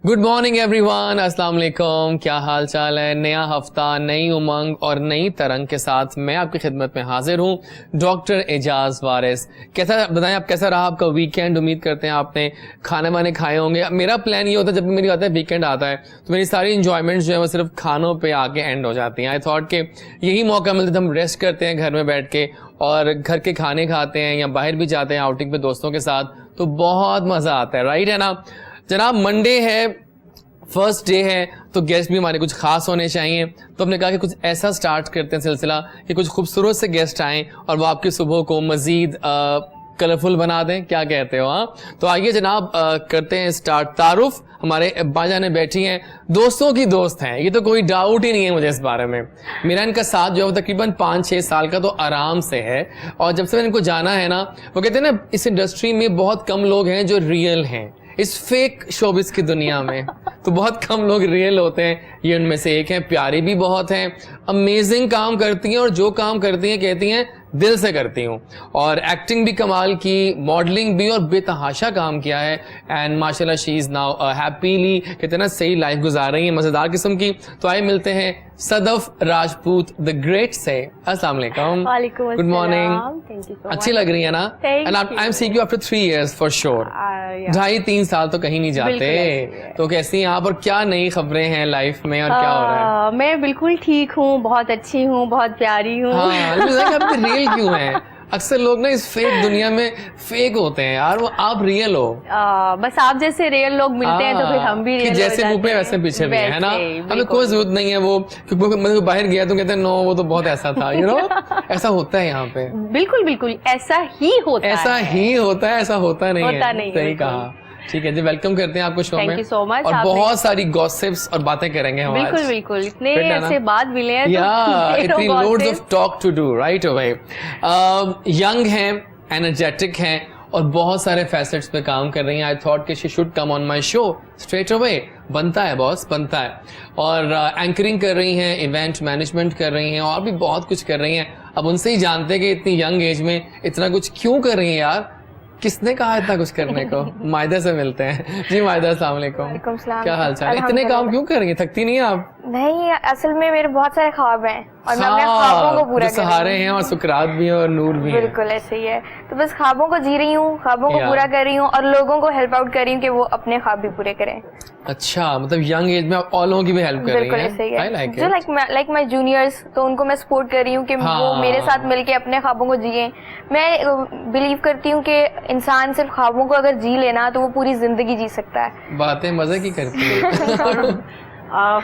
Good morning everyone, अस्सलाम वालेकुम। क्या हाल चाल है? नया हफ्ता, नई उमंग और नई तरंग के साथ मैं आपकी खिदमत में हाजिर हूँ, डॉक्टर एजाज वारिस। कैसा बताएं आप, कैसा रहा आपका वीकेंड? उम्मीद करते हैं आपने खाने वाने खाए होंगे। मेरा प्लान ये होता है, जब भी मेरी आता है वीकेंड आता है तो मेरी सारी इंजॉयमेंट्स जो है वो सिर्फ खानों पे आके एंड हो जाती हैं। आई थॉट कि यही मौका मिलता है, हम रेस्ट करते हैं घर में बैठ के और घर के खाने खाते हैं या बाहर भी जाते हैं आउटिंग पे दोस्तों के साथ, तो बहुत मज़ा आता है। राइट है ना जनाब? मंडे है, फर्स्ट डे है, तो गेस्ट भी हमारे कुछ खास होने चाहिए। तो हमने कहा कि कुछ ऐसा स्टार्ट करते हैं सिलसिला कि कुछ खूबसूरत से गेस्ट आएँ और वो आपकी सुबह को मज़ीद कलरफुल बना दें। क्या कहते हो? हाँ, तो आइए जनाब करते हैं स्टार्ट। तारुफ हमारे अब्बा जाने बैठी हैं, दोस्तों की दोस्त हैं, ये तो कोई डाउट ही नहीं है मुझे इस बारे में। मेरा इनका साथ जो है वो तकरीबन 5-6 साल का तो आराम से है, और जब से मैंने इनको जाना है ना, वो कहते हैं ना इस इंडस्ट्री में बहुत कम लोग हैं जो रियल हैं। इस फेक शोबिस की दुनिया में तो बहुत कम लोग रियल होते हैं, ये उनमें से एक हैं। प्यारी भी बहुत हैं, अमेजिंग काम करती हैं और जो काम करती हैं कहती हैं दिल से करती हूँ। और एक्टिंग भी कमाल की, मॉडलिंग भी, और बेतहाशा काम किया है। एंड माशाल्लाह शी इज़ नाउ हैप्पीली, कहते हैं ना, सही लाइफ गुजार रही है, मज़ेदार किस्म की। तो आइए मिलते हैं सदफ राजपूत द ग्रेट से। अस्सलाम वालेकुम। Good morning. अच्छी लग रही है ना? And I am seeing you after 3 years for sure. 2.5-3 साल तो कहीं नहीं जाते। तो कैसी हैं आप और क्या नई खबरें हैं लाइफ में और क्या हो रहा है? मैं बिल्कुल ठीक हूँ, बहुत अच्छी हूँ, बहुत प्यारी हूँ। आप रियल क्यों हैं? अक्सर लोग ना इस फेक दुनिया में फेक होते हैं यार, वो आप रियल हो। बस आप जैसे रियल लोग मिलते हैं तो फिर हम भी रियल जैसे मुंह पे वैसे पीछे भी है ना। हमें कोई जरूरत नहीं है वो, क्योंकि मैं बाहर गया तो कहते हैं नो वो तो बहुत ऐसा था, यू नो। ऐसा होता है यहाँ पे। बिल्कुल बिल्कुल ऐसा ही होता है, ऐसा होता नहीं है। सही कहा। ठीक है जी, वेलकम करते हैं आपको शो में। Thank you so much. और बहुत सारी गॉसिप्स और बातें करेंगे हम आज। बिल्कुल बिल्कुल, इतने ऐसे बात मिले हैं इतनी loads of talk to do. Right हो भाई। यंग हैं, एनर्जेटिक हैं और बहुत सारे फैसेट्स पे काम कर रही हैं। आई थॉट कि she should come on my show straight away. बनता है बॉस, बनता है। और एंकरिंग कर रही हैं, इवेंट मैनेजमेंट कर रही हैं और भी बहुत कुछ कर रही हैं। अब उनसे ही जानते हैं कि इतनी यंग एज में इतना कुछ क्यों कर रही हैं यार, किसने कहा इतना कुछ करने को? मायदा से मिलते हैं जी। मायदा, अस्सलाम वालेकुम। क्या हाल चाल? इतने काम क्यों कर रही हैं? थकती नहीं है आप? नहीं, असल में मेरे बहुत सारे ख्वाब हैं और मैं अपने ख्वाबों को पूरा कर रही हूं। सहारे हैं और सुकरात भी हैं और नूर भी हैं। बिल्कुल ऐसे ही है। तो बस ख्वाबों को जी रही हूँ, ख्वाबों को पूरा कर रही हूँ और लोगों को हेल्प आउट कर रही हूँ कि वो अपने ख्वाब भी पूरे करें। अच्छा, मतलब यंग एज में आप और लोगों की भी हेल्प कर रही हैं? बिल्कुल ऐसे ही है। जो लाइक माय जूनियर्स, तो उनको मैं सपोर्ट कर रही हूँ कि वो मेरे साथ मिलके अपने ख्वाबों को जिए। मैं बिलीव करती हूँ कि इंसान सिर्फ ख्वाबों को अगर जी लेना तो वो पूरी जिंदगी जी सकता है। बातें मजे की करती है।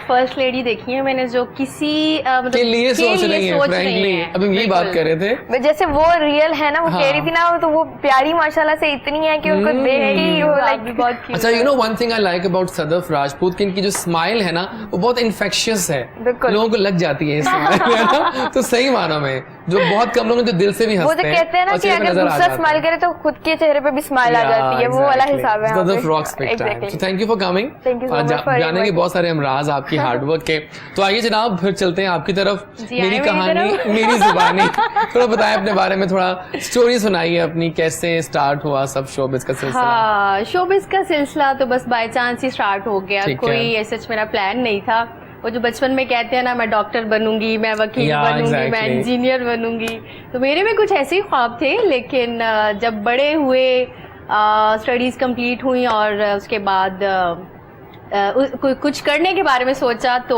फर्स्ट लेडी देखी है मैंने जो किसी मतलब के लिए सोच रही है। फ्रैंकली अब हम यही बात कर रहे थे, जैसे वो रियल है ना, वो कह रही थी ना, तो वो प्यारी माशाल्लाह से इतनी है कि उनको देख ही वो लाइक बहुत। अच्छा, you know one thing I like about Sadaf Rajput की इनकी जो स्माइल है ना वो बहुत इन्फेक्शियस है, लोगों को लग जाती है स्माइल। तो सही मानो में जो बहुत कम लोग जो दिल से भी हंसते हैं। वो जो कहते हैं ना कि अगर दूसरा स्माइल करे तो खुद के चेहरे पे भी स्माइल आ जाती है, वो वाला हिसाब है। Sadaf rocks big time. So thank you for coming. जाने के बहुत सारे हमराज आपकी हार्डवर्क के। तो आइए जनाब फिर चलते हैं आपकी तरफ। मेरी कहानी, मेरी जुबानी। थोड़ा बताएं अपने बारे में, थोड़ा स्टोरी सुनाइए अपनी, कैसे स्टार्ट हुआ सब शोबिज़ का सिलसिला? हाँ, शोबिज़ का सिलसिला तो बस बाय चांस ही स्टार्ट हो गया, कोई ऐसा मेरा प्लान नहीं था। वो जो बचपन में कहते हैं ना, मैं डॉक्टर बनूंगी, मैं वकील बनूंगी, मैं इंजीनियर बनूंगी, तो मेरे में कुछ ऐसे ही ख्वाब थे। लेकिन जब बड़े हुए, स्टडीज़ कंप्लीट हुई और उसके बाद कुछ करने के बारे में सोचा, तो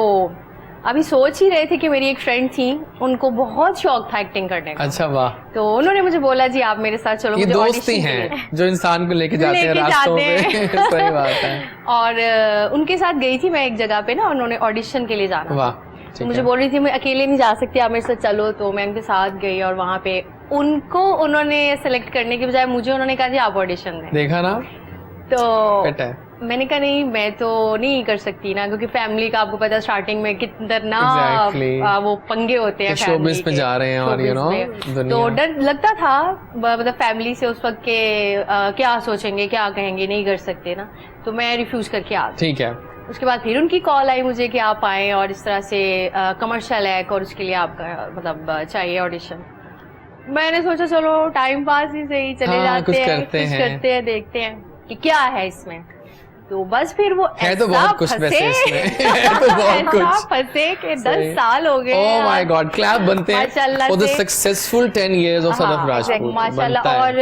अभी सोच ही रहे थे कि मेरी एक फ्रेंड थी, उनको बहुत शौक था एक्टिंग करने का। अच्छा, वाह। तो उन्होंने मुझे बोला जी आप मेरे साथ चलो। ये दोस्ती हैं जो इंसान को लेके जाते हैं रास्तों पे। सही बात है। और उनके साथ गई थी मैं एक जगह पे ना, उन्होंने ऑडिशन के लिए जाना। वाह। तो मुझे बोल रही थी मैं अकेले नहीं जा सकती, आप मेरे साथ चलो। तो मैं उनके साथ गई और वहाँ पे उन्होंने सेलेक्ट करने के बजाय मुझे उन्होंने कहा जी आप ऑडिशन दें। देखा ना, तो मैंने कहा नहीं, मैं तो नहीं कर सकती ना, क्योंकि फैमिली का आपको पता है स्टार्टिंग में कितना वो पंगे होते हैं, शोबिज़ पे जा रहे हैं और यू नो तो डर लगता था, मतलब फैमिली से उस वक्त के क्या सोचेंगे, क्या कहेंगे, नहीं कर सकते ना। तो मैं रिफ्यूज करके आ गई। ठीक है। उसके बाद फिर उनकी कॉल आई मुझे कि आप आए और इस तरह से कमर्शियल एक्ट और उसके लिए आपका मतलब चाहिए ऑडिशन। मैंने सोचा चलो टाइम पास ही सही चले जाते हैं, कुछ करते हैं, देखते हैं कि क्या है इसमें। तो बस फिर वो है तो बहुत कुछ वैसे इसमें है तो बहुत कुछ फंसे कि 10 साल हो गए। ओह माय गॉड, क्लैप बनते हैं for the successful 10 years of Sadaf Rajput माशाल्लाह। और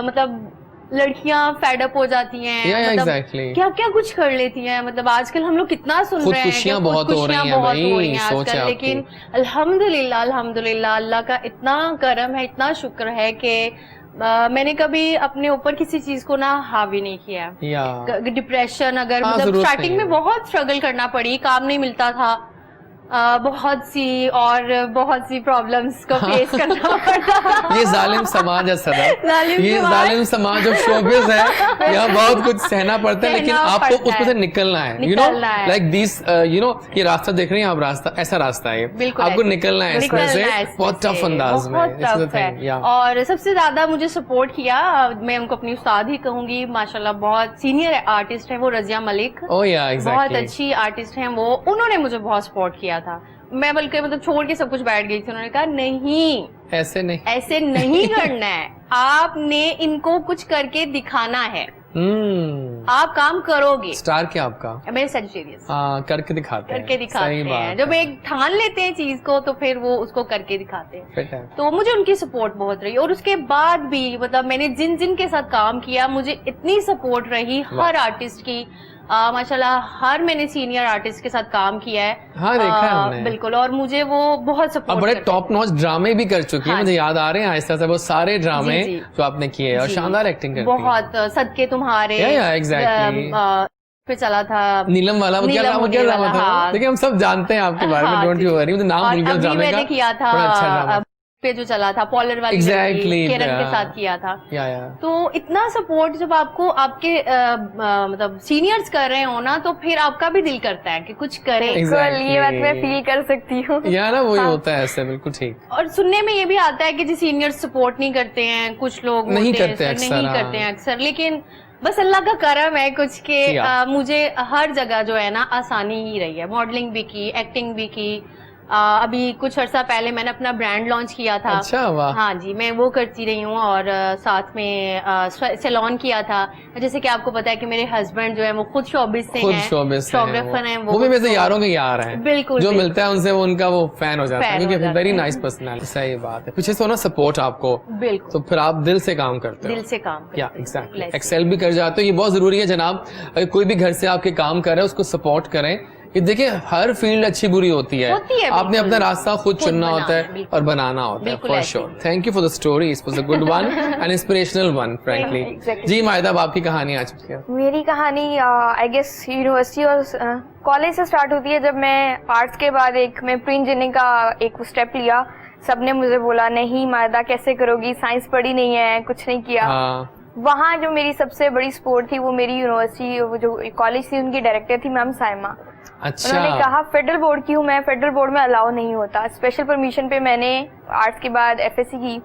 मतलब लड़कियां फेड अप हो जाती हैं, मतलब क्या क्या कुछ कर लेती हैं। मतलब आजकल हम लोग कितना सुन रहे हैं, खुदकुशियां बहुत हो रही हैं भाई, आजकल, लेकिन अल्हम्दुलिल्लाह अल्हम्दुलिल्लाह अल्लाह का इतना करम है, इतना शुक्र है कि मैंने कभी अपने ऊपर किसी चीज को ना हावी नहीं किया। डिप्रेशन अगर मतलब स्टार्टिंग में बहुत स्ट्रगल करना पड़ी, काम नहीं मिलता था, बहुत सी प्रॉब्लम्स को फेस करना पड़ता। ये जालिम समाज है सदफ, ये जालिम समाज ऑफ शोबिज़ है, यहाँ बहुत कुछ सहना पड़ता है, लेकिन आपको उसमें से निकलना है। You know like this, you know ये रास्ता देख रही हैं आप, रास्ता ऐसा रास्ता है, आपको निकलना है इसमें से बहुत टफ अंदाज में। और सबसे ज्यादा मुझे सपोर्ट किया, मैं उनको अपनी उस्ताद ही कहूंगी, माशाल्लाह बहुत सीनियर आर्टिस्ट है वो, रजिया मलिक। बहुत अच्छी आर्टिस्ट है वो, उन्होंने मुझे बहुत सपोर्ट किया था। मैं बल्कि मतलब छोड़ के सब कुछ बैठ गई थी। उन्होंने कहा नहीं ऐसे नहीं करना है, आपने इनको कुछ करके दिखाना है, आप काम करोगे। स्टार क्या आपका? मेरे सजिटेरियस। करके दिखाते हैं। जब एक ठान लेते हैं चीज को तो फिर वो उसको करके दिखाते हैं। तो मुझे उनकी सपोर्ट बहुत रही, और उसके बाद भी मतलब मैंने जिन जिन के साथ काम किया मुझे इतनी सपोर्ट रही हर आर्टिस्ट की। माशाल्लाह हर मैंने सीनियर आर्टिस्ट के साथ काम किया है। हाँ, देखा है हमने। बिल्कुल, और मुझे वो बहुत सपोर्ट। बड़े टॉप नॉच ड्रामे भी कर चुकी है, मुझे याद आ रहे हैं आहिस्ता से वो सारे ड्रामे जो आपने किए, और शानदार एक्टिंग करती है। बहुत सदके तुम्हारे एग्जैक्टली पे चला था, नीलम वाला वो क्या ड्रामा था? देखिए हम सब जानते हैं आपके बारे में, डोंट यू वरी, मुझे नाम भूल गया ड्रामे का। मैंने किया था बड़ा अच्छा ड्रामा पे जो चला था, पॉलर वाली किरण के साथ किया था। तो इतना सपोर्ट जब आपको आपके मतलब सीनियर्स कर रहे हो ना, तो फिर आपका भी दिल करता है कि कुछ करें। ये बात मैं फील कर सकती हूँ यार, वही होता है ऐसे, बिल्कुल ठीक। और सुनने में ये भी आता है कि जी सीनियर्स सपोर्ट नहीं करते हैं, कुछ लोग नहीं करते हैं अक्सर, लेकिन बस अल्लाह का करम है कुछ के मुझे हर जगह जो है ना आसानी ही रही है। मॉडलिंग भी की, एक्टिंग भी की। अभी कुछ अर्सा पहले मैंने अपना ब्रांड लॉन्च किया था। अच्छा, वाह। हाँ जी, मैं वो करती रही हूँ, और साथ में सैलून किया था। जैसे कि आपको पता है कि मेरे हस्बैंड जो है वो खुद शोबिस से हैं, फोटोग्राफर हैं, वो भी मेरे यारों के यार हैं। बिल्कुल, जो मिलता है उनसे वो उनका वो फैन हो जाता है, क्योंकि वेरी नाइस पर्सनैलिटी। सही बात है, पीछे से ना सपोर्ट आपको, बिल्कुल, तो फिर आप दिल से काम करते हो। दिल से काम, या एग्जैक्टली, एक्सेल भी कर जाते हो। ये बहुत जरूरी है जनाब, अगर कोई भी घर से आपके काम कर रहे हैं उसको सपोर्ट करें। ये देखिए हर फील्ड अच्छी बुरी होती है, आपने अपना रास्ता खुद चुनना होता है और बनाना होता है, for sure. Thank you for the story, it was a good one and inspirational one, frankly. जी माहिदा, आपकी कहानी आ चुकी है। मेरी कहानी आई गेस यूनिवर्सिटी और कॉलेज से स्टार्ट होती है। जब मैं आर्ट्स के बाद मैं प्री इंजीनियरिंग का एक स्टेप लिया, सबने मुझे बोला नहीं माहिदा कैसे करोगी, साइंस पढ़ी नहीं है, कुछ नहीं किया। वहाँ जो मेरी सबसे बड़ी सपोर्ट थी वो मेरी यूनिवर्सिटी, वो जो कॉलेज थी उनकी डायरेक्टर थी मैम साइमा। अच्छा। उन्होंने कहा फेडरल बोर्ड की हूँ मैं, फेडरल बोर्ड में अलाउ नहीं होता। स्पेशल परमिशन पे मैंने आर्ट्स के बाद एफएससी की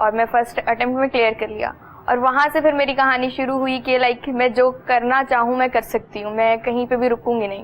और मैं फर्स्ट अटेम्प्ट में क्लियर कर लिया। और वहाँ से फिर मेरी कहानी शुरू हुई कि लाइक मैं जो करना चाहूँ मैं कर सकती हूँ, मैं कहीं पे भी रुकूंगी नहीं।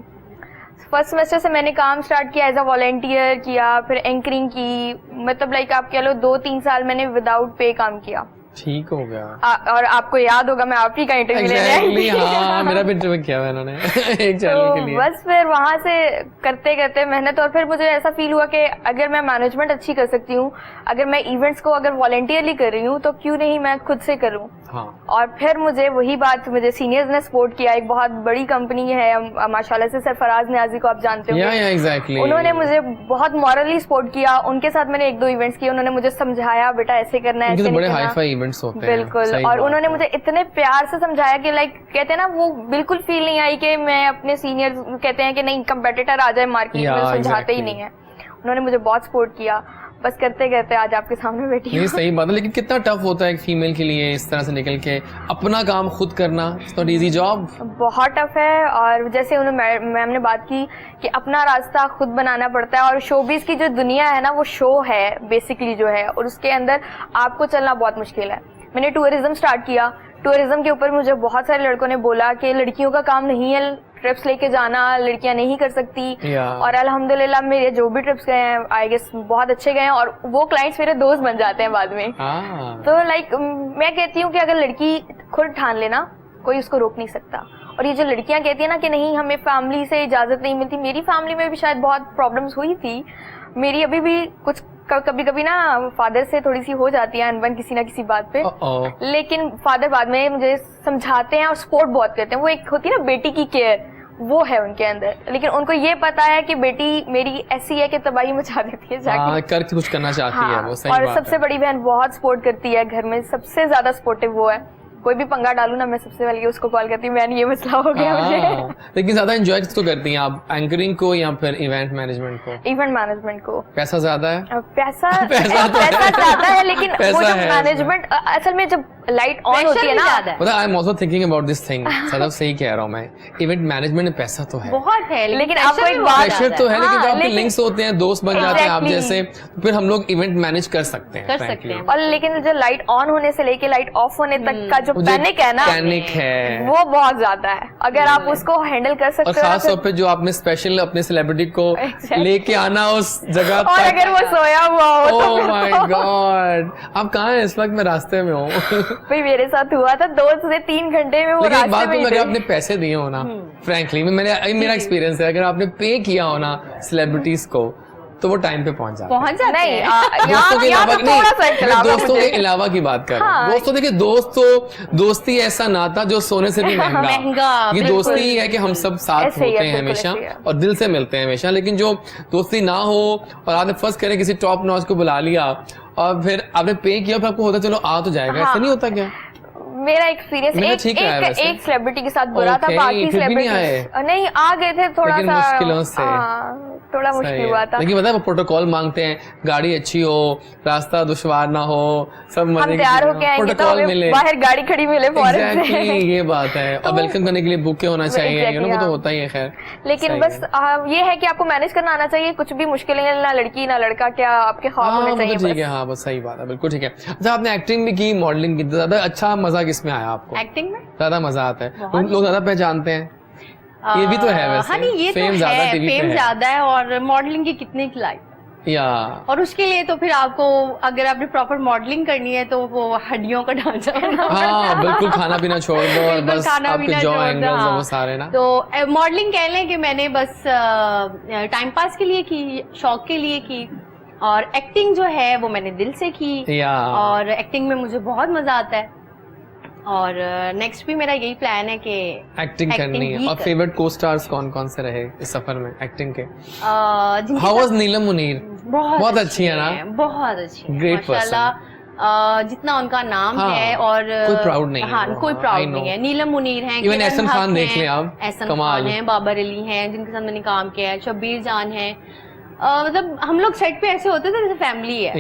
फर्स्ट सेमेस्टर से मैंने काम स्टार्ट किया, एज अ वॉलंटियर किया, फिर एंकरिंग की, मतलब लाइक आप कह लो 2-3 साल मैंने विदाउट पे काम किया। ठीक हो गया। और आपको याद होगा मैं आप ही का इंटरव्यू लेने आई थी। हाँ, मेरा भी इंटरव्यू किया हुआ इन्होंने एक चैनल के लिए। बस फिर वहां से करते करते मेहनत, और फिर मुझे ऐसा फील हुआ कि अगर मैं मैनेजमेंट अच्छी कर सकती हूँ, अगर मैं इवेंट्स को अगर वॉलंटियरली कर रही हूँ तो क्यों नहीं मैं खुद से करूँ। हाँ। और फिर मुझे वही बात, मुझे सीनियर्स ने सपोर्ट किया। एक बहुत बड़ी कंपनी है माशाल्लाह से, सरफराज न्याजी को आप जानते हो। एग्जैक्टली। उन्होंने मुझे बहुत मॉरली सपोर्ट किया। उनके साथ मैंने 1-2 इवेंट्स किए, उन्होंने मुझे समझाया बेटा ऐसे करना है, ऐसे नहीं करना। बिल्कुल, और उन्होंने मुझे इतने प्यार से समझाया कि लाइक कहते हैं ना, वो बिल्कुल फील नहीं आई कि मैं अपने सीनियर कहते हैं कि नहीं कंपेटिटर आ जाए मार्केट में, समझाते ही नहीं है। उन्होंने मुझे बहुत सपोर्ट किया। बस करते करते आज आपके सामने बैठी हूँ। सही बात है, लेकिन कितना टफ होता है एक फीमेल के लिए इस तरह से निकल के अपना काम खुद करना। इट्स नॉट इजी जॉब, बहुत टफ है। और जैसे उन्होंने मैम ने बात की कि अपना रास्ता खुद बनाना पड़ता है, और शोबिज की जो दुनिया है ना वो शो है बेसिकली जो है, और उसके अंदर आपको चलना बहुत मुश्किल है। मैंने टूरिज्म स्टार्ट किया। टूरिज्म के ऊपर मुझे बहुत सारे लड़कों ने बोला कि लड़कियों का काम नहीं है ट्रिप्स लेके जाना, लड़कियां नहीं कर सकती। और अल्हम्दुलिल्लाह मेरे जो भी ट्रिप्स गए हैं आई गेस बहुत अच्छे गए हैं, और वो क्लाइंट्स मेरे दोस्त बन जाते हैं बाद में। तो लाइक मैं कहती हूँ कि अगर लड़की खुद ठान लेना कोई उसको रोक नहीं सकता। और ये जो लड़कियां कहती है ना कि नहीं हमें फैमिली से इजाजत नहीं मिलती, मेरी फैमिली में भी शायद बहुत प्रॉब्लम्स हुई थी। मेरी अभी भी कुछ कभी कभी ना फादर से थोड़ी सी हो जाती है अनबन किसी ना किसी बात पे, लेकिन फादर बाद में मुझे समझाते हैं और सपोर्ट बहुत करते हैं। वो एक होती है ना बेटी की केयर, वो है उनके अंदर, लेकिन उनको ये पता है कि बेटी मेरी ऐसी है कि तबाही मचा देती है जाके, करके कुछ करना चाहती है वो, सही और बात सबसे है। बड़ी बहन बहुत सपोर्ट करती है घर में, सबसे ज्यादा सपोर्टिव वो है। कोई भी पंगा डालू ना मैं सबसे पहले उसको कॉल करती हूँ, मैंने ये मसला हो गया मुझे। लेकिन ज्यादा एंजॉय किसको करती हैं आप, एंकरिंग को या फिर इवेंट मैनेजमेंट को? इवेंट मैनेजमेंट को। पैसा ज्यादा है? पैसा तो ज्यादा है, लेकिन वो जो है मैनेजमेंट असल में जब लाइट ऑन होती है ना, मतलब I am also thinking about this thing, Sadaf सही कह रहा हूँ मैं, इवेंट मैनेजमेंट में पैसा तो है, बहुत है, लेकिन आपको एक बात, प्रेशर तो है, लेकिन जब आपके लेकिन लिंक्स होते हैं, दोस्त बन जाते हैं आप जैसे, तो फिर हम लोग इवेंट मैनेज कर सकते हैं। और लेकिन जो लाइट ऑन होने से लेके लाइट ऑफ होने तक का जो पैनिक है ना, पैनिक है वो बहुत ज्यादा है। अगर आप उसको हैंडल कर सकते और हो, खास तौर पे जो आपने स्पेशल अपने सेलिब्रिटी को लेके आना उस जगह और अगर वो सोया हुआ हो तो ओह माय गॉड। आप कहाँ हैं इस वक्त? मैं रास्ते में हूँ। भाई मेरे साथ हुआ था 2 से 3 घंटे में वो लेकिन बात रास्ते में अगर आपने पैसे दिए हो ना, फ्रैंकली मेरा एक्सपीरियंस है, अगर आपने पे किया हो ना सेलिब्रिटीज को तो वो टाइम पे पहुंच जाते हैं। नहीं, दोस्तों के अलावा मैं दोस्तों के अलावा की बात कर रहा हूँ। दोस्तों देखिए, दोस्ती ऐसा नाता जो सोने से भी महंगा। ये दोस्ती ही है कि हम सब साथ होते हैं हमेशा और दिल से मिलते हैं हमेशा। लेकिन जो दोस्ती ना हो और आपने फर्स्ट करे किसी टॉप नॉच को बुला लिया और फिर आपने पे किया, फिर आपको होता चलो आ तो जाएगा, ऐसा नहीं होता क्या? मेरा एक्सपीरियंस एक सेलिब्रिटी के साथ बुरा था, बाकी सेलिब्रिटी नहीं आ गए थे, थोड़ा सा मुश्किलों से थोड़ा मुश्किल हुआ था। लेकिन पता है वो प्रोटोकॉल मांगते हैं, गाड़ी अच्छी हो, रास्ता दुश्वार ना हो, सब मजे हम तैयार होके आएंगे तो हमें बाहर गाड़ी खड़ी मिले फौरन से। ये बात है। और वेलकम करने के लिए बुके होना चाहिए, यू नो, वो तो होता ही है। खैर, लेकिन बस ये है कि आपको मैनेज करना आना चाहिए, कुछ भी मुश्किल है ना लड़की ना लड़का, क्या आपके ख्वाब होने चाहिए। ठीक है, हाँ बस सही बात है, बिल्कुल ठीक है। अच्छा, आपने एक्टिंग भी की, मॉडलिंग की, ज्यादा अच्छा मजा किसमें आया आपको? एक्टिंग में ज्यादा मजा आता है, लोग ज्यादा पहचानते हैं, ये भी तो है वैसे। हाँ नहीं, ये फेम तो ज्यादा, है, फेम ज्यादा है, और मॉडलिंग की कितनी लाइफ या, और उसके लिए तो फिर आपको अगर आपने प्रॉपर मॉडलिंग करनी है तो वो हड्डियों का ढांचा हाँ बिल्कुल, खाना पीना छोड़ दो और बस आपके जॉ एंगल्स वो सारे ना। तो मॉडलिंग कह लें कि मैंने बस टाइम पास के लिए की, शौक के लिए की, और एक्टिंग जो है वो मैंने दिल से की, और एक्टिंग में मुझे बहुत मजा आता है। और नेक्स्ट भी मेरा यही प्लान है कि एक्टिंग करनी है। और फेवरेट को स्टार्स कौन कौन से रहे इस सफर में एक्टिंग के? हाउ वाज नीलम मुनीर? बहुत अच्छी है ना, बहुत अच्छी, ग्रेट माशाल्लाह। जितना उनका नाम है, और कोई प्राउड नहीं है, कोई प्राउड नहीं है। नीलम मुनीर हैं, इवन एहसन खान देख लें आप, एहसन खान हैं, बाबर अली हैं जिनके साथ मैंने काम किया है, शब्बीर जान है। मतलब हम लोग सेट पे ऐसे होते थे जैसे फैमिली है,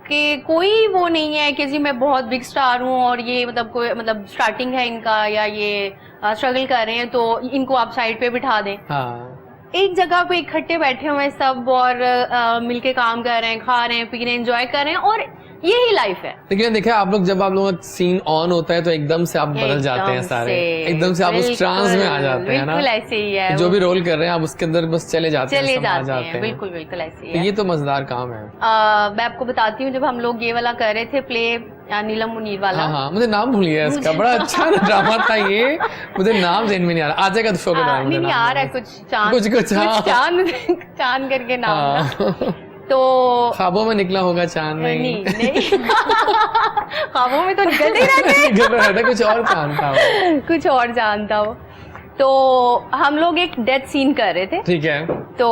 कि कोई वो नहीं है कि जी मैं बहुत बिग स्टार हूँ और ये मतलब कोई मतलब स्टार्टिंग है इनका, या ये स्ट्रगल कर रहे हैं तो इनको आप साइड पे बिठा दें। एक जगह पे इकट्ठे बैठे हुए हैं सब, और मिलके काम कर रहे हैं, खा रहे हैं, पी रहे हैं, एंजॉय कर रहे हैं, और यही लाइफ है। लेकिन देखिए आप लोग, जब आप लोगों का सीन ऑन होता है तो एकदम से आप बदल जाते हैं सारे, एकदम से आप उस ट्रांस में आ जाते हैं ना, बिल्कुल ऐसे ही है। जो भी रोल कर रहे हैं आप उसके अंदर बस चले जाते हैं, बिल्कुल बिल्कुल ऐसे ही है। ये तो मजेदार काम है। मैं आपको बताती हूँ, जब हम लोग ये वाला कर रहे थे प्ले नीलम मुनीर वाला, हाँ मुझे नाम भूल गया इसका, बड़ा अच्छा ड्रामा था ये, मुझे नाम ज़हन में नहीं आ रहा। आ जाएगा शो के बारे में, नहीं आ रहा है कुछ चांद करके नाम, तो ख्वाबों में निकला होगा चांद? नहीं ख्वाबों में तो निकल नहीं रहते, कुछ और चांद था, कुछ और चांद था वो। तो हम लोग एक डेथ सीन कर रहे थे, ठीक है। तो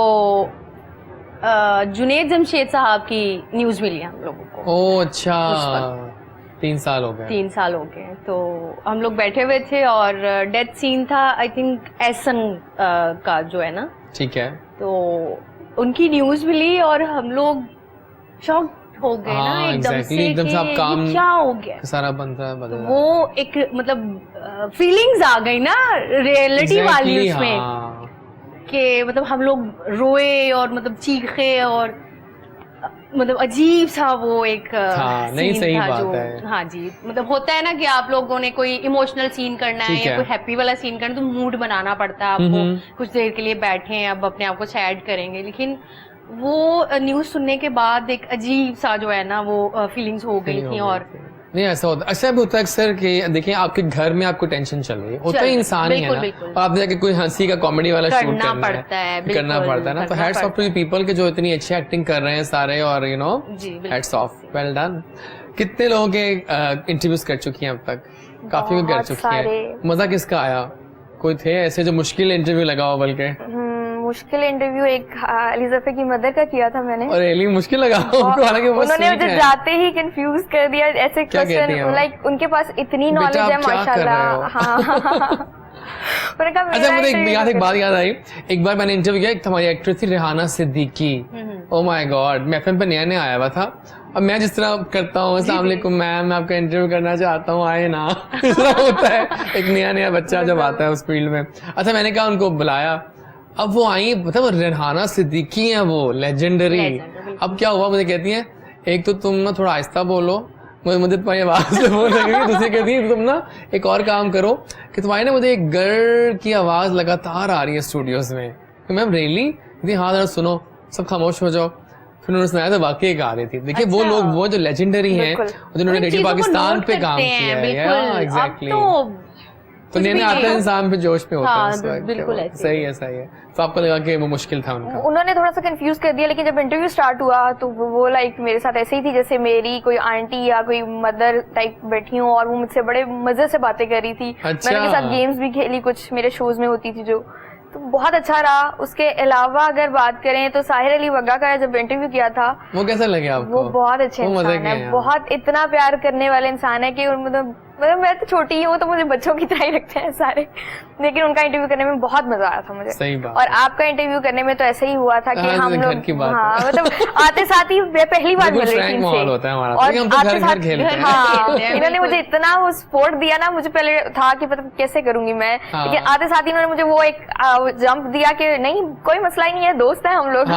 जुनेद जमशेद साहब की न्यूज मिली हम लोगों को। ओह अच्छा, 3 साल हो गए। 3 साल हो गए। तो हम लोग बैठे हुए थे और डेथ सीन था, आई थिंक एहसन का जो है ना, ठीक है। तो उनकी न्यूज मिली और हम लोग शॉक हो गए ना, एकदम से आप काम क्या हो गया, सारा बनता बदल, वो एक मतलब फीलिंग्स आ गई ना रियलिटी वाली उसमें, कि मतलब हम लोग रोए और मतलब चीखे, और मतलब अजीब सा वो एक नहीं सही बात है। हाँ जी, मतलब होता है ना कि आप लोगों ने कोई इमोशनल सीन करना है या कोई हैप्पी वाला सीन करना है तो मूड बनाना पड़ता है आपको, कुछ देर के लिए बैठे हैं, अब अपने आप को सैड करेंगे, लेकिन वो न्यूज सुनने के बाद एक अजीब सा जो है ना वो फीलिंग्स हो गई थी, और नहीं ऐसा होता, अच्छा भी होता है अक्सर कि देखिए आपके घर में आपको टेंशन चल रही है, होता ही इंसान ही है ना, और आपने जाके कोई हंसी का कॉमेडी वाला शूट करना पड़ता है ना, तो hats off to the people के जो इतनी अच्छी एक्टिंग कर रहे हैं सारे, और you know hats off, well done. कितने लोगों के इंटरव्यूज कर चुकी हैं अब तक? काफी लोग कर चुकी हैं। मजा किसका आया? कोई थे ऐसे जो मुश्किल इंटरव्यू लगा हो? बल्कि मुश्किल इंटरव्यू एक एलिजाबेथ की मदर का किया था मैंने, और रियली मुश्किल लगा उनको, हालांकि उन्होंने मुझे जाते ही कंफ्यूज कर दिया, ऐसे क्वेश्चन लाइक उनके पास इतनी नॉलेज है माशाल्लाह। हाँ अच्छा मुझे याद एक बात याद आई, एक बार मैंने इंटरव्यू किया, एक हमारी एक्ट्रेस थी Rehana Siddiqui, oh my God, मैं एफएम पे नया आया हुआ था, अब मैं जिस तरह करता हूँ अस्सलाम वालेकुम मैम मैं आपका इंटरव्यू करना चाहता हूँ, आए ना इस तरह होता है एक नया बच्चा जब आता है उस फील्ड में। अच्छा मैंने कहा उनको बुलाया, अब वो आई, मतलब रेहाना सिद्दीकी है वो, लेजेंडरी। अब क्या हुआ, मुझे कहती है एक तो तुम ना थोड़ा आहिस्ता बोलो, मुझे तुम्हारी आवाज से बोल रही है, दूसरी कहती है तुम ना एक और काम करो कि तुम्हारी ना मुझे एक गर्ल की आवाज लगातार आ रही है स्टूडियोज में। तो मैम रियली? हाँ जरा सुनो, सब खामोश हो जाओ। फिर उन्होंने सुनाया तो वाकई गा रही थी। देखिए वो लोग, वो जो लेजेंडरी हैं, जिन्होंने रेडियो पाकिस्तान पे काम किया है, एग्जैक्टली, तो नया आता है इंसान पे जोश पे होता है। बिल्कुल सही है। तो आपको लगा कि वो मुश्किल था उनका? उन्होंने थोड़ा सा कंफ्यूज कर दिया, लेकिन जब इंटरव्यू स्टार्ट हुआ तो वो लाइक मेरे साथ ऐसे ही थी जैसे मेरी कोई आंटी या कोई मदर टाइप बैठी हूँ, और वो मुझसे बड़े मजे से बातें कर रही थी। मैंने उनके साथ गेम्स भी खेली, कुछ मेरे शोज में होती थी जो, तो बहुत अच्छा रहा। उसके अलावा अगर बात करें तो साहिर अली वग्गा का जब इंटरव्यू किया था, वो कैसा लगे आपको? वो बहुत अच्छे इंसान है, बहुत इतना प्यार करने वाले इंसान है कि मतलब मैं तो छोटी ही हूँ तो मुझे बच्चों की तरह ही रखते हैं सारे, लेकिन उनका इंटरव्यू करने में बहुत मजा आया था मुझे। सही बात। और आपका इंटरव्यू करने में तो ऐसे ही हुआ था कि हम लोग मतलब आते साथ ही पहली बार मिल रही थी, और आते साथ इन्होंने मुझे इतना वो सपोर्ट दिया ना, मुझे पहले था कि मतलब कैसे करूंगी मैं, लेकिन आते साथ ही उन्होंने मुझे वो एक जंप दिया कि नहीं कोई मसला ही नहीं है, दोस्त है हम लोग।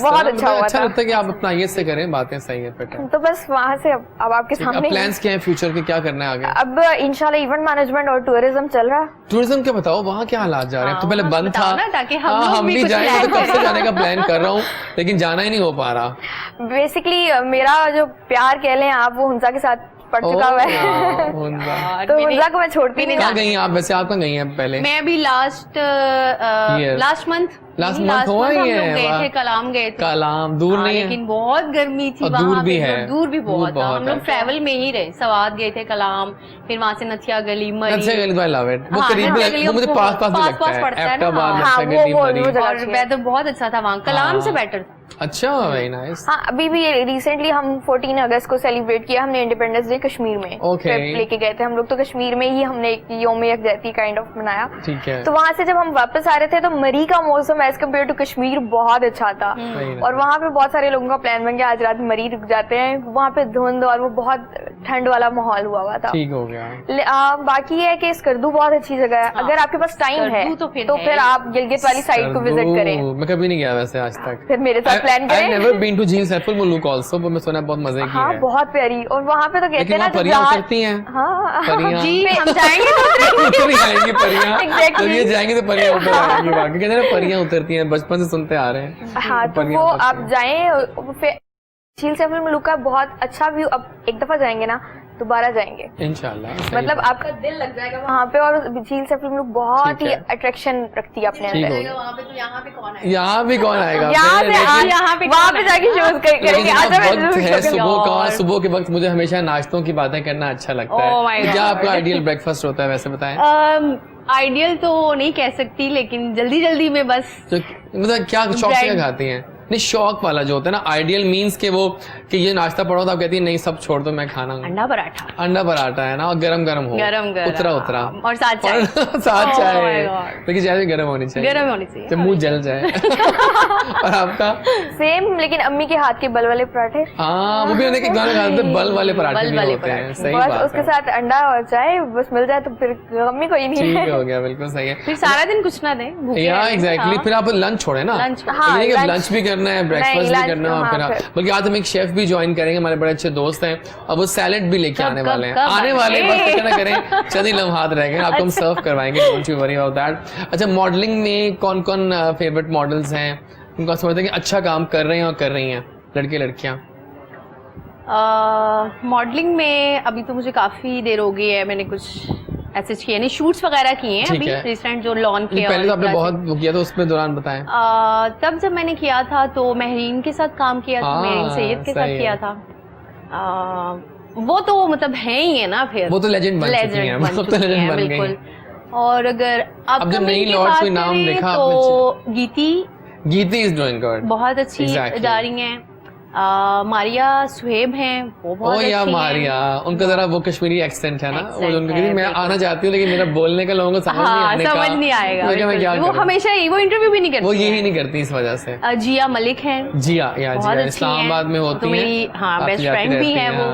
बहुत अच्छा हुआ था। लगता है कि आप अपना ये से करें, बातें सही है। तो बस वहाँ से अब आपके सामने प्लान्स क्या है फ्यूचर के, क्या करना है आगे? अब इंशाल्लाह इवेंट मैनेजमेंट और टूरिज्म चल रहा है। टूरिज्म क्या बताओ, वहाँ क्या हालात जा रहे हैं? अब तो पहले बंद था ना, ताकि हम भी जाएं, तो कब से जाने का प्लान कर रहा हूँ, लेकिन जाना ही नहीं हो पा रहा। बेसिकली मेरा जो प्यार कह लें आप, वो हुंजा के साथ पड़ चुका हुआ है। तो हुंजा को मैं छोड़ती नहीं। कहाँ गई हैं आप वैसे? आप कहाँ गई हैं पहले? मैं अभी लास्ट मंथ हुआ ही है, गए थे, कलाम गए थे। कलाम दूर नहीं है, लेकिन बहुत गर्मी थी वहाँ, दूर भी बहुत था। हम लोग ट्रैवल में ही रहे, सवाद गए थे कलाम, फिर वहाँ से नथिया गली, मरी। नथिया गली आई लव इट, वो करीब है, वो मुझे पास पड़ता है ना। और वेदर बहुत अच्छा था वहाँ, कलाम से बेटर था। अच्छा, वेरी नाइस। हाँ अभी भी रिसेंटली हम 14 अगस्त को सेलिब्रेट किया हमने इंडिपेंडेंस डे कश्मीर में। ट्रिप लेके गए थे हम लोग, तो कश्मीर में ही हमने एक योम यकजहती काइंड ऑफ मनाया। ठीक है। तो वहाँ से जब हम वापस आ रहे थे तो मरी का मौसम एज कम्पेयर टू कश्मीर बहुत अच्छा था, और वहाँ पे बहुत सारे लोगों का प्लान बन गया आज रात मरी रुक जाते हैं। वहाँ पे धुंध और वो बहुत ठंड वाला माहौल हुआ था। ठीक हो गया। बाकी ये है कि स्कर्दू बहुत अच्छी जगह है, अगर आपके पास टाइम है तो फिर आप गिलगित वाली साइड को विजिट करें। मैं कभी नहीं गया वैसे आज तक, फिर मेरे साथ प्लान करें। I've never been to झील सैफुल मुलूक also, मैं सुना बहुत मजे की है। हाँ बहुत प्यारी, और वहाँ पे तो कहते हैं ना परियां उतरती हैं। हाँ जी, हम जाएंगे तो नहीं आएंगी परियां, तो ये जाएंगे तो परियां उतर आएंगी। बाकी कहते हैं ना परियां उतरती हैं, बचपन से सुनते आ रहे हैं। हाँ तो वो आप जाएं, झील सैफुल मुलूक का बहुत अच्छा व्यू, अब एक दफा जाएंगे ना दोबारा जाएंगे इंशाल्लाह, मतलब आपका दिल लग जाएगा वहाँ पे। और झील सैफुल मुलूक बहुत ही अट्रैक्शन रखती है अपने अंदर। वहाँ पे तो यहाँ पे कौन आएगा? यहाँ भी कौन आएगा? वहाँ पे जाके शोज करेंगे। सुबह के वक्त मुझे हमेशा नाश्तों की बातें करना अच्छा लगता है। क्या आपका आइडियल ब्रेकफास्ट होता है वैसे बताएं? आइडियल तो नहीं कह सकती, लेकिन जल्दी में बस मतलब क्या शौक से खाती हैं? नहीं शौक वाला जो होता है ना, आइडियल मीन्स के वो कि ये नाश्ता पढ़ो तो आप कहती है नहीं सब छोड़ दो मैं खाना। अंडा पराठा है ना, और गरम हो, उतरा और साथ चाय लेकिन चाय भी गर्म होनी चाहिए, तो मुंह जल जाए। और आपका? सेम, लेकिन अम्मी के हाथ के बल वाले पराठे। हाँ वो भी उन्हें गाना खाते हैं, बल वाले पराठे भी होते हैं। सही बात है, उसके साथ अंडा और चाय बस मिल जाए तो फिर अम्मी को ही नहीं। ठीक हो गया, बिल्कुल सही है। फिर सारा दिन कुछ ना दें, एग्जैक्टली। फिर आप लंच छोड़े ना, लंच भी करना है, ब्रेकफास्ट भी करना है, और फिर बल्कि आज हम एक शेफ भी ज्वाइन करेंगे, हमारे बड़े अच्छे दोस्त हैं, और वो सैलेड भी लेके आने वाले हैं। बस फिक्र ना करें, चंद ही लम्हात रह गए, आपको हम सर्व करवाएंगे, don't you worry about that. अच्छा, मॉडलिंग में कौन कौन फेवरेट मॉडल्स हैं, उनको समझते हैं कि अच्छा काम कर रहे हैं और कर रही हैं लड़के लड़कियां? मॉडलिंग में अभी तो मुझे काफी देर हो गई है, मैंने कुछ ऐसे किए नहीं, शूट्स वगैरह किए हैं अभी रिसेंट जो लॉन के। पहले तो आपने बहुत किया था, उसमें दौरान बताएं। तब जब मैंने किया था तो महरीन के साथ काम किया था, महरीन सैयद के साथ किया था। वो तो मतलब है ही है ना, फिर वो तो लेजेंड बन चुकी हैं, वो तो लेजेंड बन गई। और अगर अब जब नई लॉर्ड्स में नाम देखा तो गीती इज डूइंग गुड, बहुत अच्छी जा रही हैं। मारिया सुहेब हैं, वो बहुत अच्छी हैं। मारिया, उनका जरा वो कश्मीरी एक्सेंट है ना, वो उनका मैं आना चाहती हूँ लेकिन मेरा बोलने का लोगों को समझ नहीं आएगा। वो हमेशा वो इंटरव्यू भी नहीं करती, वो यही नहीं करती इस वजह से। जिया मलिक हैं, जिया इस्लामाबाद में होती है, मेरी बेस्ट फ्रेंड भी है वो,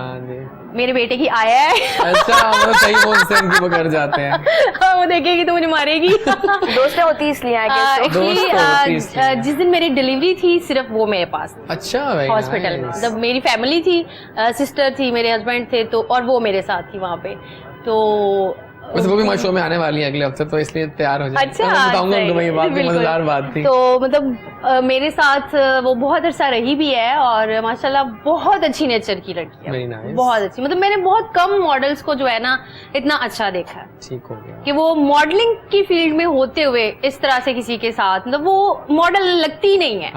मेरे बेटे की आया है। अच्छा, मतलब सही वो उनसे उनकी वो कर जाते हैं। वो देखेगी तो मुझे मारेगी। दोस्तें होती इसलिए जिस दिन मेरी डिलीवरी थी सिर्फ वो मेरे पास, अच्छा हॉस्पिटल में, जब मेरी फैमिली थी, सिस्टर थी, मेरे हस्बैंड थे, तो और वो मेरे साथ थी वहाँ पे। तो वैसे वो भी हमारे शो में आने वाली है अगले हफ्ते, तो इसलिए तैयार हो जाए। अच्छा, मैं बताऊंगा उनको, मैं ये बात भी मजेदार बात थी। तो मतलब मेरे साथ वो बहुत अरसा रही भी है और माशाल्लाह बहुत अच्छी नेचर की लड़की है, बहुत अच्छी। मतलब मैंने बहुत कम मॉडल्स को जो है ना इतना अच्छा देखा है, ठीक हो गया, कि वो मॉडलिंग की फील्ड में होते हुए इस तरह से किसी के साथ, मतलब वो मॉडल लगती ही नहीं है।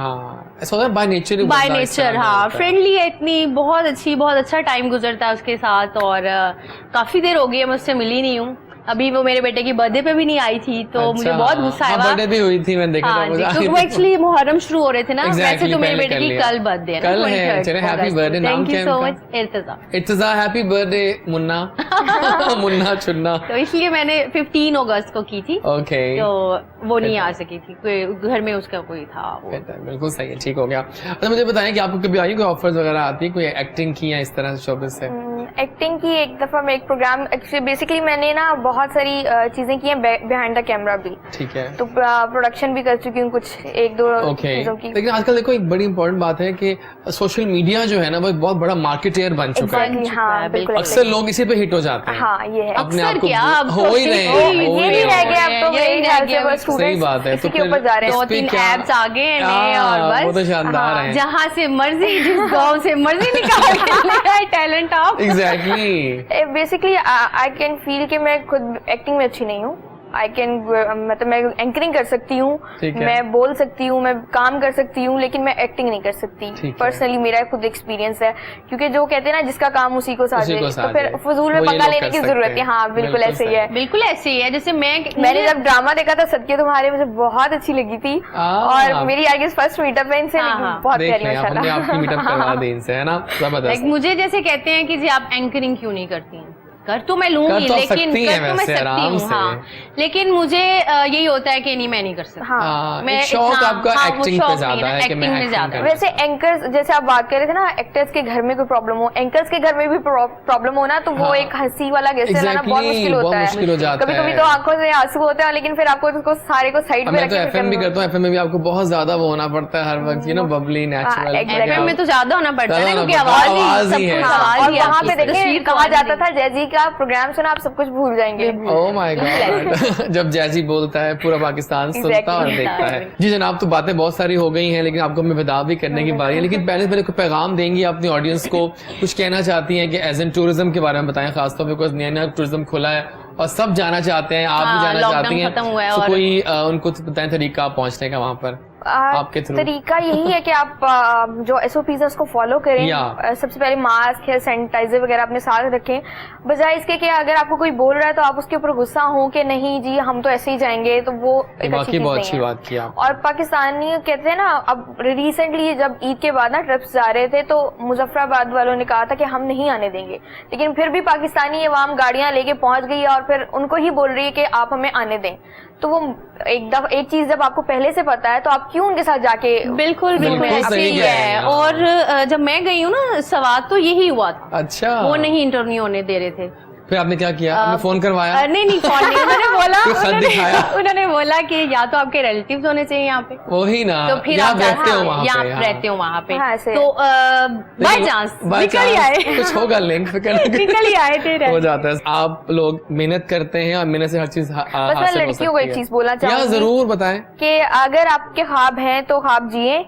बाय नेचर हाँ, फ्रेंडली है इतनी, बहुत अच्छी, बहुत अच्छा टाइम गुजरता है उसके साथ। और काफी देर हो गई है मैं उससे मिली नहीं हूँ। अभी वो मेरे बेटे की बर्थडे पे भी नहीं आई थी, तो मुझे बहुत गुस्सा आया। बर्थडे भी हुई थी, मैंने देखा था। तो वो एक्चुअली मुहर्रम शुरू हो रहे थे ना, वैसे तो मेरे बेटे की कल बर्थडे है, कल है। चले हैप्पी बर्थडे। नाम क्या है? Thank you so much, Irtiza. Happy birthday Munna. Munna Chunna. तो इसलिए मैंने 15 अगस्त को की थी। ओके, तो वो नहीं आ सकी थी, घर में उसका कोई था। बिल्कुल सही है, ठीक हो गया। अच्छा मुझे बताएं कि आपको कभी आई कोई ऑफर्स वगैरह आती है, कोई एक्टिंग की या इस तरह से शोबिस से? एक्टिंग की एक दफा मैं एक प्रोग्राम, एक्चुअली बेसिकली मैंने ना बहुत सारी चीजें की हैं बिहाइंड द कैमरा भी, ठीक है, तो प्रोडक्शन भी कर चुकी हूँ कुछ एक दो चीजों की। लेकिन आजकल देखो एक बड़ी इंपॉर्टेंट बात है कि सोशल मीडिया जो है ना वो एक बहुत बड़ा मार्केटियर बन चुका है। हाँ, बिल्कुल। अक्सर लोग इसी पे हिट हो जाते हैं। हाँ, ये है। अपने आप को हो ही रहे हैं, ये भी रह गया अब तो, मेरे ख्याल से बस सही बात है। तो के ऊपर जा रहे हैं, 2-3 एप्स आ गए हैं और बस वो तो शानदार है, जहाँ से मर्जी, जिस गाँव से मर्जी निकाल के टैलेंट आप। Exactly. Basically I can feel कि मैं खुद एक्टिंग में अच्छी नहीं हूँ। आई कैन, मतलब मैं एंकरिंग कर सकती हूँ, मैं बोल सकती हूँ, मैं काम कर सकती हूँ, लेकिन मैं एक्टिंग नहीं कर सकती। पर्सनली मेरा खुद एक्सपीरियंस है, क्योंकि जो कहते हैं ना जिसका काम उसी को साजे, तो फिर फजूल में पंगा लेने की जरूरत है। हाँ, बिल्कुल ऐसे ही है, बिल्कुल ऐसे ही है। जैसे मैंने जब ड्रामा देखा था सत्य तुम्हारे, मुझे बहुत अच्छी लगी थी, और मेरी आई गेस फर्स्ट मीटअप है इनसे, बहुत प्यारी माशाल्लाह। मुझे जैसे कहते हैं कि जी आप एंकरिंग क्यों नहीं करती हैं, कर तो मैं लूंगी, लेकिन कर तो मैं सकती हूँ, हाँ, लेकिन मुझे यही होता है कि नहीं, मैं नहीं कर सकती। हाँ, मैं शौक आपका एक्टिंग पे ज्यादा है कि मैं एक्टिंग। वैसे एंकर्स, जैसे आप बात कर रहे थे ना, एक्टर्स के घर में कोई प्रॉब्लम हो, एंकर्स के घर में भी प्रॉब्लम हो ना, तो वो एक हंसी वाला गेस्ट लाना बहुत मुश्किल होता है। कभी कभी तो आंखों से आंसू होते हैं, लेकिन फिर आपको उसको सारे को साइड में रखना। एफएम भी करता हूँ, एफएम में भी आपको बहुत ज्यादा वो होना पड़ता है हर वक्त, you know, Babli, natural. FM में तो ज्यादा होना पड़ता है क्योंकि आवाज ही है। और वहाँ पे देखिए कहा जाता था जैजी का प्रोग्राम सुना आप सब कुछ भूल जाएंगे। Oh my God. जब जैजी बोलता है पूरा पाकिस्तान सुनता और देखता है। जी जनाब, तो बातें बहुत सारी हो गई हैं, लेकिन आपको हमें विदा भी करने की बारी है। लेकिन पहले कोई पैगाम देंगी अपनी ऑडियंस को, कुछ कहना चाहती हैं कि एज एन टूरिज्म के बारे में बताएं, खासतौर पर बिकॉज नया टूरिज्म खुला है और सब जाना चाहते हैं, आप भी जाना चाहती हैं, तो कोई उनको बताएं तरीका पहुंचने का वहाँ पर आपके थ्रू। तरीका यही है कि आप जो SOPs है उसको फॉलो करें। सबसे पहले मास्क है, सैनिटाइजर वगैरह अपने साथ रखें, बजाय इसके कि अगर आपको कोई बोल रहा है तो आप उसके ऊपर गुस्सा हो कि नहीं जी हम तो ऐसे ही जाएंगे, तो वो एक अच्छी चीज नहीं है। और पाकिस्तानी कहते हैं ना, अब रिसेंटली जब ईद के बाद ना ट्रिप्स जा रहे थे तो मुजफ्फराबाद वालों ने कहा था कि हम नहीं आने देंगे, लेकिन फिर भी पाकिस्तानी अवाम गाड़ियां लेके पहुंच गई और फिर उनको ही बोल रही है कि आप हमें आने दें। तो वो एक चीज जब आपको पहले से पता है तो आप क्यों उनके साथ जाके। बिल्कुल सही है। और जब मैं गई हूँ ना सवात, तो यही हुआ था। अच्छा, वो नहीं इंटरव्यू होने दे रहे थे। फिर आपने क्या किया? आपने फोन करवाया? नहीं फोन नहीं, उन्होंने बोला कि या तो आपके रिलेटिव्स होने चाहिए यहाँ पे, वही ना, तो फिर आप रहते हो वहाँ पे, तो बाय चांस निकल ही आए, कुछ होगा लिंक निकल ही आए थे। हो जाता है, आप लोग मेहनत करते हैं और मेहनत से हर चीज हासिल हो सकती है। लड़कियों को एक चीज बोलना चाहूँगी, जरूर बताएं, कि अगर आपके ख्वाब हैं तो ख्वाब जिए,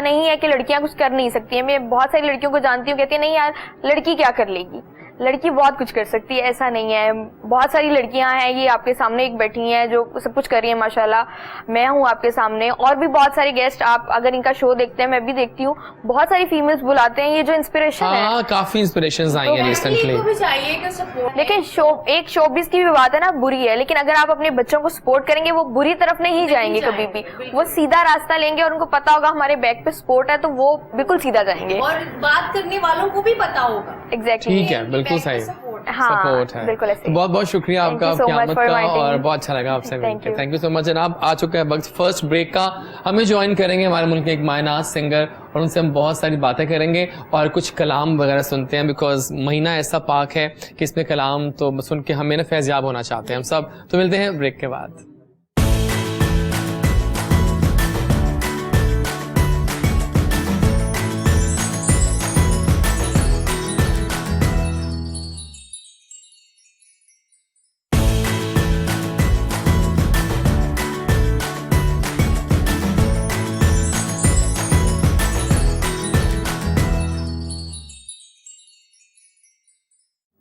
नहीं है कि लड़कियां कुछ कर नहीं सकती हैं। मैं बहुत सारी लड़कियों को जानती हूँ, कहती है नहीं यार लड़की क्या कर लेगी, लड़की बहुत कुछ कर सकती है, ऐसा नहीं है। बहुत सारी लड़कियां हैं, ये आपके सामने एक बैठी हैं जो सब कुछ कर रही है माशाल्लाह। मैं हूँ आपके सामने, और भी बहुत सारे गेस्ट, आप अगर इनका शो देखते हैं, मैं भी देखती हूँ, बहुत सारी फीमेल्स बुलाते हैं, ये जो इंस्पिरेशन है। काफी इंस्पिरेशंस आई हैं रिसेंटली। एक शोबिस की भी बात है ना, बुरी है, लेकिन अगर आप अपने बच्चों को सपोर्ट करेंगे वो बुरी तरफ नहीं जाएंगे कभी भी, वो सीधा रास्ता लेंगे और उनको पता होगा हमारे बैक पे सपोर्ट है, तो वो बिल्कुल सीधा जाएंगे और बात करने वालों को भी पता होगा। एग्जैक्टली, ठीक है, बिल्कुल सही, हाँ, सपोर्ट है, बिल्कुल ऐसे। तो बहुत बहुत शुक्रिया आपका क़यामत का, और बहुत अच्छा लगा आपसे मिलकर। थैंक यू सो मच जनाब। आ चुका है वक्त फर्स्ट ब्रेक का। हमें ज्वाइन करेंगे हमारे मुल्क के एक मायनाज सिंगर, और उनसे हम बहुत सारी बातें करेंगे और कुछ कलाम वगैरह सुनते हैं, बिकॉज महीना ऐसा पाक है कि इसमें कलाम तो सुन के हमें ना फैज़याब होना चाहते हैं हम सब। तो मिलते हैं ब्रेक के बाद।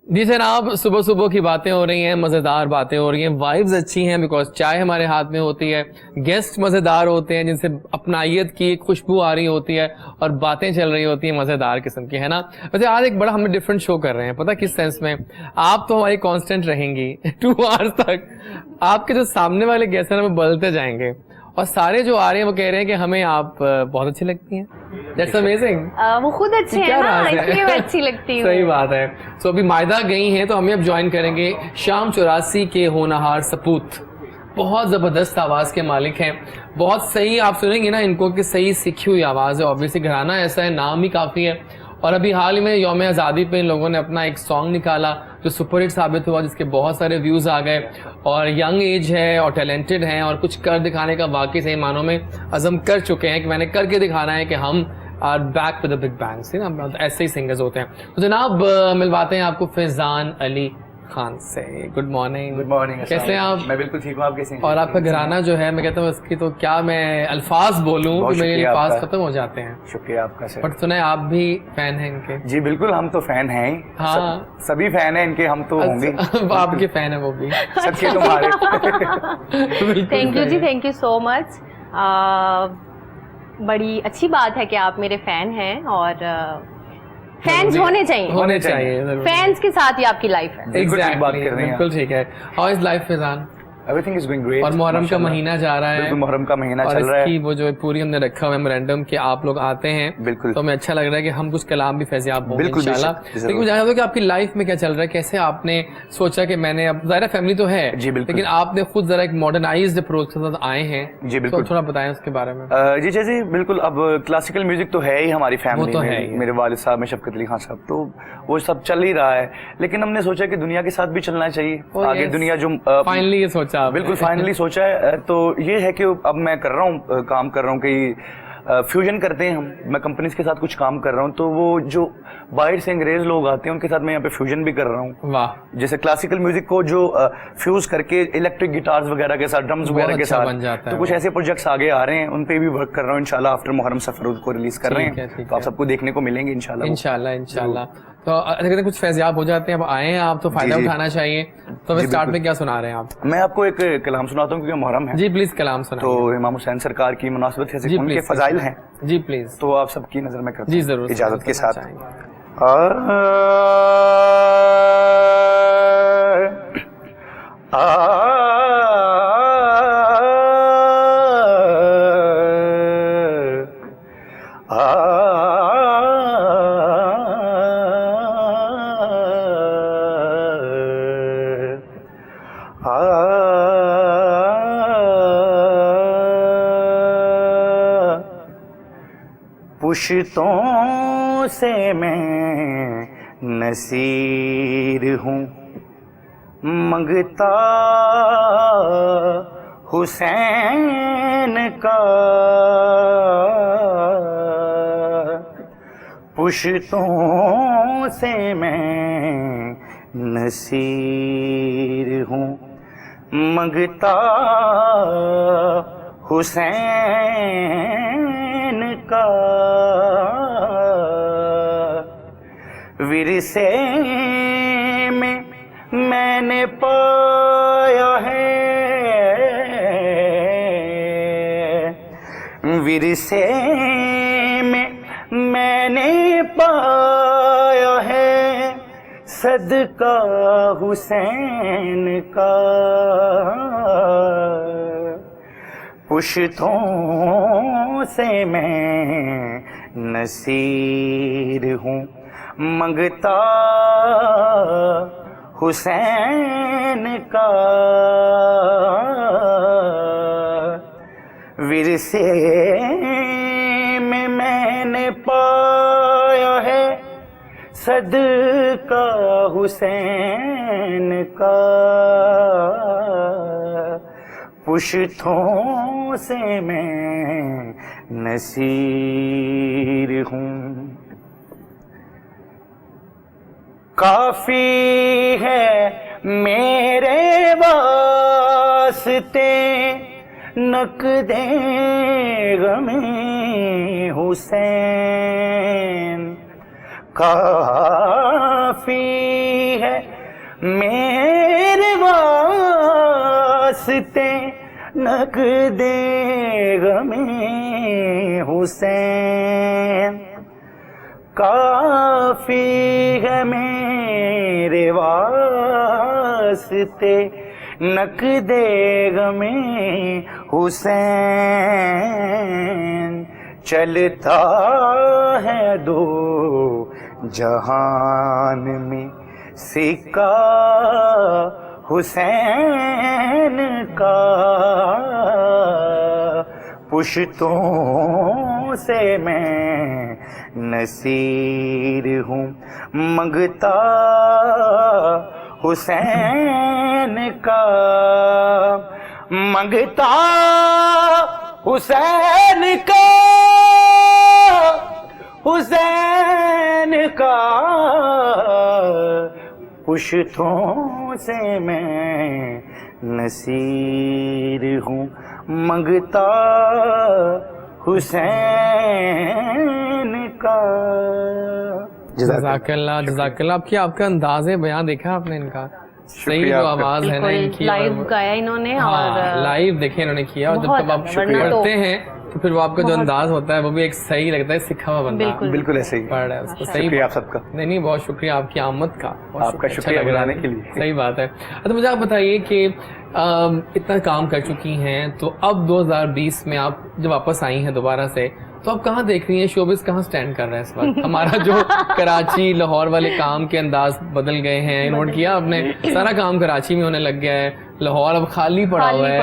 जी जनाब, सुबह सुबह की बातें हो रही हैं, मज़ेदार बातें हो रही हैं, वाइब्स अच्छी हैं, बिकॉज चाय हमारे हाथ में होती है, गेस्ट मज़ेदार होते हैं जिनसे अपनाइयत की खुशबू आ रही होती है, और बातें चल रही होती हैं मज़ेदार किस्म की, है ना। वैसे आज एक बड़ा हम डिफरेंट शो कर रहे हैं, पता किस सेंस में? आप तो हमारी कांस्टेंट रहेंगी 2 आवर्स तक, आपके जो सामने वाले गेस्ट हैं वो बदलते जाएंगे, और सारे जो आ रहे हैं वो कह रहे हैं कि हमें आप बहुत अच्छी लगती हैं। That's amazing। वो खुद अच्छे हैं ना, इसलिए मैं अच्छी लगती हूँ। सही बात है। सो अभी मायदा गई हैं, तो हमें अब ज्वाइन करेंगे शाम 84 के होनहार सपूत, बहुत ज़बरदस्त आवाज़ के मालिक हैं, बहुत सही, आप सुनेंगे ना इनको कि सही सीखी हुई आवाज़ है। ऑब्वियसली घराना ऐसा है, नाम ही काफ़ी है, और अभी हाल ही में यौम आज़ादी पे इन लोगों ने अपना एक सॉन्ग निकाला जो सुपरहिट साबित हुआ, जिसके बहुत सारे व्यूज़ आ गए, और यंग एज है और टैलेंटेड हैं, और कुछ कर दिखाने का वाकई सही मानों में अज़म कर चुके हैं कि मैंने करके दिखाना है कि हम are back with the big bangs, ना ऐसे ही सिंगर्स होते हैं। तो जनाब मिलवाते हैं आपको फैज़ान अली खान से। Good morning. Good morning. कैसे हैं आप? मैं बिल्कुल ठीक हूँ, आप कैसे हैं? और आपका घराना जो है, मैं कहता हूँ इसकी तो क्या मैं अल्फाज बोलूँ कि मेरे अल्फाज खत्म हो जाते हैं। शुक्रिया आपका सर। बट सुना है आप भी फैन हैं इनके? जी बिल्कुल, हम तो फैन हैं। हाँ, सभी फैन हैं इनके, हम तो होंगे। आपके फैन है वो भी सबके तुम्हारे। Thank you ji, thank you so much. बड़ी अच्छी बात है कि आप मेरे फैन हैं, और फैंस होने चाहिए। फैंस के साथ ही आपकी लाइफ है। एग्जैक्टली, बिल्कुल ठीक है। How is life Faizan? Everything is going great. और मुहर्रम का महीना जा रहा है, मुहर्रम का महीना चल रहा है, और वो जो पूरी हमने रखा हुआ मेमोरेंडम कि आप लोग आते हैं, बिल्कुल, तो हमें अच्छा लग रहा है कि हम कुछ कलाम भी फैज़याब होंगे इंशाल्लाह। लेकिन मैं जानता हूं कि आपकी लाइफ में क्या चल रहा है, कैसे आपने सोचा कि मैंने, अब ज़ाहिर फैमिली तो है जी बिल्कुल, लेकिन आपने खुद जरा एक मॉडर्नाइज्ड अप्रोच के साथ आए हैं। जी बिल्कुल, तो थोड़ा बताएं उसके बारे में। जी जैसे बिल्कुल, अब क्लासिकल म्यूजिक तो है ही हमारी फैमिली तो में, है मेरे वालिद साहब में शफकत अली खान साहब, तो वो सब चल ही रहा है, लेकिन हमने सोचा कि दुनिया के साथ भी चलना चाहिए आगे। दुनिया जो फाइनली ये सोचा, बिल्कुल फाइनली सोचा है, तो ये है कि अब मैं कर रहा हूँ, काम कर रहा हूँ कि फ्यूजन करते हैं हम, मैं कंपनीज के साथ कुछ काम कर रहा हूँ, तो वो जो बाहर से अंग्रेज लोग आते हैं उनके साथ मैं यहाँ पे फ्यूजन भी कर रहा हूँ। वाह। जैसे क्लासिकल म्यूजिक को जो फ्यूज करके इलेक्ट्रिक गिटार्स वगैरह के साथ, ड्रम्स वगैरह के साथ, तो कुछ ऐसे प्रोजेक्ट्स आगे आ रहे हैं, उन पे भी वर्क कर रहा हूँ इंशाल्लाह। आफ्टर मुहर्रम सफर को रिलीज कर रहे हैं, तो आप सबको देखने को मिलेंगे इंशाल्लाह। इंशाल्लाह। तो अगर कुछ फैज़याब हो जाते हैं, अब आए हैं आप, तो फायदा उठाना चाहिए। तो मैं स्टार्ट में क्या सुना रहे हैं आप? मैं आपको एक कलाम सुनाता हूँ क्योंकि मुहर्रम है। जी प्लीज कलाम सुनाइए। तो इमाम हुसैन सरकार की मुनासिबत है, उनके फजाइल हैं। जी प्लीज। तो आप सबकी नजर में करता हूं, जी जरूर, इजाजत के साथ। पुश्तों से मैं नसीर हूँ, मंगता हुसैन का, पुश्तों से मैं नसीर हूँ, मंगता हुसैन का विरसे में मैंने पाया है, विरसे में मैंने पाया है सदका हुसैन का। पुश्तों से मैं नसीर हूँ मंगता हुसैन का, विरसे में मैंने पाया है सदका हुसैन का। पुश्तों से मैं नसीर हूँ, काफी है मेरे वास्ते नक़्दे ग़मे हुसैन, काफी है मेरे वास्ते नक़्दे ग़मे हुसैन, काफी है मेरे वास्ते नक़्दे ग़मे हुसैन। चलता है दो जहान में सिक्का हुसैन का, पुश्तों से मैं नसीर हूँ मंगता हुसैन का, मंगता हुसैन का, हुसैन का। पुश्तों से मैं नसीर हूँ मंगता हुसैन का। जज़ाकल्लाह जज़ाकल्लाह। आपका अंदाज़े बयान देखा आपने इनका, सही जो आवाज है ना इनकी, लाइव गाया इन्होंने। हाँ, और लाइव देखे इन्होंने किया, और जब तब आप पढ़ते हैं तो फिर वो आपका जो अंदाज होता है वो भी एक सही लगता है, सीखा हुआ बंदा बिल्कुल ऐसे ही पढ़ रहा है उसको। सही शुक्रिया आप सबका। नहीं, बहुत शुक्रिया आपकी आमद का, आपका शुक्रिया बुलाने के लिए। सही बात है। तो मुझे आप बताइए कि इतना काम कर चुकी हैं, तो अब 2020 में आप जब वापस आई हैं दोबारा से, तो आप कहाँ देख रही हैं शोबिस, कहाँ स्टैंड कर रहा है इस वक्त? हमारा जो कराची लाहौर वाले काम के अंदाज बदल गए हैं, नोट किया आपने? सारा काम कराची में होने लग गया है, लाहौर अब खाली पड़ा हुआ है,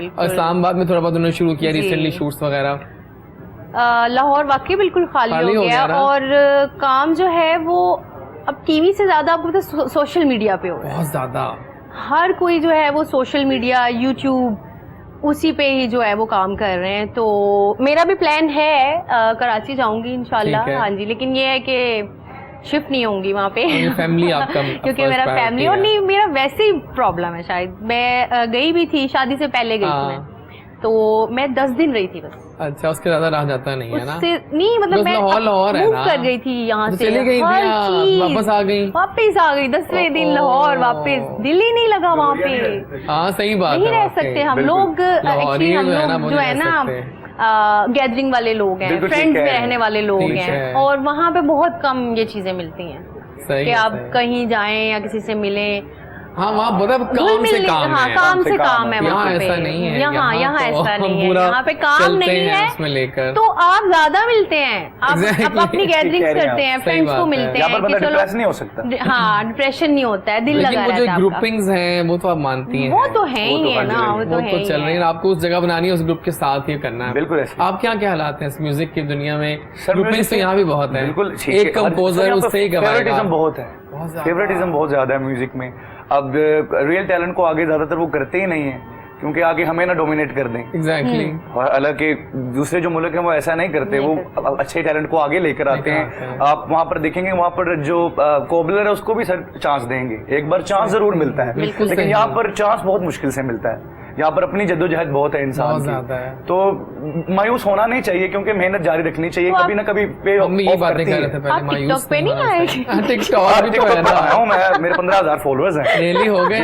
और इस्लामाबाद में थोड़ा बहुत उन्होंने शुरू किया रिसेंटली शूट्स वगैरह। लाहौर वाकई बिल्कुल खाली हो गया, और काम जो है वो अब टीवी से ज्यादा आपको पता सोशल मीडिया पे हो रहा है बहुत ज्यादा। हर कोई जो है वो सोशल मीडिया, यूट्यूब, उसी पे ही जो है वो काम कर रहे हैं। तो मेरा भी प्लान है, कराची जाऊंगी इंशाल्लाह। हाँ जी, लेकिन ये है कि शिफ्ट नहीं होंगी वहाँ पे फैमिली आपका क्योंकि मेरा फैमिली, और नहीं मेरा वैसे ही प्रॉब्लम है शायद। मैं गई भी थी, शादी से पहले गई थी मैं, तो मैं 10 दिन रही थी बस। अच्छा, उसके ज्यादा रह जाता नहीं है ना? नहीं मतलब मैं मूव कर गई थी यहाँ से, चली गई थी, वापस आ गई, 10वें दिन लाहौर वापस। दिल ही नहीं लगा वहाँ पे। हाँ सही बात है, नहीं रह सकते हम लोग। एक्चुअली हम लोग जो है ना गैदरिंग वाले लोग हैं, फ्रेंड्स में रहने वाले लोग हैं, और वहाँ पे बहुत कम ये चीजें मिलती हैं कि आप कहीं जाएं या किसी से मिलें। हाँ, वहाँ मतलब काम से काम है, काम से काम है। यहाँ ऐसा नहीं है, यहाँ ऐसा नहीं है, यहाँ पे काम नहीं है उसमें लेकर, तो आप ज्यादा मिलते हैं, आप अपनी गैदरिंग्स करते हैं, फ्रेंड्स को मिलते हैं कि चलो नहीं हो सकता। हाँ, डिप्रेशन नहीं होता है, दिल लगा रहता है आपका। ग्रुपिंग्स हैं वो तो आप मानती हैं, वो तो है ही है ना, वो तो चल रही है। आपको उस जगह बनानी है, उस ग्रुप के साथ ही करना है। बिल्कुल ऐसे। आप क्या क्या हालात हैं इस म्यूजिक की दुनिया में? ग्रुपिंग्स तो यहाँ भी बहुत है, बिल्कुल। एक कंपोजर उससे ही फेवरेटिज्म बहुत है, फेवरेटिज्म बहुत ज्यादा है म्यूजिक में। अब रियल टैलेंट को आगे ज्यादातर वो करते ही नहीं है, क्योंकि आगे हमें ना डोमिनेट कर दें। एग्जैक्टली। और हालांकि दूसरे जो मुल्क हैं वो ऐसा नहीं करते, वो अच्छे टैलेंट को आगे लेकर आते हैं। आप वहाँ पर देखेंगे, वहाँ पर जो कोबलर है उसको भी सर चांस देंगे, एक बार चांस जरूर मिलता है, लेकिन यहाँ पर चांस बहुत मुश्किल से मिलता है। यहाँ पर अपनी जद्दोजहद बहुत है इंसान बहुत की, ज्यादा है। तो मायूस होना नहीं चाहिए क्योंकि मेहनत जारी रखनी चाहिए, तो कभी ना कभी पे हम ये ऑफ बातें करती कर है। रहे थे पहले, आप मायूस टिकटॉक पे नहीं आए? टिकटॉक भी तो है टिकटॉक पर आया ना, हूँ मैं, मेरे 15,000 फॉलोअर्स हैं। डेली हो गए।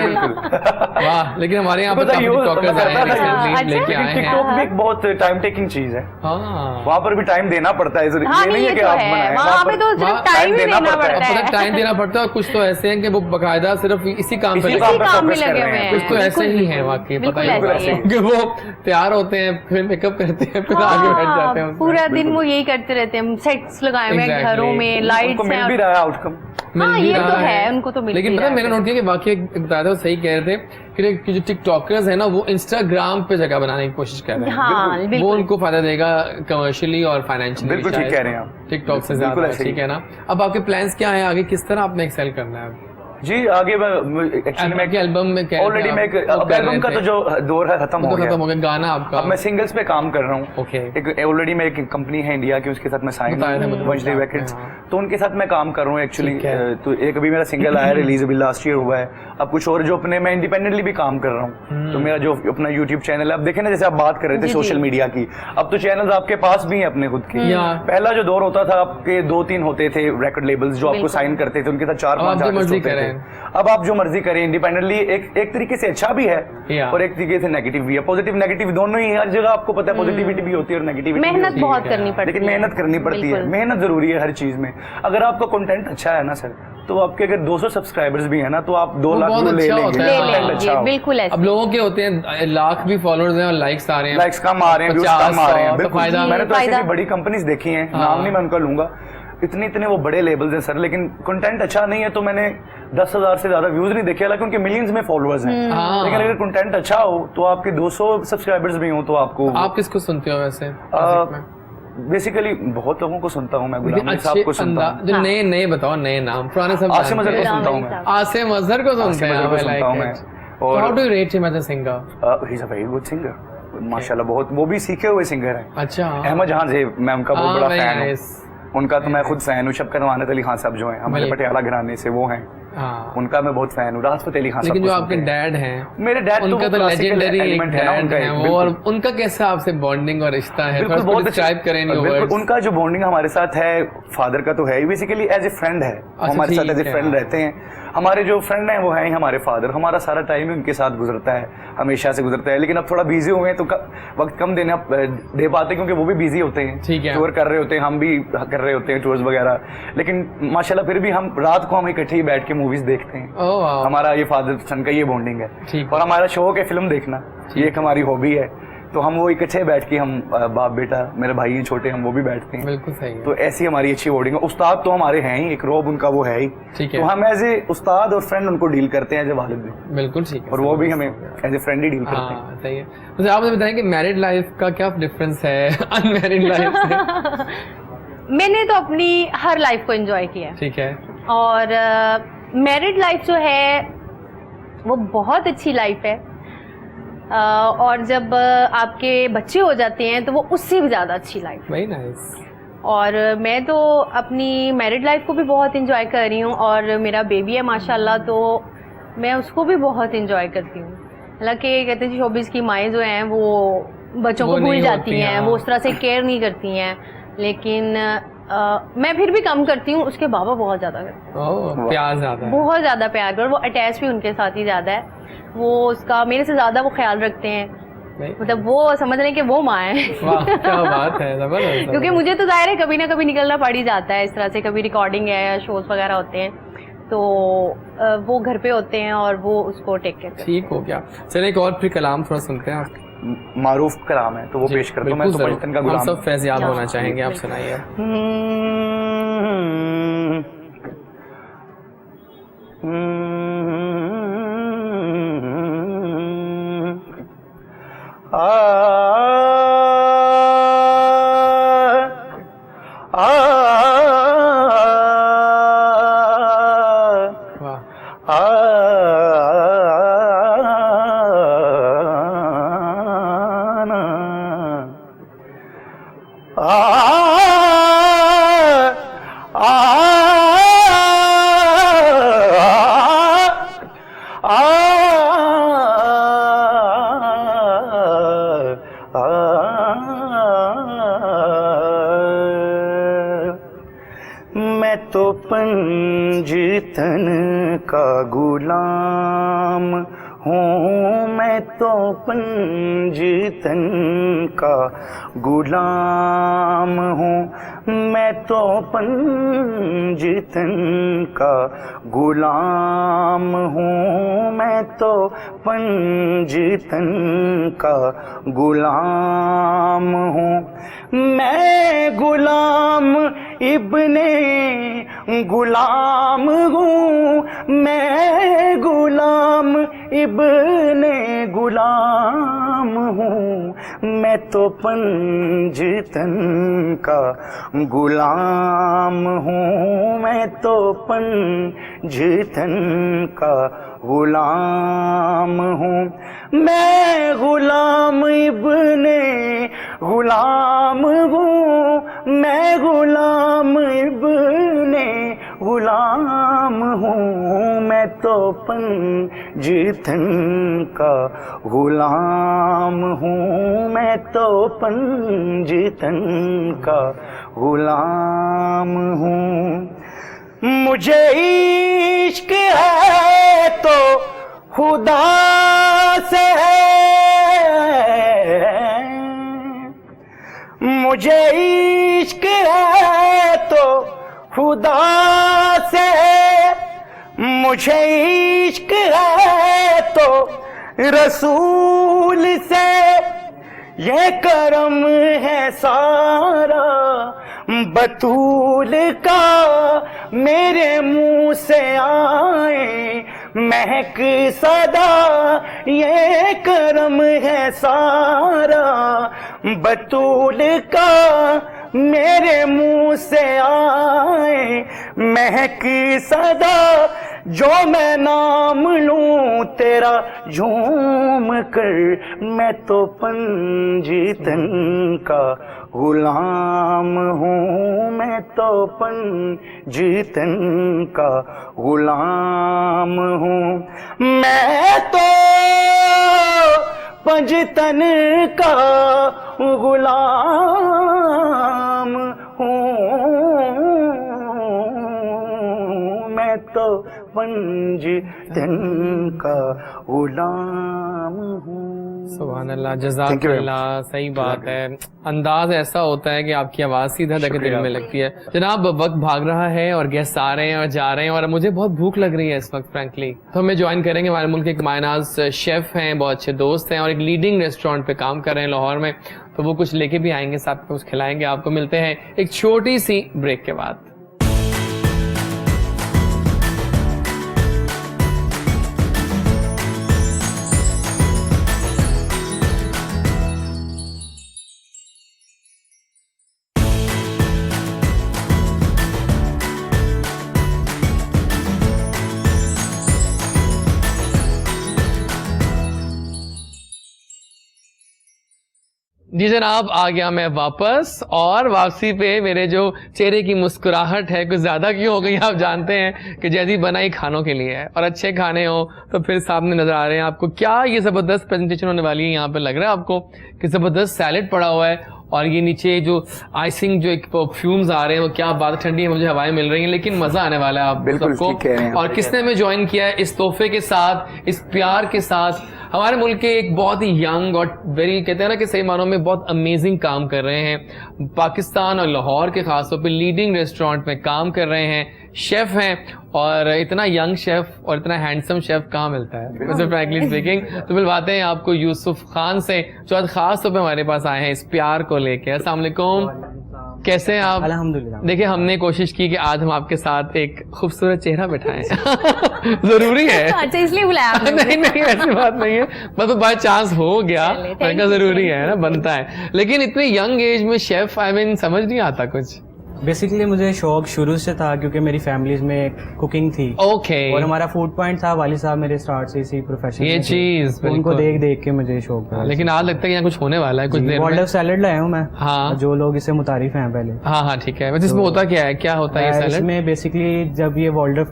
वाह, लेकिन हमारे यहाँ पे Because I काफी use- टिकटॉकर्स आए हैं recently, अच्छा। लेके आए हैं। टिकटॉक भी एक बहुत टाइम टेकिंग चीज है, हाँ, वहाँ पर भी टाइम देना पड़ता है, हाँ, ये नहीं है कि तो आप है, बनाएं, वहाँ पे तो वहाँ सिर्फ टाइम ही देना देना पड़ता है। पड़ता पता है। टाइम देना पड़ता है, और कुछ तो ऐसे हैं कि वो बकायदा सिर्फ इसी काम पे इसी लगे इसी हैं। काम में focus कर लगे रहे हुए हैं। हैं। कुछ तो ऐसे बिल्कुल, ही है वाकई, पता ही बिल्कुल नहीं ऐसे ही है। कि वो तैयार होते हैं, फिर मेकअप करते हैं, फिर आगे बैठ जाते हैं हाँ, उसमें। पूरा दिन वो यही करते रहते हैं, सेट्स लगाए हुए हैं Exactly. घरों में, उनको लाइट्स मिल भी हैं। रहा है आउटकम। मिल हाँ, भी ये रहा तो है, उनको तो मिल लेकिन भी पता है, रहा मैंने है। नोट किया कि वाकई बताया था, सही कह रहे थे कि जो टिकटॉकर्स है ना, वो इंस्टाग्राम पे जगह बनाने की कोशिश कर रहे हैं। हाँ, वो बिल्कुल। उनको फायदा देगा कमर्शियली और फाइनेंशियली। बिल्कुल ठीक कह रहे हैं आप, टिकटॉक से बिल्कुल ज्यादा, ऐसे ही। ठीक है ना। अब आपके प्लान्स क्या हैं आगे, किस तरह आपने एक्सेल करना है? जी आगे एक्चुअली मैं एल्बम में क्या ऑलरेडी मैं अब एल्बम का तो जो दौर है खत्म हो खत्म हो गया, गया, गाना आपका अब मैं सिंगल्स पे काम कर रहा हूँ। ओके। एक ऑलरेडी मैं एक कंपनी है इंडिया की, उसके साथ मैं साइन बताया था हूँ, मुझे, वंशदेव आपने, रेकॉर्ड्स, हाँ। तो उनके साथ मैं काम कर रहा हूँ एक्चुअली। ठीक है। तो एक अभी मेरा सिंगल आया रिलीज अभी लास्ट ईयर हुआ है, अब कुछ और जो अपने मैं इंडिपेंडेंटली भी काम कर रहा हूँ। तो मेरा जो अपना यूट्यूब चैनल है, अब देखे ना जैसे आप बात कर रहे थे जी, सोशल जी। मीडिया की, अब तो चैनल आपके पास भी हैं अपने खुद के। या। पहला जो दौर होता था आपके 2-3 होते थे रेकॉर्ड लेबल्स जो आपको बिल्कुल। साइन करते थे, उनके साथ अब 4-5 आप जो आर्टिस्ट मर्जी होते थे। करें। अब आप जो मर्जी करें इंडिपेंडेंटली, एक तरीके से अच्छा भी है या। और एक तरीके से नेगेटिव भी है। पॉजिटिव नेगेटिव दोनों ही है, हर जगह आपको पता है पॉजिटिविटी भी होती है और नेगेटिविटी भी मेहनत होती है। बहुत करनी पड़ती है, लेकिन मेहनत करनी पड़ती है, बिल्कुल। मेहनत जरूरी है हर चीज में। अगर आपका कंटेंट अच्छा है ना सर, तो आपके अगर 200 सब्सक्राइबर्स भी है ना, तो आप 2 वो लाख बहुत ले अच्छा लेंगे। होता है। ले हाँ। कंटेंट अच्छा लेंगे, हो। बिल्कुल अब ऐसे। लोगों के होते हैं लाख भी फॉलोअर्स हैं और लाइक्स आ रहे हैं, लाइक्स कम आ रहे हैं, व्यूज 50, कम आ रहे हैं, 100, तो बिल्कुल। फायदा। मैंने तो ऐसी फायदा। भी बड़ी कंपनीज देखी हैं, हाँ। नाम नहीं मैं उनका लूंगा, इतने वो बड़े लेबल्स हैं सर, लेकिन कंटेंट अच्छा नहीं है तो मैंने 10,000 से ज्यादा व्यूज नहीं देखे, हालांकि उनके मिलियंस में फॉलोअर्स हैं। हाँ। लेकिन अगर कंटेंट अच्छा हो तो आपके 200 सब्सक्राइबर्स भी हो तो आपको आप किसको सुनते हो वैसे? बेसिकली बहुत लोगों को सुनता हूँ मैं, गुलाम अली अच्छे साहब को सुनता हूँ, जो नए नए बताओ, नए नाम, पुराने सब आसिम अजहर को जानते हैं। सुनता हूँ मैं, आसिम अजहर को सुनते आसिम हैं, अजहर को I सुनता हूँ like मैं। it. और How do you rate him as a singer? He is a very good singer माशाल्लाह, बहुत वो भी सीखे हुए सिंगर हैं। अच्छा, अहमद जहां से मैं उनका बहुत बड़ा very फैन nice. हूँ, उनका तो मैं खुद फैन हूँ। शबकत रवानत अली खान साहब जो हैं हमारे बिल्कुल। पटियाला घराने से, वो हैं, हाँ। उनका मैं बहुत फैन हूँ। राहत फतेह अली खान साहब लेकिन जो को आपके सुनते हैं। डैड हैं, मेरे डैड उनका तो लेजेंडरी एक एलिमेंट है ना डैड उनका, है वो, और उनका कैसा आपसे बॉन्डिंग और रिश्ता है? बिल्कुल First बहुत डिस्क्राइब करें इन बिल्कुल, वर्ड्स। उनका जो बॉन्डिंग हमारे साथ है, फादर का तो है ही, बेसिकली एज ए फ्रेंड है, वो हमारे साथ ठीक एज ए है। फ्रेंड रहते हैं। हमारे जो फ्रेंड हैं वो हैं ही हमारे फादर, हमारा सारा टाइम ही उनके साथ गुजरता है, हमेशा से गुजरता है। लेकिन अब थोड़ा बिजी हुए हैं तो वक्त कम दे पाते, क्योंकि वो भी बिजी होते हैं, ठीक है। टूर कर रहे होते हैं, हम भी कर रहे होते हैं टूर्स वगैरह। लेकिन माशाल्लाह फिर भी हम रात को हम इकट्ठे ही बैठ के मूवीज देखते हैं। ओह वाह। हमारा ये फादर सन का ये बॉन्डिंग है। ठीक। और हमारा शौक है फिल्म देखना, ये एक हमारी हॉबी है, तो हम वो इकट्ठे बैठ के, हम बाप बेटा, मेरे भाई हैं छोटे, हम वो भी बैठते हैं। बिल्कुल सही है। तो ऐसी हमारी अच्छी बॉन्डिंग है। उस्ताद तो हमारे हैं ही, एक रोब उनका वो है ही, ठीक है। तो हम एज ए उस्ताद और फ्रेंड उनको डील करते हैं एज ए वालिद भी, बिल्कुल ठीक है। और वो भी हमें एज ए फ्रेंड ही डील करते हैं। हाँ सही है। मुझे आप मुझे बताएं कि मैरिड लाइफ का क्या डिफरेंस है अनमैरिड लाइफ से? मैंने तो अपनी हर लाइफ को एंजॉय किया है, ठीक है। और मैरिड लाइफ जो है वो बहुत अच्छी लाइफ है। और जब आपके बच्चे हो जाते हैं तो वो उससे भी ज़्यादा अच्छी लाइफ है। Very nice. और मैं तो अपनी मैरिड लाइफ को भी बहुत इंजॉय कर रही हूँ, और मेरा बेबी है माशाल्लाह, तो मैं उसको भी बहुत इंजॉय करती हूँ। हालांकि कहते हैं शोबिस की माएँ जो हैं वो बच्चों वो को भूल नहीं जाती होती, हैं, हाँ। वो उस तरह से केयर नहीं करती हैं, लेकिन मैं फिर भी कम करती हूँ, उसके बाबा बहुत ज़्यादा करते हैं, ओह प्यार ज्यादा है। बहुत ज़्यादा प्यार कर, वो अटैच भी उनके साथ ही ज़्यादा है, वो उसका मेरे से ज़्यादा वो ख्याल रखते हैं, नहीं? मतलब वो समझ रहे हैं कि वो माँ है। वाह क्या बात है, जबरदस्त। क्योंकि मुझे तो जाहिर है कभी ना कभी निकलना पड़ ही जाता है, इस तरह से कभी रिकॉर्डिंग है या शोज वगैरह होते हैं, तो वो घर पे होते हैं और वो उसको टेक केयर करते ठीक हो गया। चलिए एक और फिर कलाम थोड़ा सुनते हैं आप। मारूफ कलाम है तो वो जी, पेश करता हूँ मैं। बिल्कुल सुपरचितन का जरूर। हम गुलाम। सब फैज़याब होना हाँ, चाहेंगे, आप बिल्कुल। सुनाइए। वाह। तो पंजतन का गुलाम हूँ, मैं तो पंजतन का गुलाम हूँ, मैं तो पंजतन का गुलाम हूँ, मैं तो पंजतन का गुलाम हूँ। मैं गुलाम इब्ने गुलाम हूँ, मैं गुलाम इब्ने गुलाम हूँ, मैं तो पंजतन का गुलाम हूँ, मैं तो पंजतन का गुलाम हूँ। मैं गुलाम इब्ने गुलाम हूँ, मैं गुलाम इब्ने गुलाम हूँ, मैं तो पंजतन का गुलाम हूँ, मैं तो पंजतन का गुलाम हूँ। मुझे इश्क है तो खुदा से है, मुझे इश्क है तो खुदा से, मुझे इश्क है तो रसूल से, ये करम है सारा बतूल का, मेरे मुंह से आए महक सदा, ये करम है सारा बतूल का, मेरे मुंह से आए महक सदा, जो मैं नाम लूं तेरा झूम कर, मैं तो पंजतन का गुलाम हूँ, मैं तो पंजतन का गुलाम हूँ। मैं तो पंजतन का गुलाम हूँ, मैं तो पंजतन का गुलाम हूँ। सुभान अल्लाह, जज़ाकल्लाह। सही बात है, अंदाज ऐसा होता है कि आपकी आवाज़ सीधा जाके दिल में लगती है। जनाब, वक्त भाग रहा है और गेस्ट आ रहे हैं और जा रहे हैं और मुझे बहुत भूख लग रही है इस वक्त फ्रैंकली, तो हमें ज्वाइन करेंगे हमारे मुल्क के एक मायनाज शेफ़ हैं, बहुत अच्छे दोस्त हैं और एक लीडिंग रेस्टोरेंट पे काम कर रहे हैं लाहौर में, तो वो कुछ लेके भी आएंगे, साथ में कुछ खिलाएंगे आपको। मिलते हैं एक छोटी सी ब्रेक के बाद। जी जनाब, आ गया मैं वापस और वापसी पे मेरे जो चेहरे की मुस्कुराहट है कुछ ज़्यादा क्यों हो गई आप जानते हैं कि जैसी बनाई खानों के लिए है और अच्छे खाने हो तो फिर सामने नज़र आ रहे हैं आपको। क्या ये ज़बरदस्त प्रेजेंटेशन होने वाली है, यहाँ पे लग रहा है आपको कि ज़बरदस्त सैलेड पड़ा हुआ है और ये नीचे जो आइसिंग जो एक परफ्यूम्स आ रहे हैं वो क्या बात, ठंडी है, मुझे हवाएं मिल रही हैं, लेकिन मज़ा आने वाला है आप सबको। और किसने हमें ज्वाइन किया है इस तोहफे के साथ, इस प्यार के साथ, हमारे मुल्क के एक बहुत ही यंग और वेरी कहते हैं ना कि सही मानों में बहुत अमेजिंग काम कर रहे हैं, पाकिस्तान और लाहौर के खासतौर पे लीडिंग रेस्टोरेंट में काम कर रहे हैं, शेफ़ हैं और इतना यंग शेफ़ और इतना हैंडसम शेफ़ कहाँ मिलता है वैसे फ्रैंकली स्पीकिंग। तो मिलवाते हैं आपको यूसुफ खान से जो आज खास तौर पे हमारे पास आए हैं इस प्यार को लेके। अस्सलाम वालेकुम, कैसे हैं आप? अल्हम्दुलिल्लाह। देखिए, हमने कोशिश की कि आज हम आपके साथ एक खूबसूरत चेहरा बिठाएं जरूरी है। अच्छा, इसलिए बुलाया आपने? नहीं ऐसी बात नहीं है, बस बाय चांस हो गया, मैंने कहा जरूरी है ना, बनता है। लेकिन इतने यंग एज में शेफ, आई मीन समझ नहीं आता कुछ। बेसिकली मुझे शौक शुरू से था क्योंकि मेरी फैमिलीज में कुकिंग थी। ओके। और हमारा फूड पॉइंट था, वालिद साहब मेरे स्टार्ट से इसी प्रोफेशन ये चीज तो उनको देख देख के मुझे शौक था। लेकिन आज लगता है कि यहाँ कुछ होने वाला है कुछ देर में। वॉल्डर सैलेड लाया हूँ मैं। हाँ, जो लोग इससे मुतारिफ हैं पहले। हाँ ठीक है। इसमें होता क्या है, क्या होता है ये सैलेड? इसमें बेसिकली जब ये वॉल्डर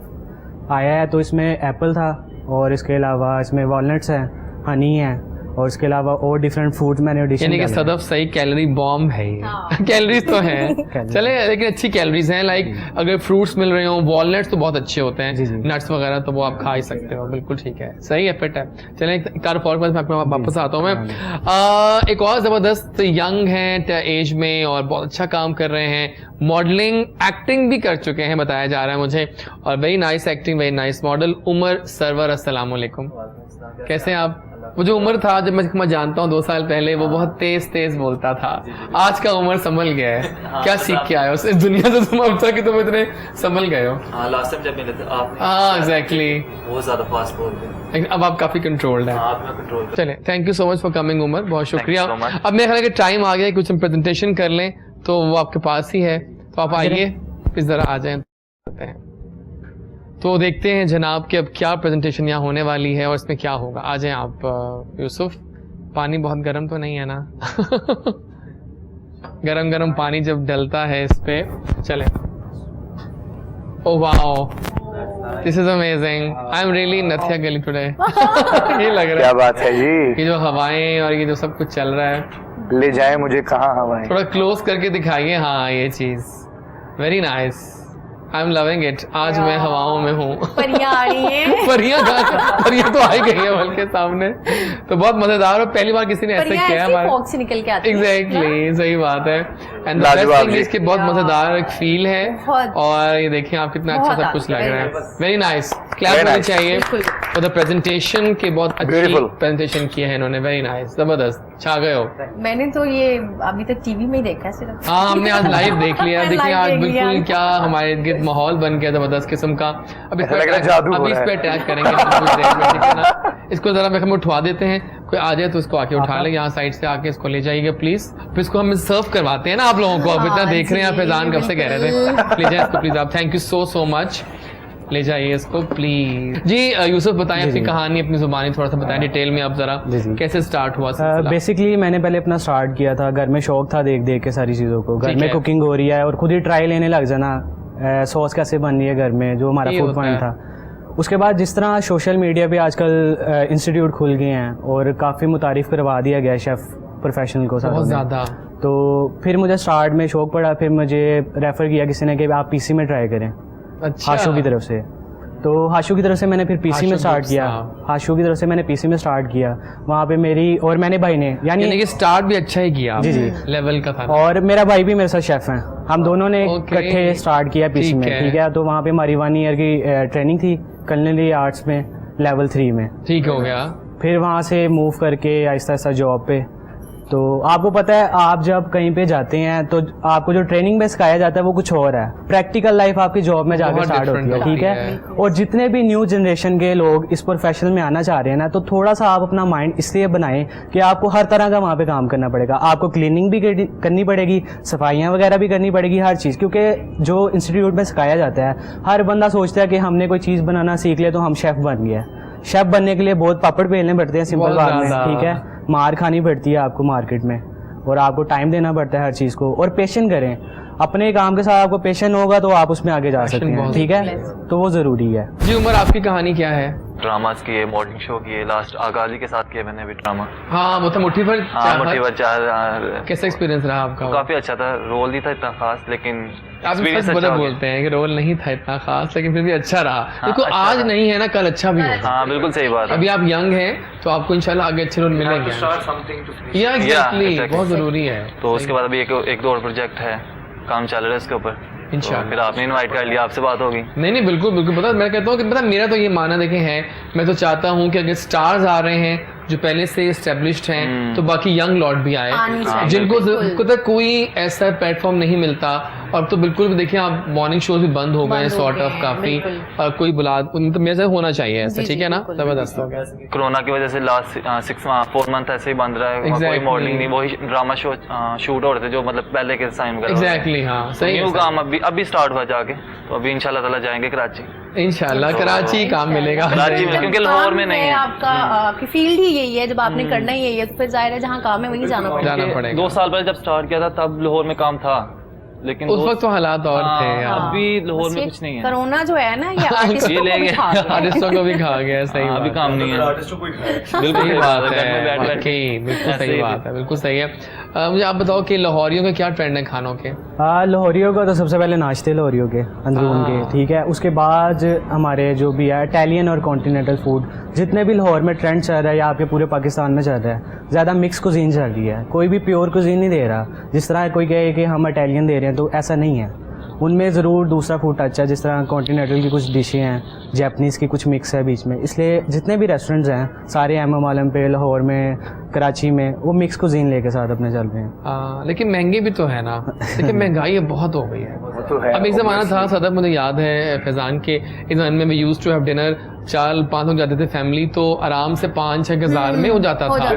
आया है तो इसमें एप्पल था और इसके अलावा इसमें वॉलनट्स हैं, हनी है और उसके अलावा और डिफरेंट फूड्स मैंने ऑडिशन यानी कि सदफ सही कैलोरी बॉम्ब है ये। कैलोरीज तो हैं चले, लेकिन अच्छी कैलोरीज हैं। लाइक अगर फ्रूट्स मिल रहे हो, वॉलनट्स तो बहुत अच्छे होते हैं, नट्स वगैरह तो वो आप खा ही सकते हो। बिल्कुल ठीक है, सही है, फिट है। चलें एक कार फॉर मैं आपको वापस आता हूँ मैं। एक और ज़बरदस्त यंग हैं एज में और बहुत अच्छा काम कर रहे हैं, मॉडलिंग एक्टिंग भी कर चुके हैं बताया जा रहा है मुझे, और very nice acting, very nice model. Umar Sarwar, अस्सलाम वालेकुम, कैसे हैं आप? वो जो उमर था जब मैं जानता हूँ 2 साल पहले, वो बहुत तेज बोलता था, आज का उमर संभल गया है। क्या सीख के आए हो इस दुनिया से तुम अब तक कि तुम इतने संभल गए हो? लास्ट टाइम जब मिले थे आप, हाँ एग्जैक्टली, बहुत ज्यादा फास्ट बोल रहे, अब आप काफी कंट्रोल्ड हैं। आप कंट्रोल। चले, thank you so much for coming Umar, बहुत शुक्रिया। so much. अब मेरे ख्याल है कि टाइम आ गया, कुछ हम प्रेजेंटेशन कर लें, तो वो आपके पास ही है, तो आप आइए इस तरह आ जाएं। तो देखते हैं जनाब कि अब क्या प्रेजेंटेशन यहाँ होने वाली है और इसमें क्या होगा। आ जाएं आप यूसुफ। पानी बहुत गर्म तो नहीं है ना? गरम गरम पानी जब डलता है इस पे, चले। Oh wow, this is amazing, I am really नथिया गली टुडे। ये लग रहा है, क्या बात है जी, ये जो हवाएं और ये जो सब कुछ चल रहा है, ले जाए मुझे कहाँ हवाएं। थोड़ा क्लोज करके दिखाइए। हाँ ये चीज very nice, I am loving it. आज मैं हवाओं में हूँ। परियां आ रही हैं। परियां तो आई गई है बल के सामने, तो बहुत मजेदार, और पहली बार किसी ने ऐसा परियां किया ऐसे हमारे। फॉग से निकल के आती हैं। एग्जैक्टली, सही बात है। एंड लाजवाब जी। इसकी बहुत मजेदार एक फील है, बहुत। और ये देखिए आप कितना अच्छा बहुत सब कुछ लग very रहा है। nice। Very nice, clap Very होनी nice। चाहिए बिल्कुल। फॉर द प्रेजेंटेशन के, बहुत अच्छी Beautiful। प्रेजेंटेशन की है इन्होंने, वेरी नाइस, जबरदस्त, छा गए हो। मैंने तो ये अभी तक टीवी में ही देखा है सिर्फ। हाँ हमने आज लाइव देख लिया। Live देखिए आज देख लिया। बिल्कुल क्या हमारे इर्द गिर्द माहौल बन गया जबरदस्त किस्म का। अब ऐसा लग रहा है जादू हो अभी इस रहा पे है। अटैक करेंगे हम कुछ देर में, ठीक है ना? इसको जरा हम उठवा देते हैं, कोई आ जाए तो इसको आके उठा ले, यहाँ साइड से आके इसको ले जाइएगा प्लीज। फिर इसको हम सर्व करवाते हैं ना आप लोगों को। अब इतना हाँ देख रहे हैं आप, जी, फैजान कब से कह रहे थे, ले जाए इसको प्लीज आप। थैंक यू सो मच, ले जाइए इसको प्लीज। जी यूसुफ बताएं अपनी कहानी, अपनी जुबानी थोड़ा सा बताएं डिटेल में, आप जरा कैसे स्टार्ट हुआ सिलसिला? बेसिकली मैंने पहले अपना स्टार्ट किया था, घर में शौक था देख देख के सारी चीज़ों को। घर ठीक में है। कुकिंग हो रही है और खुद ही ट्राई लेने लग जाना, सॉस कैसे बन रही है घर में, जो हमारा ये फूड होता पॉइंट है। था। उसके बाद जिस तरह सोशल मीडिया पे आजकल इंस्टीट्यूट खुल गए हैं और काफ़ी मुतारिफ करवा दिया गया है शेफ़ प्रोफेशनल को सारों बहुत ने। ज्यादा। तो फिर मुझे स्टार्ट में शौक पड़ा, फिर मुझे रेफ़र किया किसी ने कि आप पीसी में ट्राई करें, अच्छा, हाशू की तरफ से। तो हाशू की तरफ से मैंने फिर पीसी में हाशू स्टार्ट किया। साहब। हाशू की तरफ से मैंने पीसी में स्टार्ट किया, वहाँ पे मेरी और मैंने भाई ने यानी कि स्टार्ट भी अच्छा ही किया, जी, जी। लेवल का था। और मेरा भाई भी मेरे साथ शेफ़ हैं, हम दोनों ने Okay। इकट्ठे स्टार्ट किया पीसी ठीक में, है। ठीक है। तो वहाँ पे हमारी 1 ईयर की ट्रेनिंग थी कल्नरी आर्ट्स में, लेवल 3 में। ठीक हो गया। फिर वहाँ से मूव करके आहिस्ता आहिस्ता जॉब पे। तो आपको पता है आप जब कहीं पे जाते हैं तो आपको जो ट्रेनिंग में सिखाया जाता है वो कुछ और है, प्रैक्टिकल लाइफ आपकी जॉब में जाके बहुत स्टार्ट होती है, different ठीक होती है। और जितने भी न्यू जनरेशन के लोग इस प्रोफेशन में आना चाह रहे हैं ना, तो थोड़ा सा आप अपना माइंड इसलिए बनाएं कि आपको हर तरह का वहाँ पे काम करना पड़ेगा। आपको क्लीनिंग भी करनी पड़ेगी, सफाइयाँ वगैरह भी करनी पड़ेगी, हर चीज़। क्योंकि जो इंस्टीट्यूट में सिखाया जाता है, हर बंदा सोचता है कि हमने कोई चीज़ बनाना सीख लिया तो हम शेफ़ बन गया। शेफ़ बनने के लिए बहुत पापड़ बेलने पड़ते हैं, सिंपल बहुत बात में, ज़्यादा। ठीक है। मार खानी पड़ती है आपको मार्केट में, और आपको टाइम देना पड़ता है हर चीज़ को। और पेशेंट करें अपने काम के साथ, आपको पेशेंट होगा तो आप उसमें आगे जा सकते हैं, बहुत ठीक है। तो वो ज़रूरी है। जी उमर, आपकी कहानी क्या है? ड्रामास किए, मॉर्निंग शो किए, लास्ट आगाजी के साथ किए मैंने भी ड्रामा। हाँ वो था मुट्ठी भर हाँ, चाहत। मोटी बच्चा। कैसा एक्सपीरियंस रहा आपका? काफी अच्छा था, रोल नहीं था इतना खास, लेकिन आप experience सच अच्छा हो गया। बोलते हैं कि रोल नहीं था इतना खास, लेकिन फिर भी अच्छा रहा। देखो अच्छा आज रहा। नहीं है ना, कल अच्छा भी होगा। हाँ बिल्कुल सही बात है। अभी आप यंग हैं तो आपको इंशाल्लाह आगे अच्छे रोल मिलेंगे। या एग्जैक्टली, exactly। बहुत जरूरी है। तो उसके बाद अभी एक दो और प्रोजेक्ट है, काम चल रहा है इसके ऊपर। इंशाल्लाह। तो फिर आपने इनवाइट कर लिया, आपसे बात होगी। नहीं नहीं बिल्कुल बिल्कुल, पता मैं कहता हूँ कि पता मेरा तो ये मानना देखे है, मैं तो चाहता हूँ कि अगर स्टार्स आ रहे हैं जो पहले से एस्टेब्लिश्ड हैं, तो बाकी यंग लॉट भी आए आनी चाहिए, जिनको बिल्कुल। तक कोई ऐसा प्लेटफॉर्म नहीं मिलता। और अब तो बिल्कुल भी देखिए आप, मॉर्निंग शोज भी बंद हो गए हैं बंद हो सॉर्ट गए ऑफ हैं, काफी, बिल्कुल। और कोई बुला तो मेरे साथ होना चाहिए ऐसा, जी, ठीक जी, है ना, बिल्कुल, जबरदस्त हो गया। कोरोना की वजह से लास्ट 4 मंथ ऐसे ही बंद रहा है। वहाँ कोई Exactly। मॉडलिंग नहीं, वही ड्रामा शो शूट हो रहे थे जो मतलब पहले के टाइम वगैरह। एग्जैक्टली, हाँ सही न्यू है। काम अभी स्टार्ट हुआ जाके, तो अभी इंशाल्लाह ताला जाएंगे कराची। इंशाल्लाह कराची काम मिलेगा। कराची में, क्योंकि लाहौर में नहीं है। आपका आपकी फील्ड ही यही है, जब आपने करना ही यही है तो फिर जाहिर है जहाँ काम है वहीं जाना पड़ेगा। जाना पड़ेगा। 2 साल पहले जब स्टार्ट किया था तब लाहौर में काम था, लेकिन उस वक्त तो हालात और थे यार। अभी लाहौर में ये कुछ नहीं है। कोरोना जो है ना, ये आर्टिस्टों ये को ले भी गए। खा गया। आर्टिस्टों को भी खा गया, सही अभी बात काम नहीं है। बिल्कुल सही बात है, वाकई बिल्कुल सही बात है, बिल्कुल सही है। मुझे आप बताओ कि लाहौरियों का क्या ट्रेंड है खानों के? लाहौरियों का तो सबसे पहले नाश्ते लाहौरियों के अंदरून के, ठीक है। उसके बाद हमारे जो भी है इटालियन और कॉन्टिनेंटल फूड, जितने भी लाहौर में ट्रेंड चल रहा है या आपके पूरे पाकिस्तान में चल रहा है, ज़्यादा मिक्स कुजीन चल रही है। कोई भी प्योर कुजीन नहीं दे रहा। जिस तरह कोई कहे कि हम इटालियन दे रहे हैं, तो ऐसा नहीं है। उनमें ज़रूर दूसरा फूड टच है, जिस तरह कॉन्टिनेंटल की कुछ डिशें हैं, जैपनीज़ की कुछ मिक्स है बीच में। इसलिए जितने भी रेस्टोरेंट्स हैं सारे एम आलम पे, लाहौर में, कराची में, वो मिक्स कुजीन लेके साथ अपने चल रहे हैं। लेकिन महंगी भी तो है ना, लेकिन महंगाई अब बहुत हो गई है। तो है अब एक ज़माना था सदर, मुझे याद है फैज़ान के इस ज़माने में, we used to have dinner 4-5 लोग जाते थे फैमिली, तो आराम से 5-6 हज़ार में हो जाता था।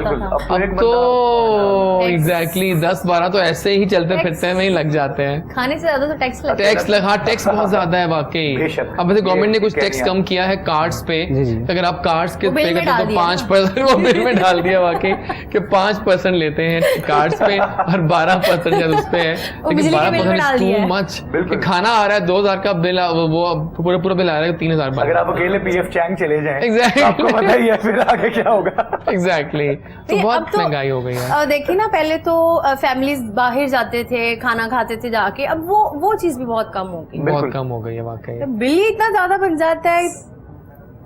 अब तो एग्जैक्टली 10-12 तो ऐसे ही चलते फिरते में ही लग जाते हैं। खाने से ज्यादा तो टैक्स लगता है। टैक्स बहुत ज्यादा है वाकई। बेशक। अब वैसे गवर्नमेंट ने कुछ कह रही टैक्स हैं कम किया है कार्ड्स पे, जी, जी। अगर आप कार्ड्स के वो बिल पे में करते डाल तो दिया 5% वो बिल में डाल दिया वाकई कि 5% लेते हैं कार्ड्स पे और 12% शायद उस पे है। लेकिन बिजली के बिल में डाल 12% दिया है। Too much. बिल्कुल। खाना आ रहा है 2000 का बिल, वो पूरा बिल आ रहा है 3000 अगर आप अकेले पीएफ चैंग चले जाएं Exactly. तो आपको पता ही है फिर आगे क्या होगा। एग्जैक्टली। तो अब बहुत तो- महंगाई हो गई है। देखिए ना, पहले तो फैमिलीज बाहर जाते थे, खाना खाते थे जाके, अब वो चीज भी बहुत कम हो गई। बहुत कम हो गई है वाकई। बिल ही इतना ज्यादा बन जाता है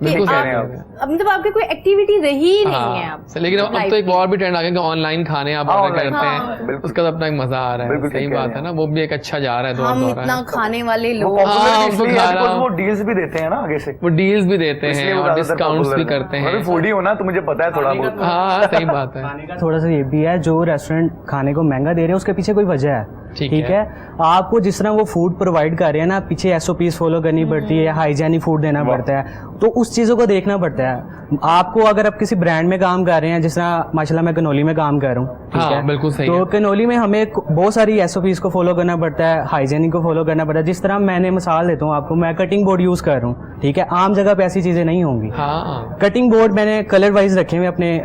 बिल्कुल कि कह आप- रहे हैं आप। अब मतलब आपकी कोई एक्टिविटी रही ही नहीं है हाँ, अब। लेकिन अब तो एक और भी ट्रेंड आ गया कि ऑनलाइन खाने आप हाँ, ऑर्डर online। करते हाँ। हैं, बिल्कुल। उसका तो अपना एक मजा आ रहा है। बिल्कुल सही ठीक कह बात रहे है हैं। ना, वो भी एक अच्छा जा रहा है, दौर हम दौर इतना है। खाने वाले वो लोग। हाँ, पॉपुलर उसको इसलिए खा है रहा because हूँ। वो डील्स भी देते हैं ना आगे से। वो डील्स भी देते इसलिए हैं वो और ज्यादातर डिस्काउंट्स popular भी है। करते मैं हैं। भी फूडी हूं ना, तो मुझे पता है थोड़ा बहुत। हाँ सही बात है। थोड़ा सा ये भी है, जो रेस्टोरेंट खाने को महंगा दे रहे हैं उसके पीछे कोई वजह है, ठीक ठीक है। है। आपको जिस तरह वो फूड प्रोवाइड कर रहे हैं ना, पीछे एसओपीज फॉलो करनी पड़ती है, हाइजेनिक फूड देना पड़ता है, तो उस चीज़ों को देखना पड़ता है आपको। अगर आप किसी ब्रांड में काम कर रहे हैं, जिस तरह माशाल्लाह मैं कनोली में काम कर रहा हूँ, ठीक हाँ, है, बिल्कुल सही तो है। कनोली में हमें बहुत सारी एसओपीज को फॉलो करना पड़ता है, हाइजेनिक को फॉलो करना पड़ता है। जिस तरह मैंने मिसाल देता हूँ आपको, मैं कटिंग बोर्ड यूज़ कर रहा हूँ, ठीक है, आम जगह पे ऐसी चीज़ें नहीं होंगी। हाँ कटिंग बोर्ड मैंने कलर वाइज रखे हुए अपने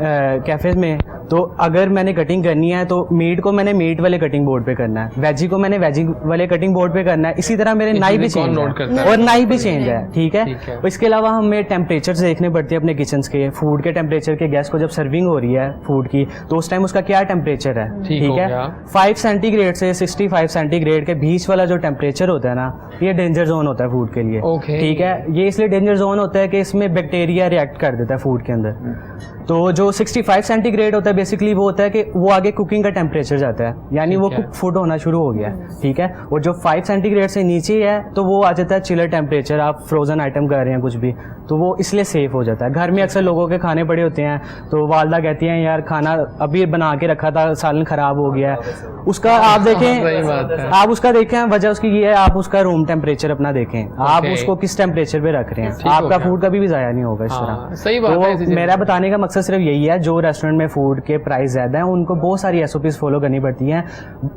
कैफे में, तो अगर मैंने कटिंग करनी है तो मीट को मैंने मीट वाले कटिंग बोर्ड पे करना है, वेजी को मैंने वेजी वाले कटिंग बोर्ड पे करना है। इसी तरह मेरे नाई भी चीज़ें कौन चेंज नोट करता है है? और नाई भी चेंज है, ठीक है। ठीक है। और इसके अलावा हमें टेम्परेचर्स देखने पड़ते हैं अपने किचन के, फूड के टेम्परेचर के। गैस को जब सर्विंग हो रही है फूड की, तो उस टाइम उसका क्या टेम्परेचर है, ठीक हो है। गया। 5 सेंटीग्रेड से 65 सेंटीग्रेड के बीच वाला जो टेम्परेचर होता है ना, ये डेंजर जोन होता है फूड के लिए, Okay. ठीक है। ये इसलिए डेंजर जोन होता है कि इसमें बैक्टीरिया रिएक्ट कर देता है फूड के अंदर। तो जो 65 सेंटीग्रेड होता है बेसिकली वो होता है कि वो आगे कुकिंग का टेम्परेचर जाता है, यानी वो ठीक है। कुक फूड होना शुरू हो गया है, ठीक है। और जो 5 सेंटीग्रेड से नीचे है तो वो आ जाता है चिलर टेम्परेचर। आप फ्रोजन आइटम कर रहे हैं कुछ भी, तो वो इसलिए सेफ हो जाता है। घर में अक्सर लोगों के खाने पड़े होते हैं, तो वालदा कहती हैं यार खाना अभी बना के रखा था, सालन खराब हो गया है, उसका आप सही देखें, बात है। आप उसका देखें, वजह उसकी ये है, आप उसका रूम टेम्परेचर अपना देखें, आप Okay. उसको किस टेम्परेचर पे रख रहे हैं, ठीक हो आपका गया। फूड कभी भी ज़ाया नहीं होगा इस हाँ, तरह। सही बात है, ऐसी तो चीज़ें। मेरा बताने का मकसद सिर्फ यही है, जो रेस्टोरेंट में फूड के प्राइस ज़्यादा हैं उनको बहुत सारी एसओपीज फॉलो करनी पड़ती हैं।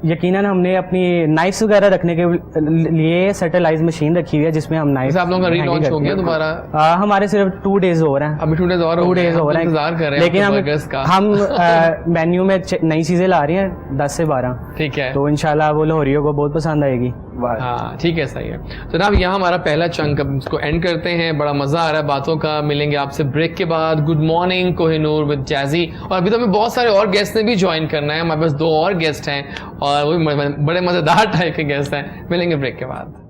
यकीनन हमने अपनी नाइफ्स वगैरह रखने के लिए सेटेलाइज मशीन रखी हुई है, जिसमें हम नाइफ जैसे आप लोगों का रीलॉन्च हो गया दोबारा, हमारे सिर्फ 2 डेज हो रहे हैं, अभी 2 डेज और 2 डेज हो रहे हैं, इंतजार कर रहे हैं लेकिन आपके बर्गर्स का। हम मेन्यू में नई चीज़ें ला रही हैं 10 से 12, ठीक है। तो इंशाल्लाह वो लाहौरियों को बहुत पसंद आएगी। हाँ ठीक है, सही है। जनाब यहाँ हमारा पहला चंक, अब इसको एंड करते हैं। बड़ा मजा आ रहा है बातों का। मिलेंगे आपसे ब्रेक के बाद। Good morning Kohinoor with jazzy. और अभी तो हमें बहुत सारे और गेस्ट ने भी ज्वाइन करना है, हमारे पास 2 और गेस्ट हैं और वो भी बड़े मजेदार टाइप के गेस्ट हैं। मिलेंगे ब्रेक के बाद।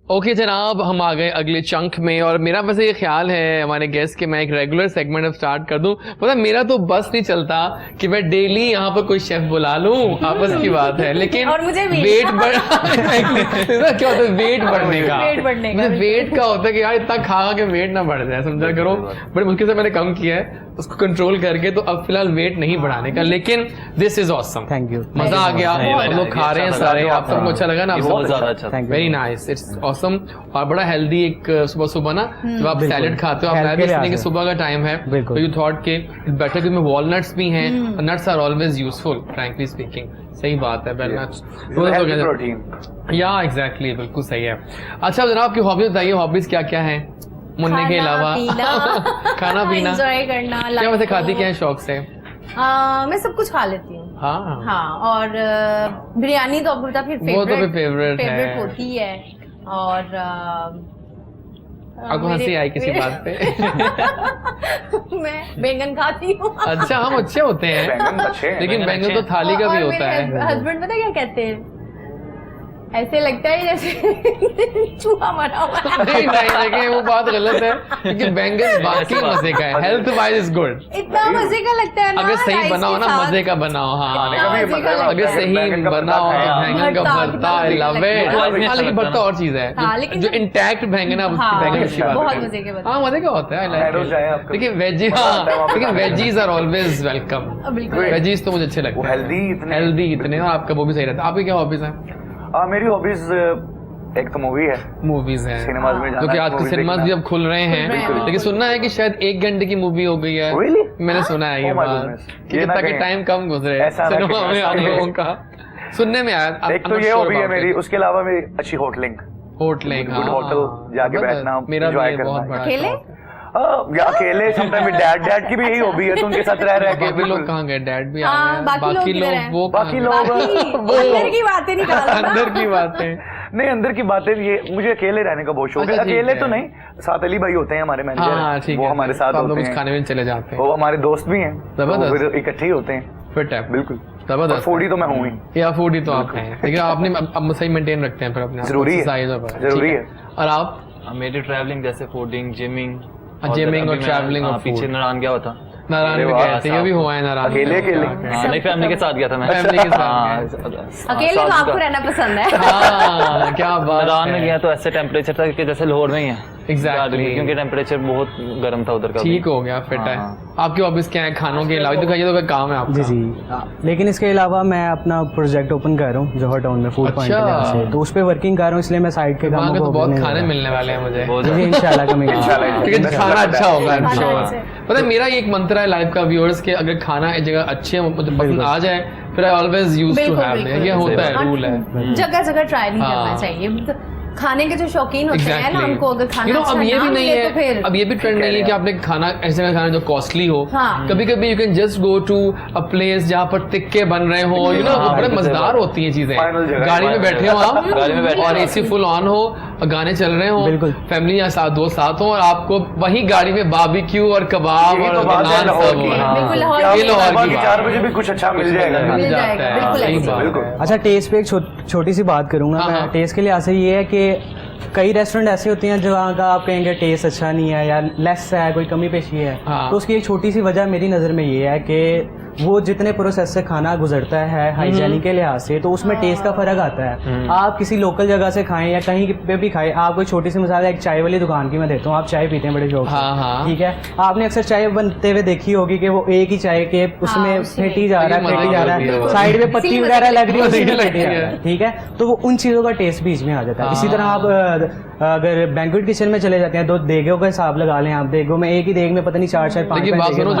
ओके जनाब, हम आ गए अगले चंक में और मेरा वैसे ये ख्याल है हमारे गेस्ट के मैं एक रेगुलर सेगमेंट अब स्टार्ट कर दूं। पता है मेरा तो बस नहीं चलता कि मैं डेली यहाँ पर कोई शेफ बुला लूं, आपस की बात है, लेकिन और मुझे भी। वेट बढ़ क्या होता है वेट बढ़ने का, वेट बढ़ने का, मुझे वेट का होता है कि यार इतना खा के वेट ना बढ़ जाए, समझा करो। बड़ी मुश्किल से मैंने कम किया है उसको कंट्रोल करके, तो अब फिलहाल वेट नहीं बढ़ाने का, लेकिन this is awesome. Thank you, मजा आ गया, हम लोग खा रहे हैं सारे, आप सबको अच्छा लगा ना? बहुत ज्यादा अच्छा था। Thank you. Very nice, it's awesome. Awesome और बड़ा हेल्दी एक सुबह सुबह ना जब आप सैलेड खाते हो आप मैं भी इसलिए कि सुबह का टाइम है तो यू थॉट के बेटर कि में वॉलनट्स भी हैं, nuts are always useful frankly speaking. सही बात है, वेल नट्स प्रोटीन या एग्जैक्टली बिल्कुल सही है। अच्छा जनाब आपकी हॉबीज बताइए, हॉबीज क्या क्या है मुन्ने के अलावा? खाना पीना, एंजॉय करना। क्या वैसे खाती क्या है शौक से? मैं सब कुछ खा लेती हूँ। हाँ और बिरयानी तो अब फिर फेवरेट होती है। और आपको हंसी आई किसी बात पे? मैं बैंगन खाती हूँ। अच्छा हम अच्छे होते हैं लेकिन बैंगन तो थाली का भी होता है। हस्बैंड पता क्या कहते हैं, ऐसे लगता है जैसे चूहा मरा हुआ है। नहीं देखिए वो बात गलत है क्योंकि बैंगन बाकी मजे का है, हेल्थ वाइज इज गुड। इतना मजे का लगता है ना, अगर सही बनाओ ना मजे का बनाओ। हाँ अगर सही बनाओ तो बैंगन का भरता आई लव इट। लेकिन भरता और चीज है, जो इंटैक्ट बैंगन है उसकी बैंगन अच्छी बात है, बहुत मजे के बनते हैं। हाँ मजे का होता है। लेकिन veggies are always welcome. Veggies तो मुझे अच्छे लगते हैं, हेल्दी इतने, और आपका वो भी सही रहता है। आपकी क्या हॉबीज है? मेरी हॉबीज एक तो मूवीज है सिनेमाज में, क्योंकि आजकल सिनेमाज भी अब खुल रहे हैं। लेकिन सुनना है कि शायद 1 घंटे की मूवी हो गई है। मैंने सुना है ये बात कि कितना के टाइम कम गुजरे सिनेमा में आप लोगों का, सुनने में आया। एक तो ये हॉबी है मेरी, उसके अलावा मेरी अच्छी होटल जाके बैठना, मेरा भी बहुत बड़ा अकेले या अकेले समटाइम डैड की भी यही हॉबी है, तो उनके साथ रह के। बाकी लोग कहाँ गए? डैड भी आ गए, बाकी लोग अंदर की बातें निकालो। अंदर की बातें नहीं, अंदर की बातें ये मुझे अकेले रहने का बहुत शौक है। अकेले तो नहीं, साथ अली भाई होते हैं हमारे मैनेजर, वो हमारे साथ होते हैं, खाने में चले जाते हैं, वो हमारे दोस्त भी हैं, जबरदस्त, फिर इकट्ठे ही होते हैं। फिट है बिल्कुल, जबरदस्त। फूडी तो मैं हूँ ही, या फूडी तो आप हैं, लेकिन आपने अब सही मेंटेन रखते हैं फिर अपने, जरूरी है। और आप? मेरी ट्रैवलिंग जैसे फूडिंग, जिमिंग और ट्रैवलिंग और पीछे नारायण गया था। नारायण में गए थे, ये भी हुआ है नारायण अकेले नहीं फैमिली के साथ गया था मैं। फैमिली के साथ अकेले तो आपको रहना पसंद है। हाँ क्या बात। नारायण में गया तो ऐसे टेम्परेचर था कि जैसे लाहौर में ही है एग्जैक्टली, क्योंकि टेम्परेचर बहुत गर्म था उधर का। ठीक हो गया, फिट है। आपकी हॉबीज क्या है खानों के अलावा? तो कहिए तो काम है आपका। जी लेकिन इसके अलावा मैं अपना प्रोजेक्ट ओपन कर रहा हूँ जौहर टाउन में, फूड पॉइंट से, तो उस पे वर्किंग कर रहा हूँ, इसलिए मैं साइड के कामों को बहुत खाने मिलने वाले हैं मुझे इंशाल्लाह खाना अच्छा होगा। पता है मेरा एक मंत्र है लाइफ का व्यूअर्स के, अगर खाना एक जगह अच्छे मतलब पसंद आ जाए फिर I always use to have, ये होता है, रूल है। जगह जगह ट्राई नहीं करना चाहिए। खाने के जो शौकीन होते हैं ना, हमको अगर खाना अब ये भी नहीं है, अब ये भी ट्रेंड नहीं है कि आपने खाना ऐसे जगह खाना जो कॉस्टली हो। कभी कभी you can just go to a place जहाँ पर टिक्के बन रहे हो, यू नो बड़े मजेदार होती हैं चीजें। गाड़ी में बैठे हो आप और एसी फुल ऑन हो, गाने चल रहे हो, फैमिली या साथ दोस्त साथ हो, और आपको वही गाड़ी में बारबेक्यू और कबाब और नान सब हो। 4 बजे भी कुछ अच्छा मिल जाएगा। अच्छा टेस्ट पे एक छोटी सी बात करूंगा मैं। टेस्ट के लिहाज से ये है कि कई रेस्टोरेंट ऐसे होते हैं जहाँ का आप कहेंगे टेस्ट अच्छा नहीं है या लेस है, कोई कमी पेशी है, तो उसकी एक छोटी सी वजह मेरी नज़र में ये है कि वो जितने प्रोसेस से खाना गुजरता है हाइजीनिक के लिहाज से, तो उसमें टेस्ट का फर्क आता है। आप किसी लोकल जगह से खाएं या कहीं पे भी खाएं, आप कोई छोटी सी मिसाल एक चाय वाली दुकान की मैं देता हूँ, आप चाय पीते हैं बड़े शौक से, ठीक है, आपने अक्सर चाय बनते हुए देखी होगी कि वो एक ही चाय के उसमें फेंटी जा रहा है, साइड में पत्ती वगैरह लग रही है, ठीक है, तो वो उन चीज़ों का टेस्ट बीच में आ जाता है। इसी तरह आप अगर बैंक्वेट किचन में चले जाते हैं तो देगों का हिसाब लगा लें आप, देगों में एक ही देग में पता नहीं 4-4 5। लेकिन बात सुनो,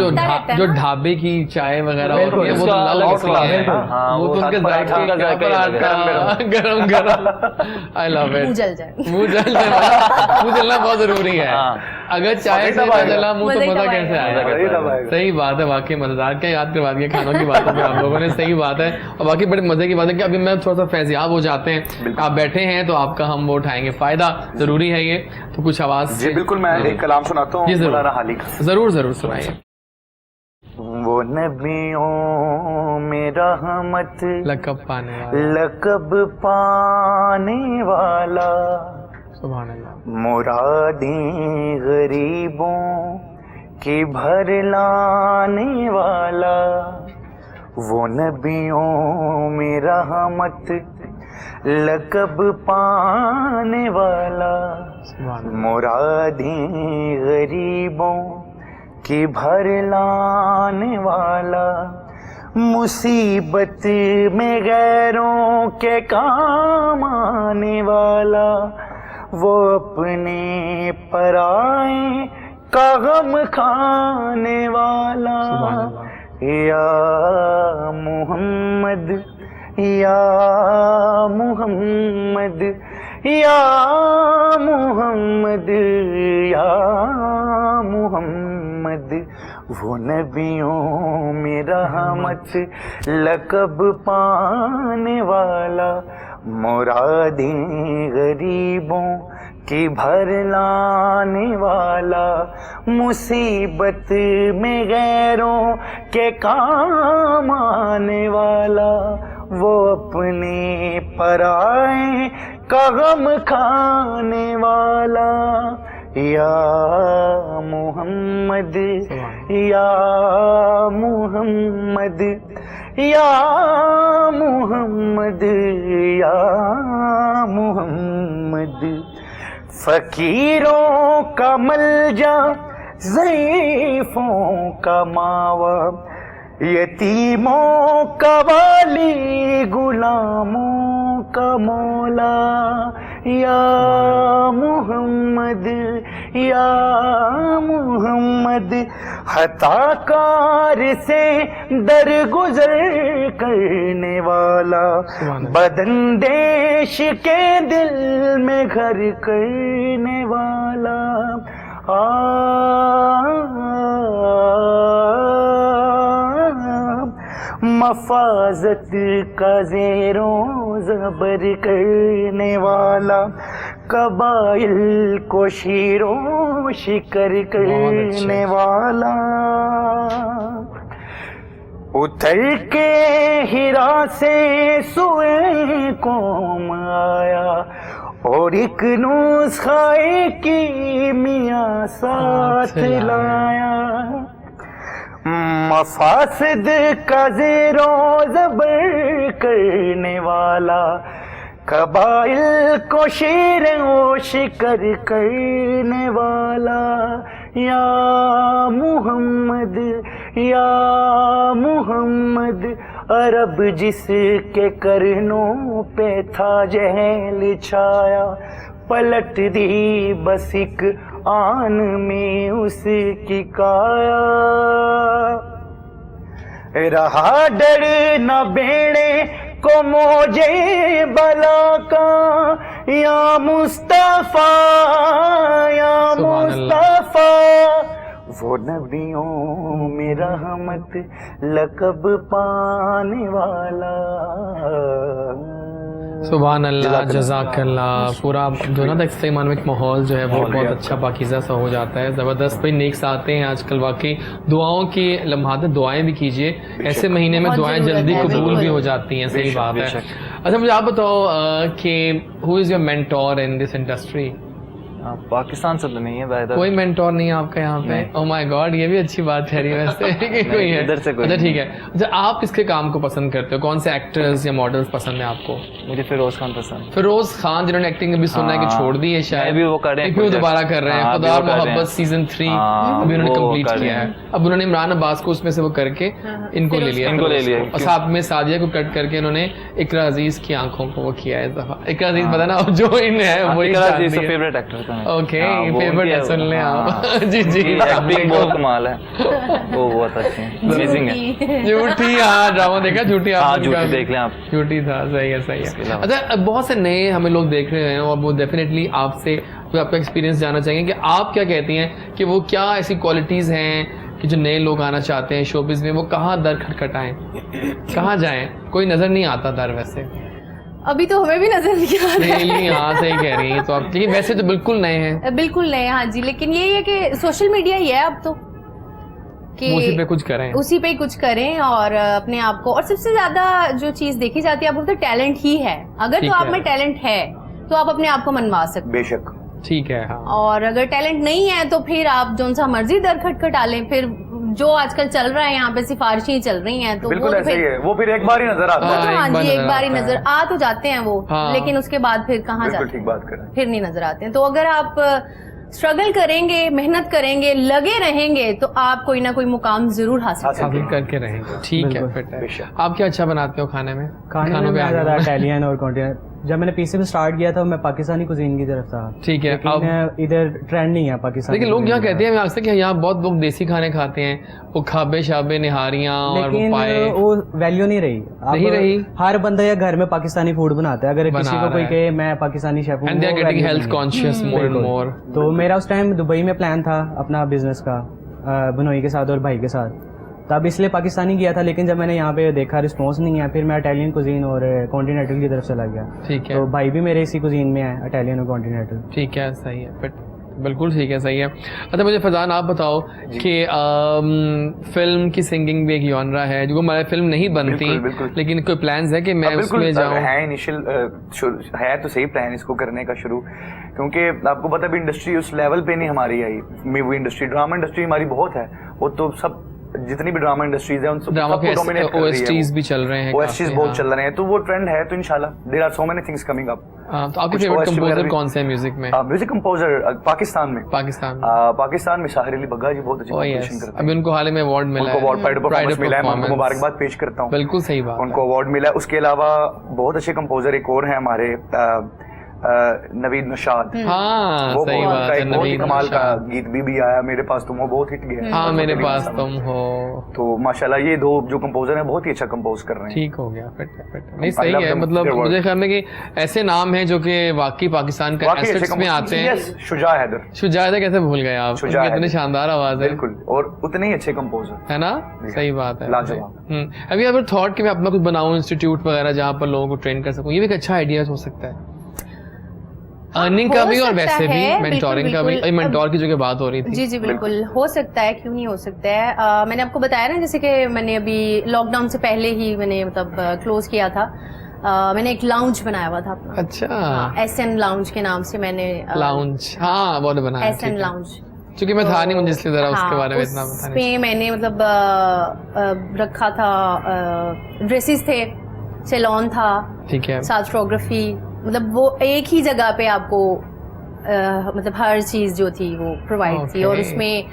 जो ढाबे की चाय वगैरह होती है वो तो अलग है, वो तो उनके गरम आई लव इट। मुंह जलना बहुत जरूरी है। अगर चाय से जला मुंह तो मजा कैसे आएगा? सही बात है, वाकई मजेदार। क्या याद करवा दिया खानों की बातों में आप लोगों ने, सही बात है। और बाकी बड़े मजे की बात है कि अभी मैं थोड़ा सा फैजियाब हो जाते हैं, आप बैठे हैं तो आपका हम वो उठाएंगे, फायदा जरूरी है ये, तो कुछ आवाज जी बिल्कुल। मैं एक कलाम सुनाता हूँ मौलाना हाली का। जरूर सुनाइए। वो नबियों में रहमत लक़ब पाने वाला, सुभान अल्लाह, मुरादें गरीबों की भर लाने वाला, वो नबियों में रहमत लक़ब पाने वाला, मुरादें गरीबों की भर लाने वाला, मुसीबत में गैरों के काम आने वाला, वो अपने पराए का गम खाने वाला। या मोहम्मद या मोहम्मद या मोहम्मद या मोहम्मद, वो नबियों में रहमत लक़ब पाने वाला, मुरादें गरीबों की भर लाने वाला, मुसीबत में गैरों के काम आने वाला, वो अपने पराए का गम खाने वाला। या मोहम्मद या मोहम्मद या मोहम्मद या मोहम्मद, फकीरों का मलजा ज़ईफ़ों का मावा, यतीमों का वाली गुलामों का मौला। या मोहम्मद या मोहम्मद, हताकार से दरगुजर करने वाला, बदनदेश के दिल में घर करने वाला। मफाजत का ज़ेरों ज़बर करने वाला, कबाइल को शीरों शिकर करने वाला, उतर के हिरा से सुए कौम आया, और एक नुस्खाए की मियाँ साथ लाया। मफासिद का ज़ेरों ज़बर करने वाला, कबाइल को शेरों शिकर करने वाला। या मोहम्मद या मोहम्मद, अरब जिसके करनों पे था जहल छाया, पलट दी बस एक आन में उसकी काया। रहा डर न बेड़े को मौजे बला का, या मुस्तफा या मुस्तफा, वो नबियों में रहमत लक़ब पाने वाला। सुभान अल्लाह, जज़ाकल्लाह। पूरा जो ना इस्लामिक माहौल जो है वो बहुत अच्छा पाकीज़ा सा हो जाता है। ज़बरदस्त भाई, नेक्स आते हैं आजकल वाकई। दुआओं की लम्हात, दुआएं भी कीजिए, ऐसे महीने में दुआएं जल्दी कबूल भी हो जाती हैं। सही बात है। अच्छा, मुझे आप बताओ कि who is your mentor in this industry? Pakistan से तो नहीं है भाई, कोई मेंटोर नहीं है आपका यहाँ पे? ओह माय गॉड, ये भी अच्छी बात है वैसे कि कोई है इधर से कोई। अच्छा ठीक है। अच्छा, आप किसके काम को पसंद करते हो? कौन से एक्टर्स या मॉडल्स पसंद है आपको? मुझे फिरोज खान पसंद। फिरोज खान, जिन्होंने एक्टिंग अभी सुना है कि छोड़ दी है शायद, भी वो कर रहे हैं, दोबारा कर रहे हैं। खुदा मोहब्बत सीजन 3 अभी उन्होंने कंप्लीट किया है। अब उन्होंने इमरान अब्बास को उसमें से वो करके इनको ले लिया और साथ में सादिया को कट करके इन्होंने इकरा अजीज की आंखों को वो किया है इस दफा। इकरा अजीज पता ना जो इन है वही फेवरेट एक्टर था। ओके, फेवरेट है, सुन लें आप। जी जी, एक्टिंग बहुत कमाल है, वो बहुत अच्छी है, अमेजिंग है। झूठी, हाँ ड्रामा देखा? झूठी, हाँ झूठी देख लें आप, झूठी था। सही है, सही है। अच्छा, बहुत से नए हमें लोग देख रहे हैं और वो डेफिनेटली आपसे तो आपका एक्सपीरियंस जानना चाहेंगे कि आप क्या कहती हैं कि वो क्या ऐसी क्वालिटीज़ हैं कि जो नए लोग आना चाहते हैं शोबिज़ में, वो कहाँ दर खटखटाएं, कहाँ जाएं? कोई नज़र नहीं आता दर वैसे। अभी तो हमें भी नजर नहीं आ रहा है। हाँ सही कह रही हैं तो आप, लेकिन वैसे तो बिल्कुल नए हैं। बिल्कुल नए, हाँ जी। लेकिन यही है कि सोशल मीडिया ही है अब तो, कि उसी पे कुछ करें, उसी पे कुछ करें और अपने आप को। और सबसे ज्यादा जो चीज देखी जाती है आप बोलते टैलेंट ही है। अगर तो आप में टैलेंट है तो आप अपने आप को मनवा सकते, बेशक, ठीक है। हाँ। और अगर टैलेंट नहीं है तो फिर आप जो सा मर्जी दर खटखटा लें। फिर जो आजकल चल रहा है यहाँ पे सिफारिशें चल रही हैं तो बिल्कुल वो ऐसा ही है। वो फिर एक बार ही नजर आता है। हाँ जी, एक बार ही नजर आ तो जाते हैं वो, लेकिन उसके बाद फिर कहाँ जाते हैं? ठीक बात करें, फिर नहीं नजर आते हैं। तो अगर आप स्ट्रगल करेंगे, मेहनत करेंगे, लगे रहेंगे तो आप कोई ना कोई मुकाम जरूर हासिल करके रहेंगे। ठीक है, फिर आप क्या अच्छा बनाते हो खाने में? खाने में ज़्यादा इटालियन और जब मैंने पीसी में स्टार्ट किया था मैं पाकिस्तानी कुजीन की तरफ था। ठीक है, लेकिन इधर ट्रेंड नहीं है पाकिस्तानी। लेकिन लोग यहाँ कहते हैं अक्सर कि यहाँ बहुत लोग देसी खाने खाते हैं, वो खाबे शाबे निहारियाँ और वो पाए, वो वैल्यू नहीं रही। नहीं रही। हर बंदा या घर में पाकिस्तानी फूड बनाता है, अगर किसी को कोई कहे मैं पाकिस्तानी शेफ हूँ, and they are getting health conscious more and more. तो मेरा उस टाइम दुबई में प्लान था अपना बिजनेस का, बनोई के साथ और भाई के साथ, तब इसलिए पाकिस्तानी किया था। लेकिन जब मैंने यहाँ पे देखा रिस्पॉन्स नहीं है, फिर मैं इटालियन कुजीन और कॉन्टिनेंटल की तरफ चला गया। ठीक है, तो भाई भी मेरे इसी कुजीन में है, इटालियन और कॉन्टिनेंटल। ठीक है, सही है, फिट बिल्कुल ठीक है, सही है। अच्छा मुझे फजान आप बताओ कि फिल्म की सिंगिंग भी एक जॉनरा है जो हमारे फिल्म नहीं बनती, बिल्कुल। लेकिन कोई प्लान्स है कि मैं उसमें जाऊँ? है इनिशियल है तो सही प्लान इसको करने का शुरू, क्योंकि आपको पता है इंडस्ट्री उस लेवल पे नहीं हमारी आई। मूवी इंडस्ट्री, ड्रामा इंडस्ट्री हमारी बहुत है, वो तो सब जितनी भी ड्रामा इंडस्ट्रीज है उन सबको डोमिनेट कर रही है। ओएसटीज भी चल रहे हैं, ओएसटीज बहुत चल रहे हैं, तो वो ट्रेंड है। तो इंशाल्लाह there are so many things coming up. तो आपके फेवरेट कंपोजर कौन से हैं म्यूजिक में? म्यूजिक कंपोजर पाकिस्तान में पाकिस्तान में शाहिर अली बग्गा जी बहुत अच्छे कंपोजिशन करते हैं। अभी उनको हाल ही में अवार्ड मिला है, उनको अवार्ड प्राइड परफॉर्मेंस मिला है, मैं उनको मुबारकबाद पेश करता हूँ। बिल्कुल सही बात, उनको अवार्ड मिला है। उसके अलावा बहुत अच्छे कंपोजर एक और हैं हमारे, नवीद नशाद। हाँ वो सही बात है, बहुत ही नवीद कमाल का नशाद। गीत भी आया, मेरे पास तुम हो, बहुत हिट गया है। हाँ मेरे पास तुम हो, तो माशाल्लाह ये दो जो कंपोजर हैं बहुत ही अच्छा कंपोज कर रहे हैं। ठीक हो गया, फिट नहीं सही है। मतलब मुझे ख्याल है कि ऐसे नाम हैं जो कि वाकई पाकिस्तान का एसेट्स में आते हैं। शुजा हैदर, शुजा हैदर कैसे भूल गए आप, उनकी इतनी शानदार आवाज है। बिल्कुल, और उतने ही अच्छे कंपोजर है ना, सही बात है, लाजवाब। अभी अगर थॉट कि मैं अपना कुछ बनाऊं इंस्टीट्यूट वगैरह जहाँ पर लोगों को ट्रेन कर सकूं, ये भी एक अच्छा आइडिया हो सकता है, अर्निंग का भी और वैसे भी मेंटोरिंग का भी। मेंटोर की जो कि बात हो रही थी, जी जी बिल्कुल हो सकता है, क्यों नहीं हो सकता है। मैंने आपको बताया ना, जैसे कि मैंने अभी लॉकडाउन से पहले ही मैंने मतलब क्लोज किया था, मैंने एक लाउंज बनाया हुआ था अपना। अच्छा, एसएन लाउंज के नाम से मैंने लाउंज, हाँ वो बनाया एसएन लाउंज, क्योंकि मैं था नहीं, मुझे इसलिए जरा उसके बारे में इतना पता नहीं। उसमें मैंने मतलब रखा था, ड्रेसेस थे, सैलून था, ठीक है, साथ फोटोग्राफी, मतलब वो एक ही जगह पे आपको मतलब हर चीज जो थी वो प्रोवाइड थी। और उसमें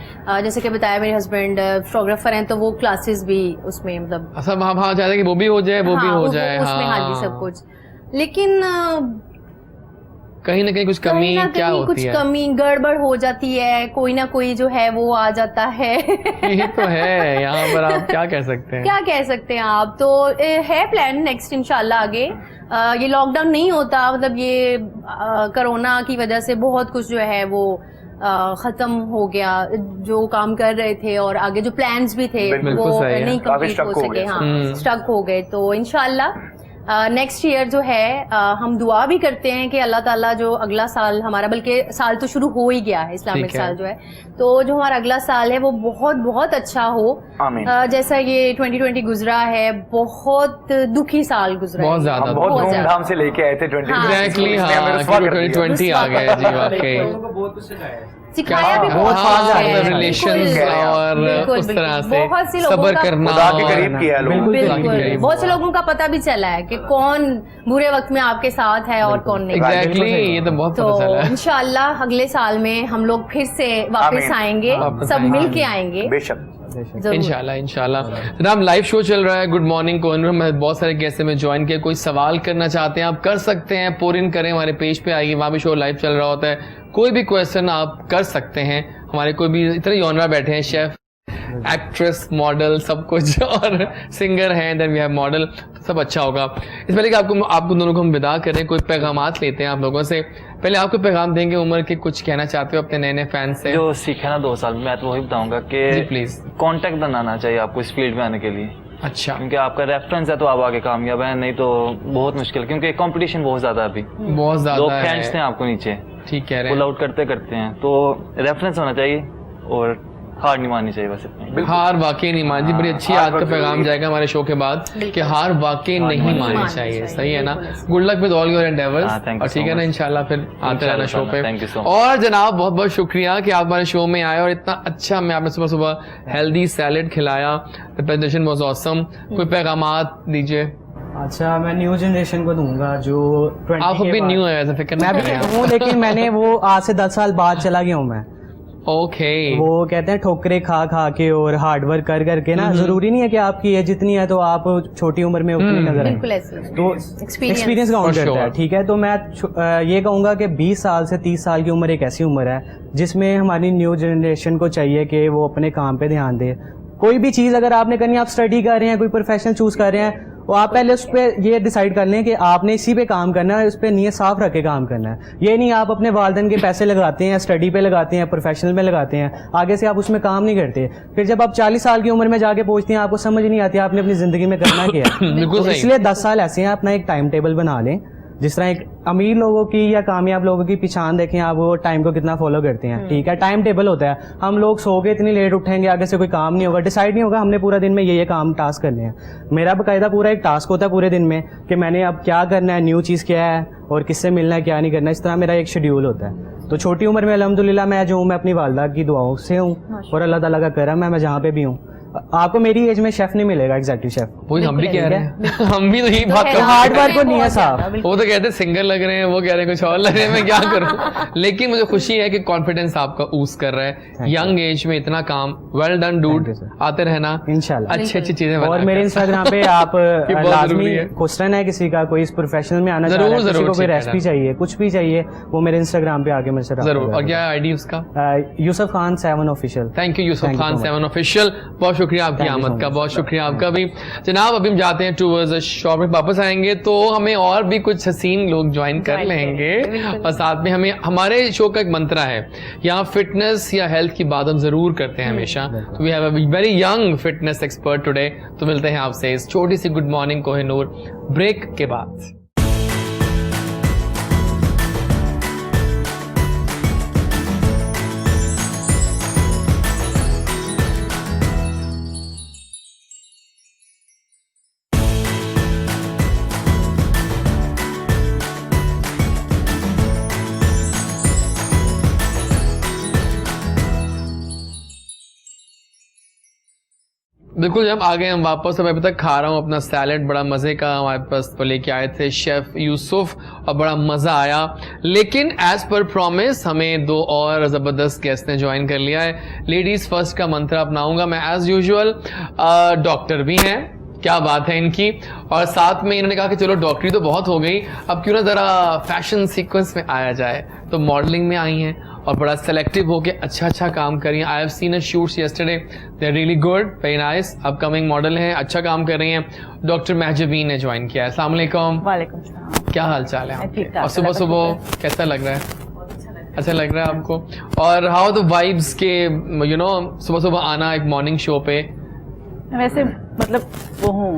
जैसे कि बताया मेरे हस्बैंड फोटोग्राफर हैं, तो वो क्लासेस भी उसमें मतलब सब हाँ चाहते कि वो भी हो जाए, वो भी हो जाए, उसमें हाँ जी सब कुछ। लेकिन कहीं ना कहीं कुछ कमी क्या होती कुछ है, कमी गड़बड़ हो जाती है, कोई ना कोई जो है वो आ जाता है। यही तो है, यहाँ पर आप क्या कह सकते हैं, क्या कह सकते हैं आप। तो है प्लान नेक्स्ट इंशाल्लाह आगे, ये लॉकडाउन नहीं होता, मतलब ये कोरोना की वजह से बहुत कुछ जो है वो खत्म हो गया, जो काम कर रहे थे और आगे जो प्लान्स भी थे वो नहीं कंप्लीट हो सके, हाँ स्टक हो गए। तो इंशाल्लाह नेक्स्ट ईयर जो है हम दुआ भी करते हैं कि अल्लाह ताला जो अगला साल हमारा, बल्कि साल तो शुरू हो ही गया है, इस्लामिक साल जो है, तो जो हमारा अगला साल है वो बहुत बहुत अच्छा हो। जैसा ये 2020 गुजरा है, बहुत दुखी साल गुजरा, बहुत ज्यादा, बहुत धूमधाम से लेके आए थे 2020 आ गए जी, वाकई सिखाया भी बहुत रिलेशंस और उस तरह से सब्र करना, के करीब किया लोग, बहुत से लोगों का पता भी चला है कि कौन बुरे वक्त में आपके साथ है और कौन नहीं। एग्जैक्टली, ये तो बहुत पता चला है। इंशाल्लाह अगले साल में हम लोग फिर से वापस आएंगे, सब मिल के आएंगे बेशक, इंशाल्लाह इंशाल्लाह। जनाब लाइव शो चल रहा है गुड मॉर्निंग कोहिनूर में, बहुत सारे गेस्ट में ज्वाइन किया, कोई सवाल करना चाहते हैं आप कर सकते हैं, पोर इन करें, हमारे पेज पे आइए, वहाँ भी शो लाइव चल रहा होता है, कोई भी क्वेश्चन आप कर सकते हैं। हमारे कोई भी इतने जॉनरा बैठे हैं, शेफ, एक्ट्रेस, मॉडल, सब कुछ, और सिंगर हैं, देन वी हैव मॉडल, सब अच्छा होगा। इस पहले कि आपको दोनों को हम विदा करें, कोई पैगामात लेते हैं आप लोगों से। पहले आपको पैगाम देंगे, उमर के कुछ कहना चाहते हो अपने नए नए फैन से? जो सीखा ना 2 साल में, मैं तो वही बताऊंगा कि प्लीज कॉन्टैक्ट बनाना चाहिए आपको इस फील्ड में आने के लिए। अच्छा, क्योंकि आपका रेफरेंस है तो आप आगे कामयाब है, नहीं तो बहुत मुश्किल, क्योंकि कंपटीशन बहुत ज्यादा अभी, बहुत ज्यादा लोग फ्रेंड्स थे आपको नीचे, ठीक कह रहे हैं, पुल आउट करते हैं, तो रेफरेंस होना चाहिए और हार नहीं माननी चाहिए बस इतना। हार वाकई नहीं माननी, बड़ी अच्छी आज का पैगाम जाएगा हमारे शो के बाद कि हार वाकई नहीं माननी चाहिए, सही है ना। Good luck with all your endeavours, और ठीक है ना, इंशाल्लाह फिर आते रहना शो पे। और जनाब बहुत बहुत शुक्रिया कि आप हमारे शो में आए और इतना अच्छा मैं आपने सुबह सुबह हेल्दी सैलेड खिलाया, द प्रेजेंटेशन वाज ऑसम। कोई पैगामात दीजिए। अच्छा, मैं न्यू जनरेशन को दूंगा जो 20 आप अभी न्यू है, ऐसा फिक्र मैं भी हूँ, लेकिन मैंने वो आज से 10 साल बाद चला गया हूँ मैं, ओके वो कहते हैं ठोकरे खा खा के और हार्ड वर्क कर करके ना, जरूरी नहीं है कि आपकी एज जितनी है तो आप छोटी उम्र में उतनी नजर आए, बिल्कुल ऐसे तो एक्सपीरियंस काउंट For करता है। sure. ठीक है, तो मैं ये कहूँगा कि 20 साल से 30 साल की उम्र एक ऐसी उम्र है जिसमें हमारी न्यू जनरेशन को चाहिए कि वो अपने काम पे ध्यान दे। कोई भी चीज़ अगर आपने करनी है, आप स्टडी कर रहे हैं, कोई प्रोफेशन चूज कर रहे हैं, तो आप पहले उस पर ये डिसाइड कर लें कि आपने इसी पे काम करना है, उस पर नीयत साफ रख के काम करना है। ये नहीं आप अपने वालिदैन के पैसे लगाते हैं, स्टडी पे लगाते हैं, प्रोफेशनल में लगाते हैं, आगे से आप उसमें काम नहीं करते, फिर जब आप 40 साल की उम्र में जाके पहुंचते हैं आपको समझ नहीं आती आपने अपनी ज़िंदगी में करना क्या है। बिल्कुल तो सही। इसलिए 10 साल ऐसे हैं, अपना एक टाइम टेबल बना लें। जिस तरह एक अमीर लोगों की या कामयाब लोगों की पहचान देखें आप, वो टाइम को कितना फॉलो करते हैं। ठीक है, टाइम टेबल होता है। हम लोग सो के इतनी लेट उठेंगे, आगे से कोई काम नहीं होगा, डिसाइड नहीं होगा हमने पूरा दिन में ये काम टास्क करने हैं। मेरा बाकायदा पूरा एक टास्क होता है पूरे दिन में कि मैंने अब क्या करना है, न्यू चीज़ क्या है और किससे मिलना है, क्या नहीं करना है। इस तरह मेरा एक शेड्यूल होता है। तो छोटी उम्र में अल्हम्दुलिल्लाह मैं जो हूँ, मैं अपनी वालदा की दुआओं से हूँ और अल्लाह ताला का करम है, मैं जहाँ पे भी हूँ। आपको मेरी एज में शेफ नहीं मिलेगा, एग्जैक्टिव शेफ। वही हम भी कह रहे हैं हम भी तो यही बात कर तो रहे हार्ड हैं। वर्क को नहीं है साहब। वो तो कहते हैं सिंगर लग रहे हैं, वो कह रहे हैं कुछ और लग रहे हैं, मैं क्या करूं। लेकिन मुझे खुशी है कि कॉन्फिडेंस आपका ऊस कर रहा है। यंग एज में इतना काम, well done dude. you, sir. आते रहना, इंशाल्लाह। अच्छी अच्छी चीजें और बनाकर। मेरे इंस्टाग्राम पे आप ये बहुत लाजमी जरूरी है। क्वेश्चन है किसी का, कोई इस प्रोफेशनल में आना चाह जरूर, रहा है, किसी जरूर, को कोई ठीक है रेसिपी ना। चाहिए, कुछ भी चाहिए, वो मेरे इंस्टाग्राम पे आके मुझसे रब्ता जरूर। और करें। क्या है आईडी उसका? Yusuf Khan 7 official. Thank you Yusuf Thank you Khan so much. 7 official. बहुत शुक्रिया आपकी Thank you so आमद का, much. बहुत शुक्रिया आपका भी। जनाब अभी हम जाते हैं टूवर्ड्स शॉप में, वापस आएंगे तो हमें और भी कुछ हसीन लोग ज्वाइन कर लेंगे। और साथ में हमें, हमारे शो का एक मंत्र है, यहाँ फिटनेस या हेल्थ की बात हम जरूर करते हैं हमेशा। तो we have a very young fitness expert today. तो मिलते हैं आपसे इस छोटी सी गुड मॉर्निंग कोहिनूर ब्रेक के बाद। बिल्कुल, जब आ गए हम वापस। अब अभी तक खा रहा हूँ अपना सैलेड, बड़ा मज़े का हमारे पास तो लेके आए थे शेफ़ यूसुफ और बड़ा मज़ा आया। लेकिन एज पर प्रॉमिस हमें दो और ज़बरदस्त गेस्ट ने ज्वाइन कर लिया है। लेडीज़ फर्स्ट का मंत्र अपनाऊंगा मैं एज़ यूजुअल। डॉक्टर भी हैं, क्या बात है इनकी। और साथ में इन्होंने कहा कि चलो डॉक्टरी तो बहुत हो गई, अब क्यों ना ज़रा फैशन सीक्वेंस में आया जाए। तो मॉडलिंग में आई हैं और बड़ा सेलेक्टिव होके अच्छा काम कर रही हैं। I have seen a shoots yesterday, they are really good, very nice. Upcoming model हैं, अच्छा काम कर रही हैं। डॉक्टर महजबीन ने ज्वाइन किया है। अस्सलाम वालेकुम। वालेकुम सलाम। क्या हाल चाल है आपके? ठीक ठाक, और सुबह सुबह कैसा लग रहा है? अच्छा लग रहा है आपको? और हाउ द वाइब्स के, यू नो, सुबह सुबह आना एक मॉर्निंग शो पे? वैसे मतलब वो हूँ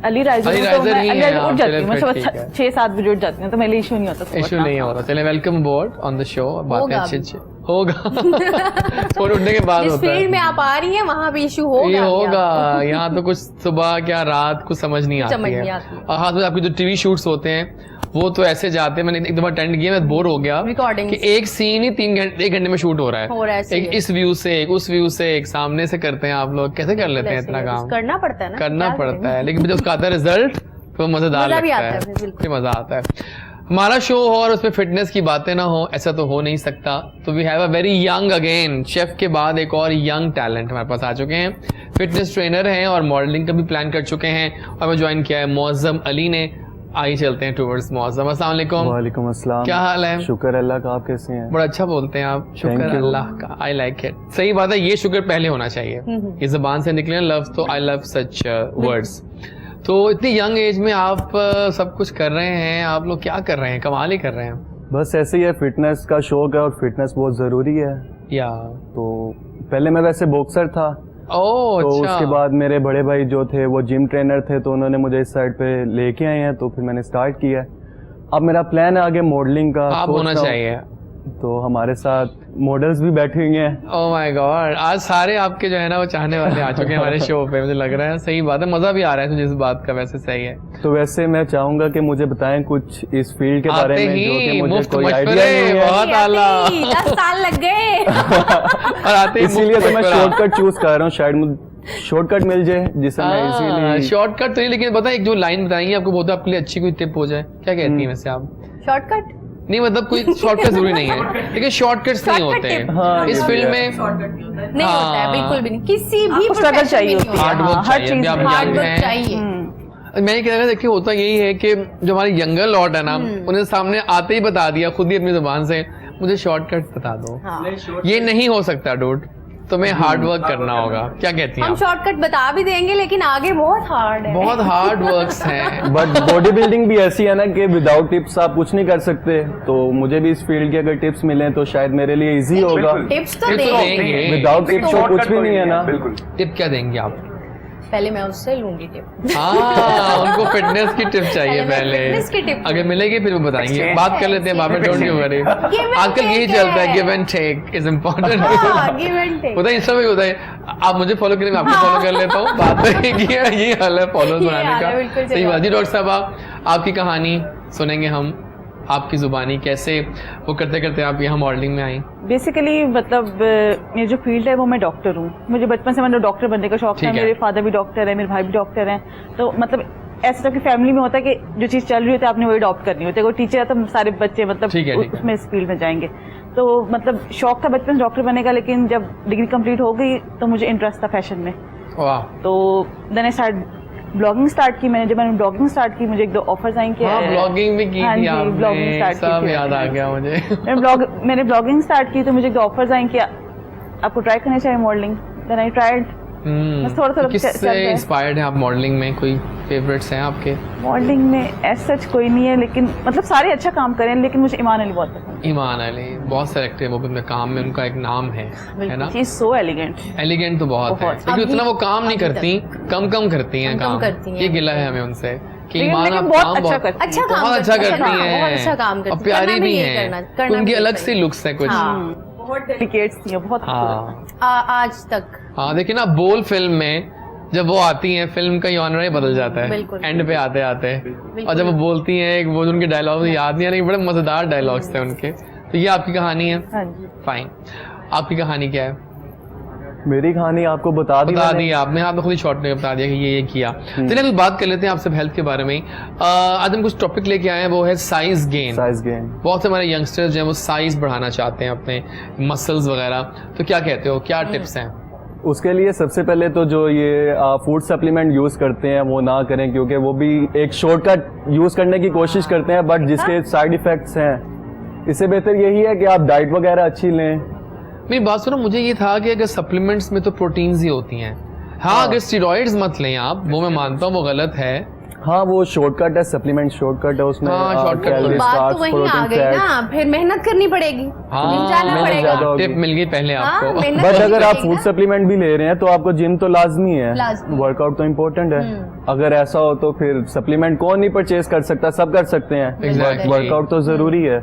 अली राइजर अली हूँ, तो राइजर मैं ही अली हैं राइजर आप, उठ जाती चलिए हूँ, मैं फिर सुबह ठीक है। 6-7 बजे उठ जाती हूँ, तो मेरे लिए इशू नहीं होता सुबह इशू उठना। नहीं होता। चलिए welcome board on the show. बातें होगा अच्छी अभी। अच्छी होगा। फोन उठने के बाद जिस होता है। फील्ड में आप आ रही हैं वहाँ भी इशू होगा। ये अभी होगा आपको। यहाँ तो कुछ सुबह क्या रात कुछ समझ नहीं आती समझ है। नहीं आती है। और हाथ में आपके जो टीवी शूट्स होते हैं वो तो ऐसे जाते हैं। मैंने एक दफा अटेंड किया, मैं बोर हो गया Recordings। कि एक सीन ही 1 घंटे में शूट हो रहा है। सही एक है। इस व्यू से, एक उस व्यू से, एक सामने से करते हैं आप लोग। कैसे कर लेते हैं इतना काम? करना पड़ता है ना, करना क्या पड़ता करें? है, लेकिन जब उसका आता है रिजल्ट तो मजेदार मजा भी लगता आता है, है, बिल्कुल। फिर मजा आता है। हमारा शो हो और उसमें फिटनेस की बातें ना हो, ऐसा तो हो नहीं सकता। तो we have a very young again, chef के बाद एक और यंग टैलेंट हमारे पास आ चुके हैं। फिटनेस ट्रेनर हैं और मॉडलिंग का भी प्लान कर चुके हैं। और हमें ज्वाइन किया है मौज़म अली ने। आइए चलते हैं टूवर्ड्स मौज़म। अस्सलाम वालेकुम। वालेकुम अस्सलाम। क्या हाल है? शुक्र अल्लाह का, आप कैसे हैं? बड़ा अच्छा बोलते हैं आप। शुक्र Thank you। अल्लाह का। I like it. सही बात है, ये शुक्र पहले होना चाहिए। ये जुबान से निकले लफ्ज तो आई लव सच वर्ड्स। तो इतनी यंग एज में आप सब कुछ कर रहे हैं। आप लोग क्या कर रहे हैं? कमाल ही कर रहे हैं। बस ऐसे ही है, फिटनेस का शौक है और फिटनेस बहुत ज़रूरी है। या तो पहले मैं वैसे बॉक्सर था, ओह तो अच्छा। उसके बाद मेरे बड़े भाई जो थे वो जिम ट्रेनर थे, तो उन्होंने मुझे इस साइड पे लेके आए हैं, तो फिर मैंने स्टार्ट किया। अब मेरा प्लान है आगे मॉडलिंग का। आप सोच होना रहा हूँ। चाहिए। तो हमारे साथ मॉडल्स भी बैठे हुए हैं। ओह माय गॉड, आज सारे आपके जो है ना वो चाहने वाले आ चुके हैं हमारे शो पे, मुझे लग रहा है। सही बात है, मजा भी आ रहा है जिस बात का। वैसे सही है। तो वैसे मैं चाहूंगा कि मुझे बताएं कुछ इस फील्ड के बारे आते में, जो कि ही मुझे मुफ्त कोई आइडिया मशवरे, नहीं है। बहुत आला। 10 साल लग गए। और आते ही इसीलिए तो मैं मुफ्त शॉर्टकट चूज कर रहा हूँ, शायद मुझे शॉर्टकट मिल जाए जिससे मैं इजीली। शॉर्टकट तो नहीं, लेकिन पता है एक जो लाइन बताएंगे आपको, बहुत आपके लिए अच्छी कोई टिप हो जाए। क्या कहती है वैसे आप? शॉर्टकट नहीं मतलब कोई शॉर्टकट जरूरी नहीं है, लेकिन शॉर्टकट्स नहीं होते हाँ, इस फील्ड में। नहीं होता है हाँ। बिल्कुल भी नहीं, किसी भी आपको struggle profession चाहिए में नहीं होती है। हार्ड वर्क हर चाहिए, चीज अभी आप हार्ड young वर्क हैं। चाहिए। मैं ये कह रहा था, देखिए होता यही है कि जो हमारे यंगर लॉट है ना, उन्हें सामने आते ही बता दिया खुद ही अपनी जुबान से, मुझे शॉर्टकट बता दो। हाँ। ये नहीं हो सकता डूड, तुम्हें हार्ड वर्क करना होगा। क्या कहती हैं हम आप? शॉर्टकट बता भी देंगे लेकिन आगे बहुत हार्ड है। बहुत हार्ड वर्क्स हैं। बट बॉडी बिल्डिंग भी ऐसी है ना कि विदाउट टिप्स आप कुछ नहीं कर सकते। तो मुझे भी इस फील्ड के अगर टिप्स मिलें तो शायद मेरे लिए इजी होगा। टिप्स तो टिप्स तो देंगे। देंगे। विदाउट टिप्स तो कुछ भी नहीं है ना। बिल्कुल। टिप क्या देंगे आप? पहले मैं उससे लूंगी टिप। हाँ, उनको फिटनेस की टिप चाहिए पहले मैं fitness की पहले। tip अगर मिलेगी फिर वो बताएंगे, Exchange। बात कर लेते हैं बाद में, डोंट यू वरी। and आजकल यही take चलता है, है। Give and take is important. हाँ, give and take। होता है इंस्टा पे भी होता है, आप मुझे फॉलो करें मैं आपको फॉलो कर लेता हूँ, बात तो एक ही है, यही हाल है फॉलोअर्स ये बनाने हाल है, का। बिल्कुल सही सही बात बात जी। डॉक्टर साहब आपकी कहानी सुनेंगे हम, आपकी जुबानी कैसे वो करते करते आप यहाँ मॉडलिंग में आई। बेसिकली मतलब ये जो फील्ड है वो मैं डॉक्टर हूँ। मुझे बचपन से मतलब डॉक्टर बनने का शौक था। ठीक है। मेरे फादर भी डॉक्टर है, मेरे भाई भी डॉक्टर हैं। तो मतलब ऐसा सबकी फैमिली में होता है कि जो चीज़ चल रही होती है आपने वही अडॉप्ट करनी होती है। कोई टीचर है तो सारे बच्चे मतलब ठीक है, ठीक है। उसमें इस फील्ड में जाएंगे। तो मतलब शौक था बचपन से डॉक्टर बनने का, लेकिन जब डिग्री कंप्लीट हो गई तो मुझे इंटरेस्ट था फैशन में। वाह। तो then I start blogging start की। जब मैंने ब्लॉगिंग स्टार्ट की मुझे 1-2 ऑफर्स आई कि हाँ, ब्लॉगिंग भी की हाँ थी जी, आपने, ब्लॉगिंग स्टार्ट की सब थी। याद आ गया मुझे। मैंने ब्लॉगिंग स्टार्ट की तो मुझे 2 ऑफर्स आई कि आपको ट्राई करना चाहिए मॉडलिंग। Then I tried. बस थोड़ा चल किससे रहा है। इंस्पायर्ड हैं आप मॉडलिंग में? कोई फेवरेट्स हैं आपके? मॉडलिंग में एज सच कोई नहीं है, लेकिन मतलब सारे अच्छा काम करें, लेकिन मुझे ईमान अली बहुत पसंद ईमान अली बहुत सेलेक्टिव, वो अपने काम में उनका एक नाम है ना। है। She is so elegant. Elegant तो बहुत है, बहुत। लेकिन अभी उतना वो काम नहीं अभी करती, कम करती हैं कम काम। करती हैं। ये गिला है हमें उनसे कि लेकिन ईमान आप बहुत काम अच्छा करती हैं। अच्छा काम बहुत अच्छा करती हाँ, हैं, बहुत अच्छा काम करती और हैं। प्यारी करना भी ये हैं, करना उनकी भी अलग चाहिए। सी लुक्स है कुछ। हाँ। बहुत डेलिकेट्स थी, बहुत खूबसूरत। हाँ आज तक हाँ, देखिए ना बोल फिल्म में जब वो आती हैं, फिल्म का ऑनर ही बदल जाता है बिल्कुल। एंड पे आते आते। और जब वो बोलती हैं, एक वो उनके डायलॉग याद नहीं आ रही, बड़े मजेदार डायलॉग्स थे उनके। तो ये आपकी कहानी है। हाँ जी। फाइन, आपकी कहानी क्या है? मेरी कहानी आपको बता दी आपने, आपने खुद ही शॉर्ट में बता दिया कि ये किया। चलिए कुछ बात कर लेते हैं आपसे हेल्थ के बारे में। आज हम कुछ टॉपिक लेके आए हैं, वो है साइज गेन। Size gain. बहुत से हमारे यंगस्टर्स जो हैं वो साइज बढ़ाना चाहते हैं अपने मसल्स वगैरह, तो क्या कहते हो, क्या टिप्स हैं? उसके लिए सबसे पहले तो जो ये फूड सप्लीमेंट यूज़ करते हैं वो ना करें, क्योंकि वो भी एक शॉर्टकट यूज़ करने की कोशिश करते हैं, बट जिसके साइड इफ़ेक्ट्स हैं। इससे बेहतर यही है कि आप डाइट वगैरह अच्छी लें। मेरी बात सुनो, मुझे ये था कि अगर सप्लीमेंट्स में तो प्रोटीन्स ही होती हैं। हाँ, अगर स्टेरॉइड्स मत लें आप, वो मैं मानता हूँ वो गलत है। हाँ, वो शॉर्टकट है, सप्लीमेंट शॉर्टकट है, उसमें हाँ, shortcut तो कैलोरी, बात तो स्टार्च, वहीं आ प्रोटीन, गई फैट। ना, फिर मेहनत करनी पड़ेगी, जिम जाना मेहनत पड़ेगा। ज्यादा होगी। टिप मिल गई पहले हाँ, आपको। मेहनत बट करनी अगर आप पड़ेगी फूड ना। सप्लीमेंट भी ले रहे हैं तो आपको जिम तो लाजमी है, लाजमी। वर्कआउट तो इम्पोर्टेंट है। अगर ऐसा हो तो फिर सप्लीमेंट कौन नहीं परचेज कर सकता, सब कर सकते हैं, Exactly. वर्कआउट तो जरूरी है।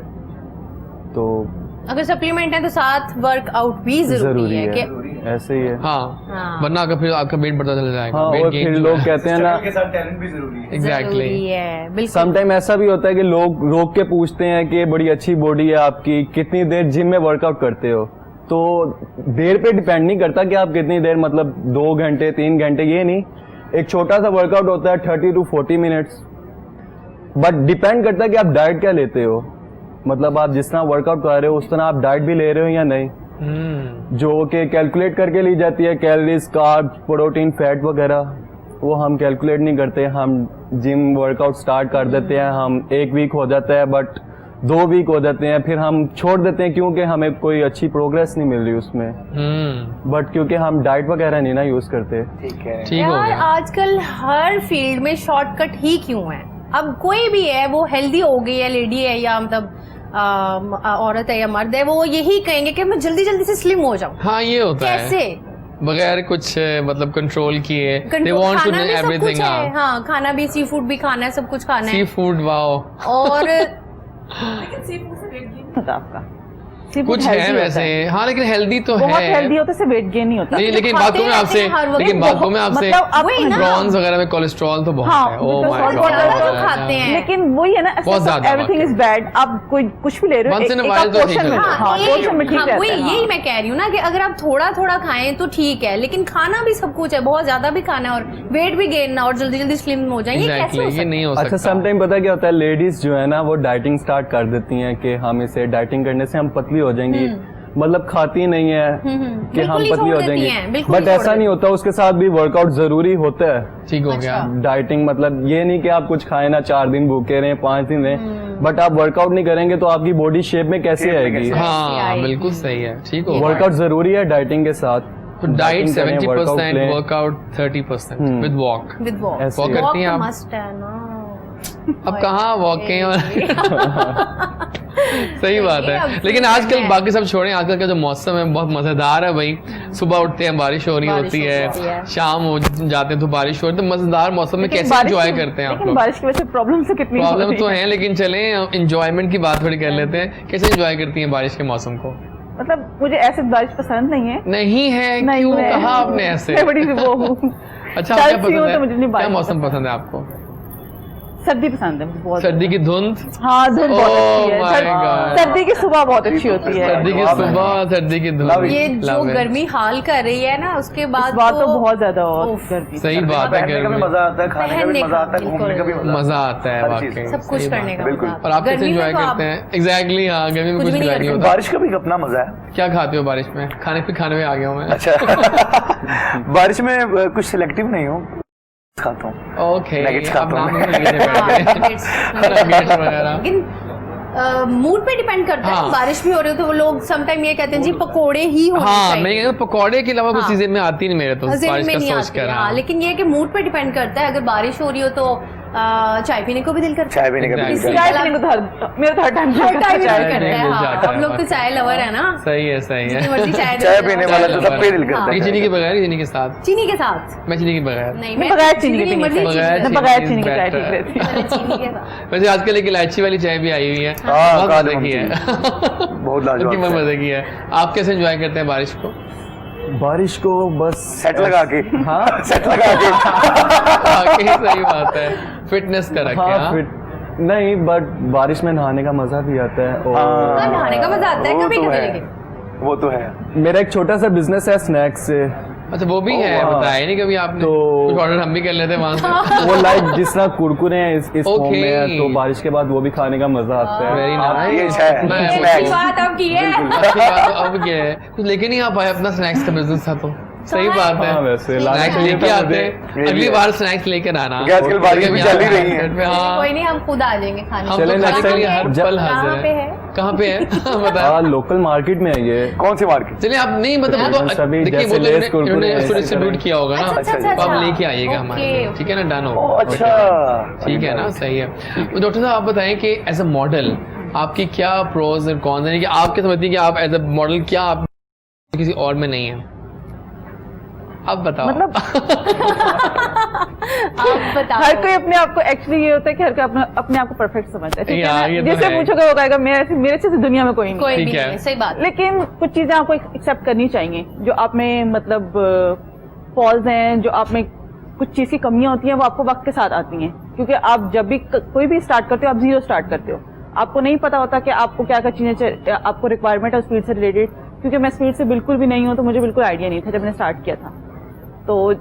तो अगर सप्लीमेंट है तो साथ वर्कआउट भी जरूरी है कि ऐसे ही है। हाँ, हाँ। वरना अगर फिर आपका वेट बढ़ता चला जाएगा। हाँ, weight और gain फिर जो लोग है। कहते हैं ना, के साथ टैलेंट भी जरूरी है। एग्जैक्टली। जरूरी है बिल्कुल। समटाइम ऐसा भी होता है कि लोग रोक के पूछते हैं कि बड़ी अच्छी बॉडी है आपकी, कितनी देर जिम में वर्कआउट करते हो? तो देर पे डिपेंड नहीं करता कि आप कितनी देर, मतलब 2 घंटे 3 घंटे, ये नहीं। एक छोटा सा वर्कआउट होता है 30 to 40 मिनट्स, बट डिपेंड करता है कि आप डाइट क्या लेते हो। मतलब आप जिस तरह वर्कआउट कर रहे हो उस तरह आप डाइट भी ले रहे हो या नहीं, जो कि कैलकुलेट करके ली जाती है, कैलोरीज, कार्ब्स, प्रोटीन, फैट वगैरह। वो हम कैलकुलेट नहीं करते, हम जिम वर्कआउट स्टार्ट कर देते हैं, हम 1 वीक हो जाता है, बट 2 वीक हो जाते हैं, फिर हम छोड़ देते हैं क्योंकि हमें कोई अच्छी प्रोग्रेस नहीं मिल रही उसमें। बट क्योंकि हम डाइट वगैरह नहीं ना यूज करते। ठीक है। ठीक हो यार गया। आजकल हर फील्ड में शॉर्टकट ही क्यों है? अब कोई भी है, वो हेल्दी हो गई है, लेडी है या मतलब औरत है या मर्द है, वो यही कहेंगे कि मैं जल्दी जल्दी से स्लिम हो जाऊं। हाँ, ये होता है कैसे? बगैर कुछ मतलब कंट्रोल किए। दे कंट्रोल वांट टू खाना भी सब कुछ एवरीथिंग। है, हाँ खाना भी, सी फूड भी खाना है, सब कुछ खाना सी है। Food, wow. और होता आपका कुछ है वैसे, हाँ, लेकिन हेल्दी तो बहुत है, हेल्दी होता है, वेट गेन नहीं होता। नहीं, लेकिन बातों में आपसे, लेकिन बातों में आपसे प्रॉन्स वगैरह में कोलेस्ट्रॉल तो बहुत है। ओह माय गॉड, खाते हैं, लेकिन वही है ना, एवरीथिंग इज बैड। आप कोई कुछ भी ले रहे हो Once in a एक while तो ठीक पोर्शन में, है। हाँ, पोर्शन में ठीक रहता वही है। यही मैं कह रही हूँ ना कि अगर आप थोड़ा थोड़ा खाएं तो ठीक है, लेकिन खाना भी सब कुछ है, बहुत ज्यादा भी खाना है और वेट भी गेन ना और जल्दी जल्दी स्लिम हो जाए, ये कैसे हो एग्जैक्टली, ये सकता नहीं हो अच्छा, सकता। समटाइम पता क्या होता है, लेडीज जो है ना वो डाइटिंग स्टार्ट कर देती हैं कि हम इसे डाइटिंग करने से हम पतली हो जाएंगी, मतलब खाती नहीं है कि बिल्कुल हम ही पतली छोड़ हो देती जाएंगे, हैं, बिल्कुल ही बट छोड़ ऐसा नहीं होता, उसके साथ भी वर्कआउट जरूरी होता है। ठीक हो गया। डाइटिंग मतलब ये नहीं कि आप कुछ खाए ना, 4 दिन भूखे रहें, 5 दिन रहें, बट आप वर्कआउट नहीं करेंगे तो आपकी बॉडी शेप में कैसे आएगी? हाँ, बिल्कुल सही है, ठीक हो। वर्कआउट जरूरी है डाइटिंग के साथ। तो डाइट Dieting करें, 70%, लें। Workout 30% with walk. With walk, ऐसे वॉक करती हैं आप? मस्ट है ना। अब कहाँ वॉकिंग और सही बात है, अब लेकिन सही आजकल है। बाकी सब छोड़ें, आजकल का जो मौसम है बहुत मजेदार है भाई। सुबह उठते हैं बारिश हो रही बारिश होती होती है, है। शाम हो जाते हैं तो बारिश हो रही है, तो मजेदार मौसम में लेकिन कैसे बारिश एंजॉय की- करते हैं आप लेकिन लोग? बारिश की वजह से प्रॉब्लम से कितनी हो प्रॉब्लम रही तो है। है, लेकिन चलें एंजॉयमेंट की बात थोड़ी कर लेते हैं। कैसे एंजॉय करती हैं बारिश के मौसम को? मतलब मुझे ऐसे बारिश पसंद नहीं है। नहीं है, नहीं क्यों है। कहा आपने ऐसे? मैं बड़ी वो हूँ। अच्छा, आप क्या डर सी हूँ पसंद तो मुझे है, नहीं क्या बारिश मौसम पसंद है आपको? सर्दी पसंद है बहुत। सर्दी की धुंध, हाँ, धुंध बहुत अच्छी है। Oh my God. सर्दी की सुबह बहुत अच्छी होती है। सर्दी की सुबह, सर्दी की धुंध। ये जो Love it. गर्मी हाल कर रही है ना, उसके बाद इस बार तो बहुत ज्यादा उफ, गर्मी। सही बात है, पहनने का भी गर्मी मजा आता है, खाने का भी पहनने मजा का, आता है, घूमने का भी मजा आता है हर चीज़। वाकई, सब कुछ सही बात करने है। का बिल्कुल। मजा आता और है। आप कैसे गर्मी में एंजॉय तो आप करते हैं? एग्जैक्टली, हाँ, गर्मी में कुछ कुछ भी नहीं एंजॉय नहीं करते। होता। बारिश का भी अपना मजा है। क्या खाते हो बारिश में? खाने में आ गया हूँ मैं। अच्छा बारिश में कुछ सिलेक्टिव नहीं हूँ, खाता हूँ। ओके, Nuggets आप खाता हूँ नाम मैं। नहीं लेने बैठ गए। Nuggets वगैरह। लेकिन मूड पे डिपेंड करता है। हाँ। बारिश भी हो रही हो तो वो लोग समटाइम ये कहते हैं जी पकोड़े ही होने हाँ, चाहिए। मैं ये पकौड़े के अलावा कुछ हाँ। चीजें में आती नहीं मेरे तो, ज़हन बारिश में का नहीं सोच आती कर। है, हाँ, लेकिन ये है कि मूड पे डिपेंड करता है। अगर बारिश हो रही हो तो चाय पीने को भी दिल करता है। चाय पीने का भी Exactly. चाय पीने को तो मेरा तो हर टाइम हर टाइम चाय करता पीने है, को हाँ। जाता है हम लोग तो चाय लवर है ना, सही है, सही जितनी है। मर्जी चाय चाय पीने वाला तो सब पे दिल करता हाँ। है। चीनी के बगैर, चीनी के साथ? चीनी के साथ मैं चीनी के बगैर। नहीं, मैं बगैर चीनी के जितनी पीनी मर्जी चाहिए। बगैर चीनी मैं बगैर चीनी चीनी के चाय better ठीक रहती है। मैंने चीनी के साथ। वैसे आजकल एक इलायची वाली चाय भी आई हुई है, हाँ, बहुत काली मजे की है। बहुत लाजवाब उसकी बहुत है। मजे की है। आप कैसे एंजॉय करते हैं बारिश को? बारिश को बस सेट लगा के, हाँ सेट लगा के। वाकई सही बात है, फिटनेस का रखे। हाँ हाँ, फिट नहीं, बट बारिश में नहाने का मजा भी आता है। और हाँ, नहाने का मजा आता है वो कभी तो कभी, है। लेकिन वो तो है। मेरा एक छोटा सा बिजनेस है स्नैक्स से, अच्छा वो भी है, हाँ। बताया नहीं कभी आपने। तो- कुछ ऑर्डर हम भी कर लेते हैं वहां से। वो लाइक जिस तरह कुरकुरे हैं इस फॉर्म Okay. में है, तो बारिश के बाद वो भी खाने का मजा आता है। वेरी ये नाइस। है अच्छी बात अब की है। अच्छी बात है, अब क्या है, कुछ लेके नहीं आ पाए, अपना स्नैक्स का बिजनेस था तो सही बात है। हाँ, वैसे लाना स्नैक्स चाहिए लेके था आते मुझे। हैं, अगली बार स्नैक्स लेकर आना। क्योंकि आजकल बारिश भी चल ही रही है। हाँ, कोई नहीं, हम खुद आ जाएंगे खाने। हम चलें तो next खाने के time लिए हर जब- पल कहाँ हाजिर पे है। है? कहाँ पे है? बताया। हाँ, लोकल मार्केट में है ये। कौन सी मार्केट? चलिए आप नहीं मतलब वो तो सभी देखिए जैसे वो तो लेस इन्होंने कुरकुरे उसको ऐसे डिस्ट्रीब्यूट तरह। किया होगा ना, अच्छा, अच्छा, तो आप अच्छा। लेके आइएगा हमारे लिए, ओके, ठीक है ना, डन हो। अच्छा ठीक है ना, सही है। तो डॉक्टर साहब आप बताएं कि एज अ मॉडल आपकी क्या प्रोज और कॉन्स हैं, कि आप क्या समझती हैं कि आप एज अ मॉडल क्या आप किसी और में नहीं है? आप बताओ। मतलब आप बताओ। हर कोई अपने आप को एक्चुअली ये होता है कि हर कोई अपने आप को परफेक्ट समझता है, ठीक यार, है ये ना? तो जिसे है। पूछोगे वो कहेगा मेरे से दुनिया में कोई नहीं कोई है। भी ठीक है। नहीं, सही बात। लेकिन कुछ चीजें आपको एक्सेप्ट करनी चाहिए जो आप में मतलब फॉल्स हैं, जो आप में कुछ चीज की कमियां होती हैं, वो आपको वक्त के साथ आती हैं। क्योंकि आप जब भी कोई भी स्टार्ट करते हो, आप जीरो स्टार्ट करते हो। आपको नहीं पता होता कि आपको क्या क्या चीजें आपको रिक्वायरमेंट है स्पीड से रिलेटेड। क्योंकि मैं स्पीड से बिल्कुल भी नहीं हूँ, तो मुझे बिल्कुल आइडिया नहीं था जब मैंने स्टार्ट किया था। तो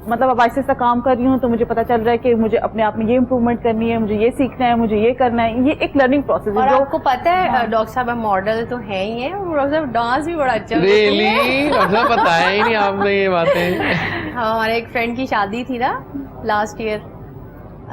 मतलब अब आहिस्ते आहिस्ते काम कर रही हूँ, तो मुझे पता चल रहा है कि मुझे अपने आप में ये इम्प्रूवमेंट करनी है, मुझे ये सीखना है, मुझे ये करना है। ये एक लर्निंग प्रोसेस और है जो आपको पता है डॉक्टर साहब मॉडल तो है ही है, और डॉक्टर साहब डांस भी बड़ा अच्छा करती रियली हैं। डॉक्टर साहब बताया ही नहीं आपने ये बातें। हाँ, हमारे एक फ्रेंड की शादी थी ना लास्ट ईयर,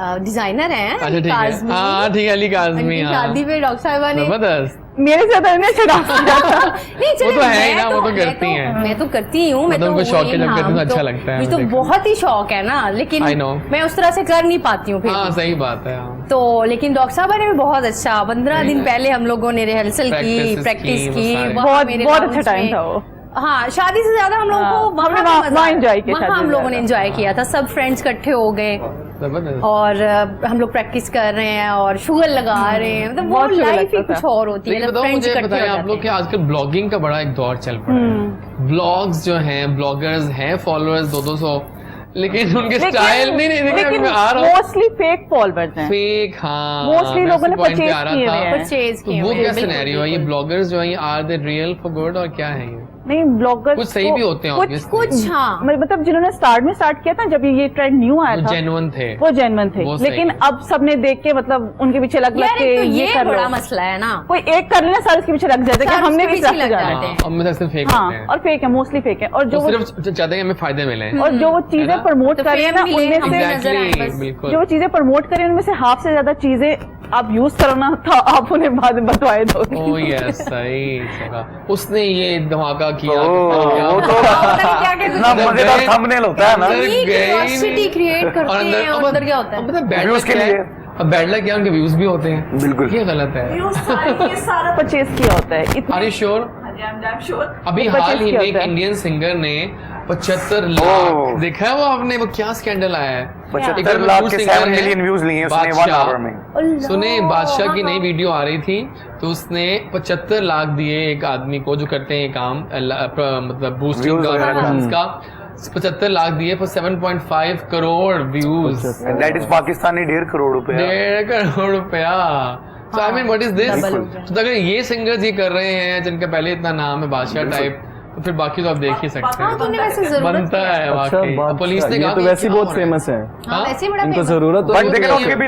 डिजाइनर हैं अच्छा ठीक है, काज़मी। हाँ ठीक है, अली काज़मी। उनकी हाँ, शादी पे डॉक्टर साहिबा ने जबरदस्त। मेरे से ज्यादा इन्हें डांस किया था। नहीं चलो, वो तो है ही मैं ना, वो तो करती हैं। मैं तो करती हूँ, मैं मतलब तो उनको शौक है, जब हाँ, करती हैं तो तो- अच्छा लगता है मुझे तो देखने। बहुत ही शौक है ना, लेकिन I know। मैं उस तरह से कर नहीं पाती हूँ फिर हाँ भी। सही बात है। हाँ। तो लेकिन डॉक्टर साहबा ने भी बहुत अच्छा 15 दिन पहले हम लोगों ने रिहर्सल की, प्रैक्टिस की, वो सारे। वहाँ मेरे बहुत lounge अच्छा टाइम में। था वो। हाँ, शादी से ज्यादा हम लोगों हाँ, को हमने वहाँ वहाँ enjoy किया वहाँ शादी हम से लोगों ने ज्यादा। एंजॉय किया था, सब फ्रेंड्स इकट्ठे हो गए। जबरदस्त। और हम लोग प्रैक्टिस कर रहे हैं और शुगर लगा रहे हैं, मतलब वो बहुत शुगर लाइफ ही लगता कुछ और होती है। लेकिन बताओ फ्रेंड्स मुझे, इकट्ठे बताएं हो आप लोग जाते कि आजकल ब्लॉगिंग का बड़ा एक दौर चल पड़ा है। ब्लॉग्स जो हैं, ब्लॉगर्स हैं, फॉलोअर्स 200-200, लेकिन उनके स्टाइल नहीं लेकिन मैं आ रहा हूँ मोस्टली फेक फॉलोअर्स हैं। फेक। हाँ, मोस्टली मैं लोगों ने उसी point पे परचेज आ रहा किए था। हुए हैं। परचेज तो किए वो हुए हैं, क्या बिल्कुल, सिनेरियो है? ये बिल्कुल। ब्लॉगर्स जो हैं, are they real for good और क्या है ये? नहीं ब्लॉगर्स कुछ सही भी होते हैं कुछ obviously। कुछ हाँ मतलब जिन्होंने स्टार्ट किया था जब ये ट्रेंड न्यू आया वो था जेन्युइन थे। वो जेन्युइन थे, वो सही लेकिन है। अब सबने देख के मतलब उनके पीछे लग यार के एक तो ये ये कर लो, बड़ा मसला है ना, कोई एक कर लेना सारे उसके पीछे लग जाते हैं कि सारे हमने उसके भी पीछे इस लग जाना जाते है। हैं। अब मैं सिर्फ फेक हाँ होते हैं। और फेक है, मोस्टली फेक है। और जो वो वो सिर्फ चाहते हैं कि हमें फायदे मिले। और जो वो चीजें प्रमोट तो कर रहे हैं ना fame मिले, उनमें हमें से नजर आए Exactly, बस। बिल्कुल। जो वो चीजें प्रमोट कर रहे हैं उनमें से हाफ से ज्यादा चीजें आप यूज करो ना तो आप उन्हें बाद में बतवाए दो। ओह यस, सही जगह। उसने ये धमाका किया। वो तो क्या क्या इतना मजेदार थंबनेल होता है ना क्यूरियोसिटी क्रिएट करते हैं और अंदर क्या होता है। व्यूज के लिए। अब बैड लक क्या, उनके व्यूज भी होते हैं। बिल्कुल। ये गलत है। ये सारा परचेज किया होता है आर यू श्योर? अभी वो हाल purchase ही किया में एक होता है। इंडियन सिंगर ने 75 लाख, देखा है वो आपने? वो क्या स्कैंडल आया है? 75 लाख के 7 मिलियन व्यूज लिए उसने 1 आवर में। सुने, बादशाह की नई वीडियो आ रही थी तो उसने 75 लाख दिए एक आदमी को जो करते हैं ये काम, मतलब बूस्टिंग Views वगैरह का। इसका 75 लाख दिए पर 7.5 crore views. That is Pakistani 1.5 crore रुपए। 1.5 करोड़ रुपया। So I mean, what is this? Double हो गया। तो अगर ये सिंगर्स ही कर रहे हैं जिनका पहले इतना नाम है, बादशाह टाइप, तो फिर बाकी तो आप देख ही सकते हाँ हैं। तो उन्हें वैसे जरूरत बनता क्या है अच्छा वाकई। बात, पुलिस ने ये कहा तो कि वैसे ही क्या बहुत हो रहा है? फेमस है, हाँ वैसे ही बड़ा इनको famous। जरूरत बट वो लेकिन नहीं उनके है। भी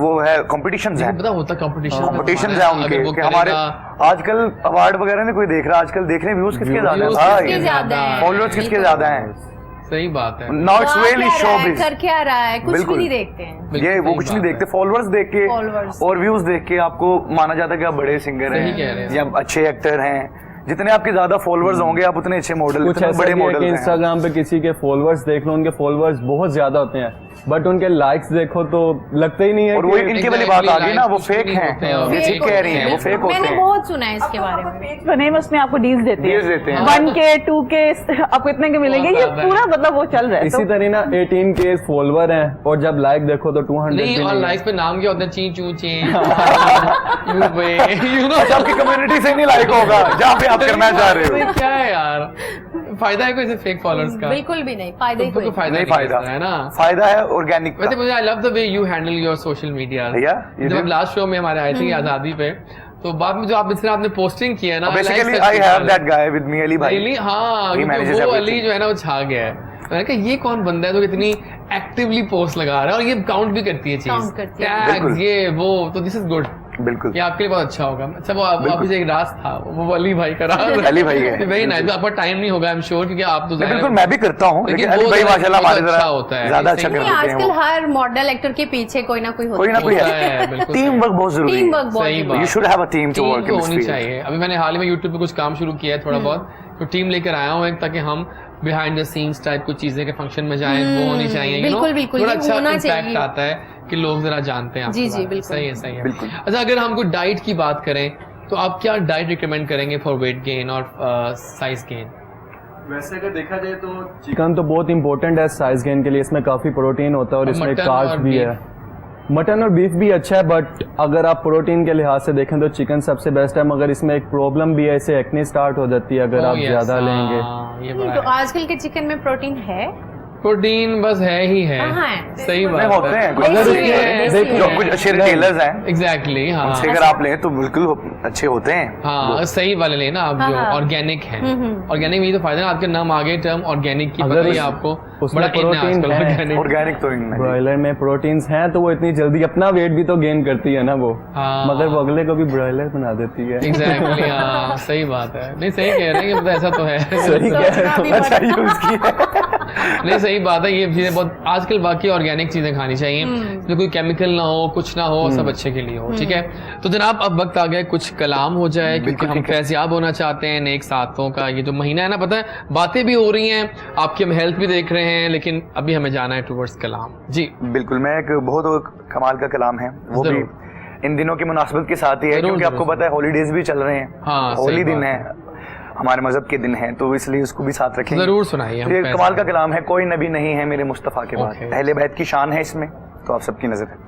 वो है कॉम्पिटिशंस है। पता होता कंपटीशन कॉम्पिटिशन है उनके कि हमारे आजकल अवार्ड वगैरह नहीं कोई देख रहा, आजकल देख रहे व्यूज किसके ज्यादा Views है किसके ज्यादा है? फॉलोअर्स किसके ज्यादा हैं। सही बात है। नाउ इट्स वहाँ रियली क्या रहा है, शोबिज। कर क्या रहा है, कुछ भी बिल्कुल। नहीं देखते हैं। बिल्कुल ये वो सही कुछ नहीं बात देखते, है। फॉलोअर्स देख के Followers। और व्यूज देख के आपको माना जाता है कि आप बड़े सिंगर सही कह रहे हैं हैं। या अच्छे एक्टर हैं। जितने आपके ज्यादा फॉलोअर्स होंगे आप उतने अच्छे मॉडल, कुछ उतने ऐसा बड़े भी है मॉडल कि हैं। इंस्टाग्राम पे किसी के फॉलोअर्स देख लो, उनके फॉलोअर्स बहुत ज्यादा होते हैं बट उनके लाइक्स देखो तो लगता ही नहीं है और कि वो इनकी वाली बात आ गई ना, वो Exactly, फेक likes कुछ नहीं होते हैं, हैं। ये ठीक कह रही हैं, वो फेक होते मैंने हैं। बहुत सुना है इसके बारे में। पेज बने में उसमें आपको डील्स देते Deals देते हैं। 1K 2K आपको इतने के मिलेंगे, ये बहुत पूरा मतलब वो चल रहा है। इसी तरह ना 18K फॉलोवर हैं और जब लाइक देखो तो 200 नहीं, भी और नहीं है। लाइक्स पे नाम क्या होता है? ची चू चे यू नो। अच्छा, आपकी कम्युनिटी से नहीं लाइक होगा जहाँ पे आप करना चाह रहे हो। क्या है यार, फायदा है कोई से फेक फॉलोअर्स का? बिल्कुल भी नहीं, फायदा ही तुमको कोई कोई फायदा नहीं नहीं फायदा है ना। फायदा है ऑर्गेनिक वैसे का। मुझे I love the way you handle your social media. भैया, you जब do? हम लास्ट शो में हमारे आए थे आजादी पे, तो बाद में जो आप इस तरह आपने पोस्टिंग की है ना, basically I have that guy with me, Ali भाई। Really? हाँ, He क्योंकि manages वो everything. अली जो है ना वो छा गया है। मैंने कहा ये कौन बंदा है जो इतनी एक्टिवली पोस्ट लगा रहा है और ये काउंट भी करती है चीज, Count करती है। टैग्स बिल्कुल। ये वो, तो दिस इज गुड। बिल्कुल ये आपके लिए बहुत अच्छा होगा। अच्छा, वो वापस एक राज था, वो अली भाई का राज। अली भाई है। Very nice. आपका टाइम नहीं होगा आई एम श्योर, क्योंकि आप तो नहीं, बिल्कुल मैं भी करता हूँ, लेकिन अली वो भाई ज़रा माशाल्लाह हमारे बहुत जरा अच्छा होता है। ज्यादा अच्छा कर नहीं, देते हैं आजकल वो। हर मॉडल एक्टर के पीछे कोई ना कोई होता कोई ना कोई होता है। है, बिल्कुल टीम वर्क बहुत जरूरी टीम है। वर्क बहुत सही जरूरी बात। You should have a team to team work तो इन होनी दिस चाहिए। अभी मैंने हाल ही में यूट्यूब पे कुछ काम शुरू किया है थोड़ा बहुत, तो टीम लेकर आया हूँ एक, ताकि हम बिहाइंड द सीन्स टाइप कुछ चीजें के फंक्शन में जाएं, वो होनी चाहिए। you know? बिल्कुल, बिल्कुल, थोड़ा ये अच्छा होना इम्पैक्ट चाहिए। आता है कि लोग जरा जानते हैं आपके जी, जी, बारे में। बिल्कुल। सही है, सही है। बिल्कुल। अच्छा, अगर हमको डाइट की बात करें तो आप क्या डाइट रिकमेंड करेंगे फॉर वेट गेन और साइज गेन? वैसे अगर देखा जाए तो चिकन तो बहुत इंपॉर्टेंट है साइज गेन के लिए, इसमें काफी प्रोटीन होता है और और इसमें मटन कार्ब्स और भी बीफ? है। मटन और बीफ भी अच्छा है बट अगर आप प्रोटीन के लिहाज से देखें तो चिकन सबसे बेस्ट है, मगर इसमें एक प्रॉब्लम भी है, इसे एक्ने स्टार्ट हो जाती है अगर Oh, आप yes, ज्यादा लेंगे। हाँ, ये बड़ा तो है। आजकल के चिकन में प्रोटीन है। प्रोटीन बस है ही है। कहाँ है? सही बात नहीं होते हैं कुछ अगर अच्छे- उसके- देखो, जो कुछ अच्छे रिटेलर्स हैं एग्जैक्टली, हाँ उनसे अगर आप लें तो बिल्कुल अच्छे होते हैं। हाँ, सही वाले लेना आप जो हाँ। ऑर्गेनिक है। ऑर्गेनिक में ये तो फायदा है, आपके नाम आगे टर्म ऑर्गेनिक की, अगर पता ही उस- आपको उसमें बड़ा इन है प्रोटीन आजकल है। ऑर्गेनिक। ऑर्गेनिक तो इनमें ब्रॉयलर में प्रोटीन्स हैं तो वो इतनी जल्दी अपना वेट भी तो गेन करती है ना वो, हाँ। मगर वो अगले को भी ब्रॉयलर बना देती है। एग्जैक्टली, हाँ सही बात है। नहीं, सही कह रहे हैं कि मतलब ऐसा तो है। सही कह रहे हो। अच्छा यूज किया। नहीं, सही बात है। ये चीजें बहुत आजकल बाकी ऑर्गेनिक चीजें खानी चाहिए, इसमें कोई केमिकल ना हो, कुछ ना हो, सब अच्छे के लिए हो। ठीक है, तो जनाब अब वक्त आ गया कुछ कलाम हो जाए, क्योंकि हम फैज़याब होना चाहते हैं नेक साथों का। ये जो महीना है ना, पता है बातें भी हो रही हैं, आपकी हम हेल्थ भी देख रहे हैं, लेकिन अभी हमें जाना है टुवर्ड्स कलाम। जी बिल्कुल, मैं एक बहुत कमाल का कलाम है, वो भी इन दिनों की मुनासिबत के साथ ही है, जरूर, क्योंकि आपको जरूर। पता है हॉलीडेज भी चल रहे हैं। हाँ, सही होली दिन बात है, हमारे मजहब के दिन है, तो इसलिए उसको भी साथ रखेंगे। जरूर सुनाइए। तो ये कमाल का कलाम है, कोई नबी नहीं है मेरे मुस्तफ़ा के बाद। Okay. अहले बैत की शान है इसमें, तो आप सबकी नजर है।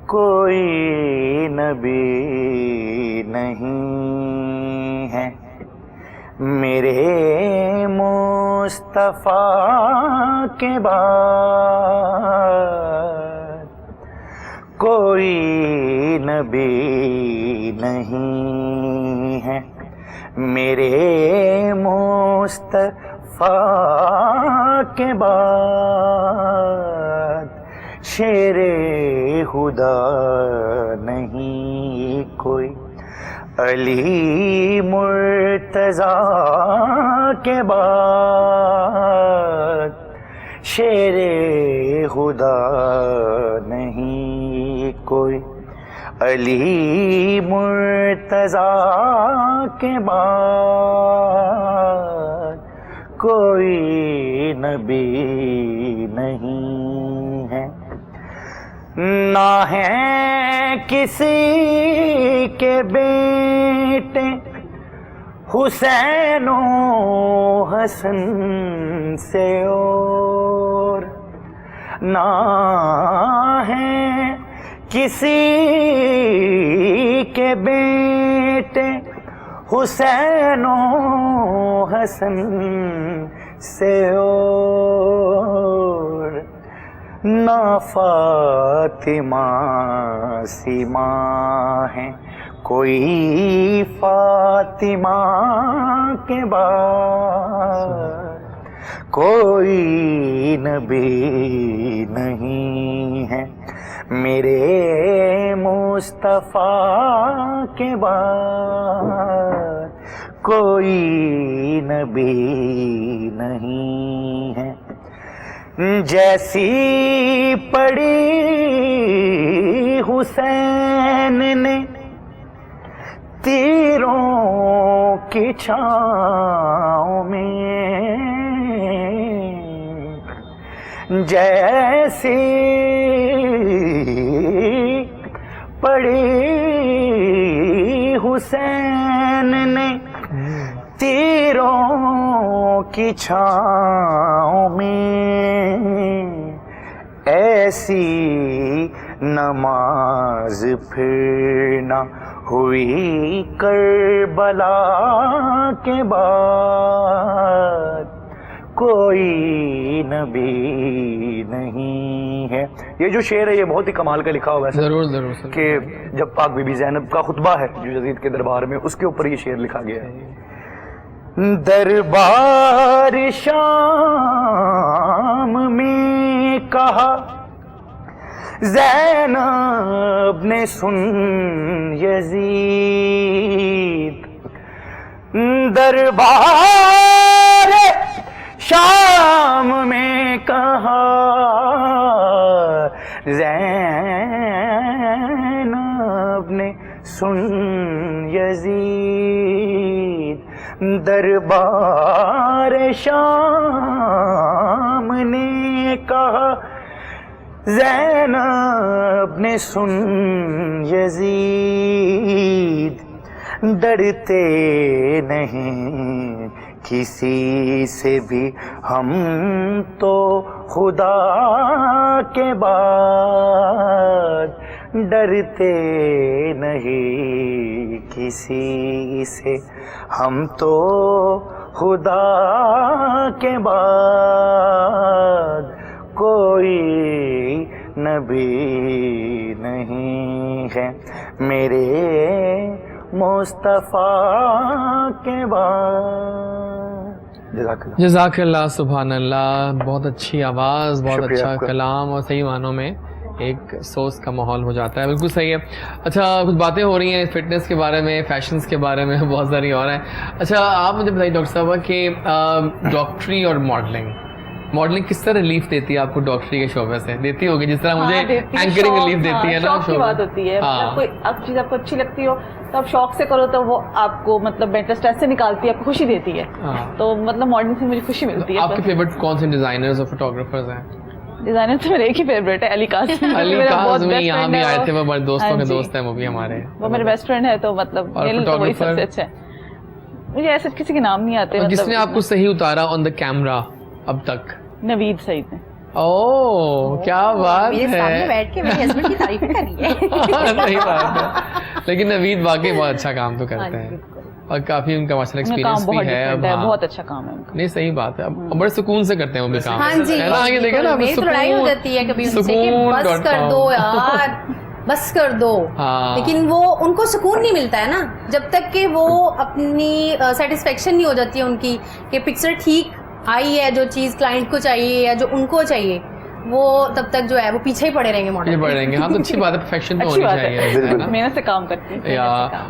कोई नबी नहीं है मेरे मुस्तफा के बाद, कोई नबी नहीं है मेरे मुस्तफा के बाद, शेरे खुदा नहीं कोई अली मुर्तज़ा के बाद, शेरे खुदा नहीं कोई अली मुर्तज़ा के बाद, कोई नबी नहीं है। ना है किसी के बेटे हुसैन हसन से और, ना है किसी के बेटे हुसैन हसन से और, ना फातिमा सीमा है कोई फातिमा के बाद, कोई नबी नहीं है मेरे मुस्तफा के बाद, कोई नबी नहीं है। जैसी पड़ी हुसैन ने तीरों की छाँव में, जैसी पड़ी हुसैन ने तीरों की छाँव में, ऐसी नमाज फिर न हुई करबला के बाद, कोई नबी नहीं है। ये जो शेर है ये बहुत ही कमाल का लिखा हुआ है। जरूर जरूर कि जब पाक बीबी ज़ैनब का खुतबा है जो यजीद के दरबार में, उसके ऊपर ये शेर लिखा गया है। दरबार शाम में कहा ज़ैनब ने सुन यजीद, दरबार शाम में कहा ज़ैनब ने सुन यजीद, दरबार शाम ने कहा ज़ैनब ने सुन यजीद, डरते नहीं किसी से भी हम तो खुदा के बाद, डरते नहीं किसी से हम तो खुदा के बाद, कोई नबी नहीं है मेरे मुस्तफा के बाद। जज़ाकल्लाह, सुभान अल्लाह, बहुत अच्छी आवाज़, बहुत अच्छा कलाम और सही मानों में एक सोच का माहौल हो जाता है। बिल्कुल सही है। अच्छा, कुछ बातें हो रही हैं फिटनेस के बारे में, फैशंस के बारे में, बहुत सारी और हैं। अच्छा, आप मुझे बताइए डॉक्टर साहब कि डॉक्टरी और मॉडलिंग मॉडलिंग किस तरह रिलीफ देती है आपको डॉक्टरी के शोबे से? देती होगी जिस तरह मुझे देती है, एंकरिंग शौक, रिलीफ देती है ना शौक की शोबे। बात होती है। हाँ। मतलब कोई अब चीज आपको अच्छी लगती हो तो आप शौक से करो तो वो आपको मतलब मेंटल स्ट्रेस से निकालती है, आपको खुशी देती है। हाँ। तो मतलब मॉडलिंग से मुझे खुशी मिलती है। आपके फेवरेट कौन से डिजाइनर्स और फोटोग्राफर्स हैं? डिजाइनर तो मेरे एक ही फेवरेट है, अली काज़मी। अली मेरा बहुत काज़मी best यहाँ friend भी है आए वो। थे, वो बड़े दोस्तों हाँ के जी। दोस्त हैं वो भी हमारे। वो मेरे बेस्ट फ्रेंड है, तो मतलब और मेरे लिए तो वही photographer? सबसे अच्छा है। मुझे ऐसे किसी के नाम नहीं आते। और जिसने मतलब आपको सही उतारा ऑन द कैमरा अब तक? नवीद सईद ने। ओह क्या बात मेरे सामने है। बैठ के मेरे हस्बैंड की तारीफ कर रही है। सही बात है। लेकिन नवीद वाकई बहुत अच्छा काम तो हाँ करते जी, हैं बिल्कुल। और काफी उनका माशाल्लाह उनका एक्सपीरियंस काम भी बहुत है। डिफरेंट अब है, हाँ। बहुत अच्छा काम है उनका। नहीं सही बात है, अब बड़े सुकून से करते हैं वो भी काम। हाँ जी, है ना, ये देखा ना, मेरी तो लड़ाई हो जाती है कभी उनसे कि बस कर दो यार, बस कर दो। हाँ। लेकिन वो उनको सुकून नहीं मिलता है ना जब तक कि वो अपनी सेटिस्फेक्शन नहीं हो जाती है उनकी कि पिक्चर ठीक आई है, जो चीज़ क्लाइंट को चाहिए या जो उनको चाहिए, वो तब तक जो है वो पीछे ही पड़े रहेंगे मॉडल। ये बढ़ेंगे। हाँ तो अच्छी बात है, परफेक्शन तो अच्छी होनी बात चाहिए, है, है ना? मेहनत से काम करती है। या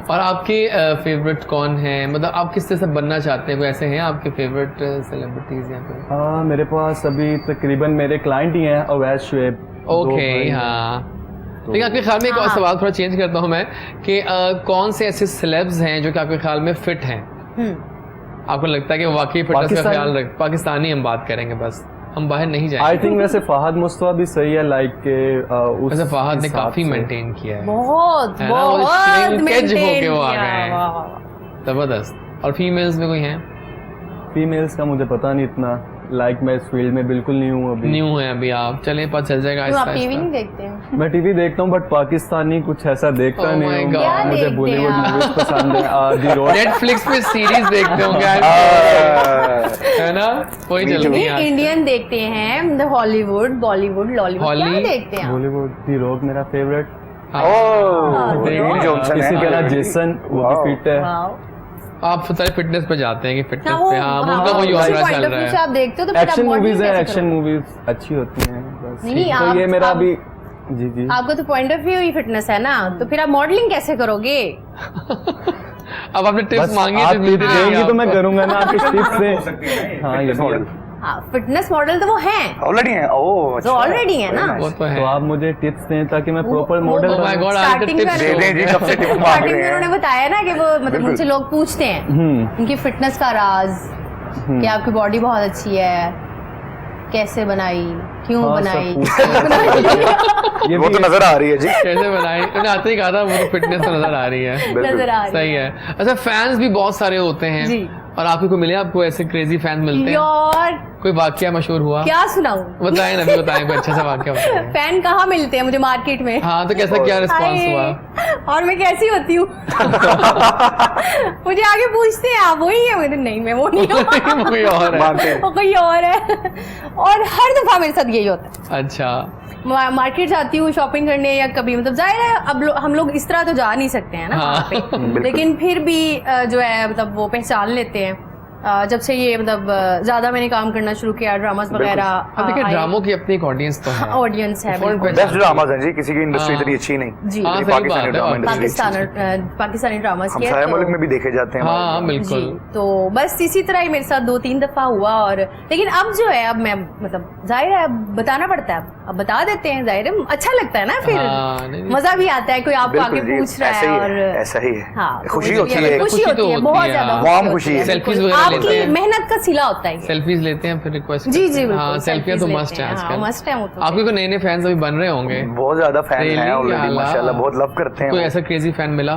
और आपके फेवरेट कौन है, मतलब आप किस तरह से बनना चाहते हैं? कोई ऐसे हैं आपके फेवरेट सेलिब्रिटीज यहाँ पे? हाँ मेरे पास अभी तकरीबन मेरे क्लाइंट ही हैं अवैध शुएब। ओके हाँ। लेकिन आपके ख्याल में एक और सवाल थोड़ा चेंज करता हूँ मैं कि कौन से ऐसे सेलेब्स हैं जो कि आपके ख्याल में फिट हैं? आपको लगता है कि वाकई फिटनेस का ख्याल रख? पाकिस्तानी हम बात करेंगे बस, हम बाहर नहीं जाएंगे। आई थिंक वैसे फहद मुस्तफा भी सही है, लाइक के वैसे फहद ने काफी मेंटेन किया है, बहुत है ना? वो बहुत shrinkage maintain होके वो आ किया, गए हैं। वाह, वाह, वाह। जबरदस्त। और फीमेल्स में कोई हैं? फीमेल्स का मुझे पता नहीं इतना, लाइक मैं इस फील्ड में बिल्कुल नहीं हूँ अभी। न्यू है अभी आप, चले पता चल जाएगा क्यों आप आहिस्ता टीवी नहीं आहिस्ता। देखते हैं? मैं टीवी देखता हूँ बट पाकिस्तानी कुछ ऐसा देखता Oh my नहीं हूँ। God. क्या मुझे देखते बॉलीवुड हैं आप? मूवीज पसंद है। दी रोड नेटफ्लिक्स पे सीरीज देखते होंगे है ना? वही चल रही नहीं, है इंडियन देखते हैं, मतलब हॉलीवुड, बॉलीवुड, लॉलीवुड, क्या हॉली- देखते हैं आप? बॉलीवुड दी रोड मेरा फेवरेट। डेविड जॉनसन किसी है। का ना जेसन, वो भी फिट है। वाओ। आप सारे फिटनेस पे जाते हैं कि फिटनेस हाँ, वो पे? हाँ उनका हाँ, वही उसी और point चल of रहा view से है। आप देखते हो तो फिर आप एक्शन modeling मूवीज है, कैसे एक्शन करोगे? मूवीज अच्छी होती हैं बस। नहीं, तो आप- ये मेरा आप- अभी जी जी आपका तो point of view he fitness है ना, तो फिर आप मॉडलिंग कैसे करोगे? अब आपने टिप्स बस मांगी आप तो मिल टिप्स जाएंगी देंगी तो मैं आपको। करूंगा ना आपके टिप्स से। हाँ ये भी है। हाँ, फिटनेस मॉडल तो वो हैं, ऑलरेडी है। ओह जो ऑलरेडी है ना। वो तो है। तो आप मुझे टिप्स दें ताकि मैं वो- प्रॉपर वो- मॉडल Oh my बनूं। God, आज Starting टिप्स में- दे दें जी, कब से टिप्स मांग स्टार्टिंग रहे में उन्होंने हैं। बताया ना कि वो मतलब बिल्कुल। उनसे लोग पूछते हैं उनकी फिटनेस का राज, कि आपकी बॉडी बहुत अच्छी है, कैसे बनाई, क्यों हाँ, बनाई, सब पूछते ये वो भी तो नजर आ रही है जी। कैसे बनाई? उन्होंने आते ही कहा था वो तो फिटनेस तो नजर आ रही है। नजर आ रही सही है। अच्छा फैंस भी बहुत सारे होते हैं जी। और आपको कोई मिले, आपको ऐसे क्रेजी फैंस मिलते हैं? यार कोई वाकया मशहूर हुआ? क्या सुनाऊं? बताएं ना, अभी बताएं कोई अच्छा सा वाकया बताएं। फैन कहाँ मिलते हैं मुझे मार्केट में? हाँ तो कैसा क्या रिस्पांस हाय। हुआ? और मैं कैसी होती हूँ? मुझे आगे पूछते हैं आप वही है, मैं नहीं, मैं वो नहीं हूँ, कोई और है। मानते हैं। वो कोई और है। और हर दफा मेरे साथ यही होता है, अच्छा मार्केट जाती हूँ शॉपिंग करने या कभी, मतलब जाहिर है अब हम लोग इस तरह तो जा नहीं सकते हैं ना हाँ। वहाँ पे, लेकिन फिर भी जो है मतलब वो पहचान लेते हैं। जब से ये मतलब ज्यादा मैंने काम करना शुरू किया, ड्रामास वगैरह, अब देखिए ड्रामों की अपनी एक ऑडियंस तो है। ऑडियंस है Different बिल्कुल। बेस्ट ड्रामाज है जी, किसी की इंडस्ट्री हाँ। इतनी अच्छी नहीं। जी। हाँ, लेकिन सही पाकिस्तानी बात है। ड्रामा इंडस्ट्री पाकिस्तानी ड्रामास की है, हमसाया तो- मुल्क में भी देखे जाते हैं हाँ हमारे ड्रामा। बिल्कुल। जी, तो बस इसी तरह ही मेरे साथ 2-3 दफा हुआ। और लेकिन अब जो है, अब मैं मतलब जाहिर है अब बताना पड़ता है, अब बता देते हैं, जाहिर है अच्छा लगता है ना, फिर हाँ, नहीं, नहीं। मजा भी आता है, कोई आपको आके बिल्कुल जी, पूछ रहा ऐसा है। ही और है, ऐसा ही है। हाँ, तो खुशी मुझे होती भी है। खुशी खुशी तो होती है, होती बहुत है, ज्यादा हाँ। खुशी वार्म होती खुशी है। सेल्फीज बिल्कुल। वगैरह लेते आपकी हैं। मेहनत का सिला होता है। सेल्फीज लेते हैं फिर रिक्वेस्ट जी जी बिल्कुल, हाँ सेल्फियां तो selfies मस्ट लेते है हैं, आजकल। हाँ, must है वो तो। आपके कोई नए नए फैंस अभी बन रहे होंगे? बहुत ज्यादा फैन Really? हैं ऑलरेडी अल्लाह। माशाल्लाह, बहुत लव करते हैं कोई वो। ऐसा क्रेजी फैन मिला?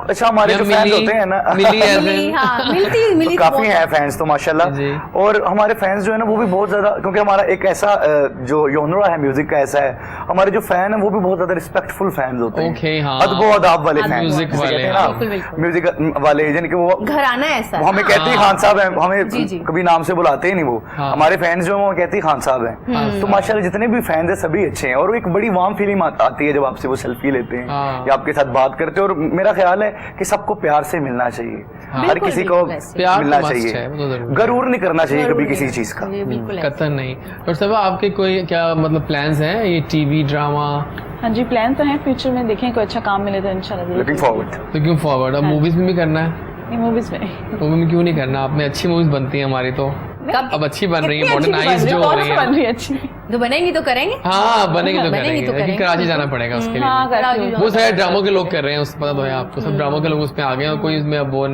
अच्छा हमारे या जो फैंस मिली- होते हैं ना मिली as in- मिली, हाँ, मिली तो तो काफी बहुत- हैं फैंस तो माशाल्लाह। जी। और हमारे फैंस जो है ना वो भी बहुत ज्यादा, क्योंकि हमारा एक ऐसा जो योनरा है म्यूजिक का ऐसा है, हमारे जो फैन है वो भी बहुत ज्यादा रिस्पेक्टफुल फैंस होते हैं। Okay, हाँ। अदब अदाब वाले अदब फैन म्यूजिक वाले, हाँ। बिल्कुल, बिल्कुल। म्यूजिक वाले, यानी कि वो घराना ऐसा वो हमें है। कहते ही हाँ। खान साहब हैं, हमें जी, जी। कभी नाम से बुलाते ही नहीं वो। हाँ। हमारे फैंस जो हैं वो कहते ही खान साहब हैं। तो माशाल्लाह जितने भी फैंस हैं सभी अच्छे हैं, और एक बड़ी वार्म फीलिंग आती है जब आपसे वो सेल्फी लेते हैं हाँ। या आपके साथ बात करते हैं। और मेरा ख्याल है कि सबको प्यार से मिलना चाहिए, हर बिल्कुल, किसी को बिल्कुल ऐसे। प्यार तो मिलना must चाहिए, है, वो तो जरूरी है। गरूर नहीं करना चाहिए कभी जरूरी किसी है। चीज का। ये बिल्कुल ऐसे। कतन नहीं। और सब आपके कोई क्या मतलब प्लान्स हैं ये टीवी ड्रामा? हाँ जी, प्लान तो है फ्यूचर में, देखें कोई अच्छा काम मिले तो इंशाल्लाह जरूर लुकिंग करेंगे। फॉरवर्ड। तो क्यों फॉरवर्ड? अब मूवीज में भी करना है? नहीं, मूवीज में मूवी में क्यों नहीं करना? आप में अच्छी मूवीज बनती हैं हमारी तो। कब अब अच्छी बन रही है, कितनी अच्छी मॉडर्नाइज बन जो हो रही बन है। रही है अच्छी। तो बनेंगी तो करेंगे। हाँ बनेगी तो बनेगी करेंगे, तो लेकिन करेंगे। कराची जाना पड़ेगा उसके लिए। हाँ कराची करती हूँ। बहुत सारे ड्रामों के लोग कर रहे हैं, उस पता तो है आपको, सब ड्रामों के लोग उसमें आ गए हैं और कोई उसमें अब वो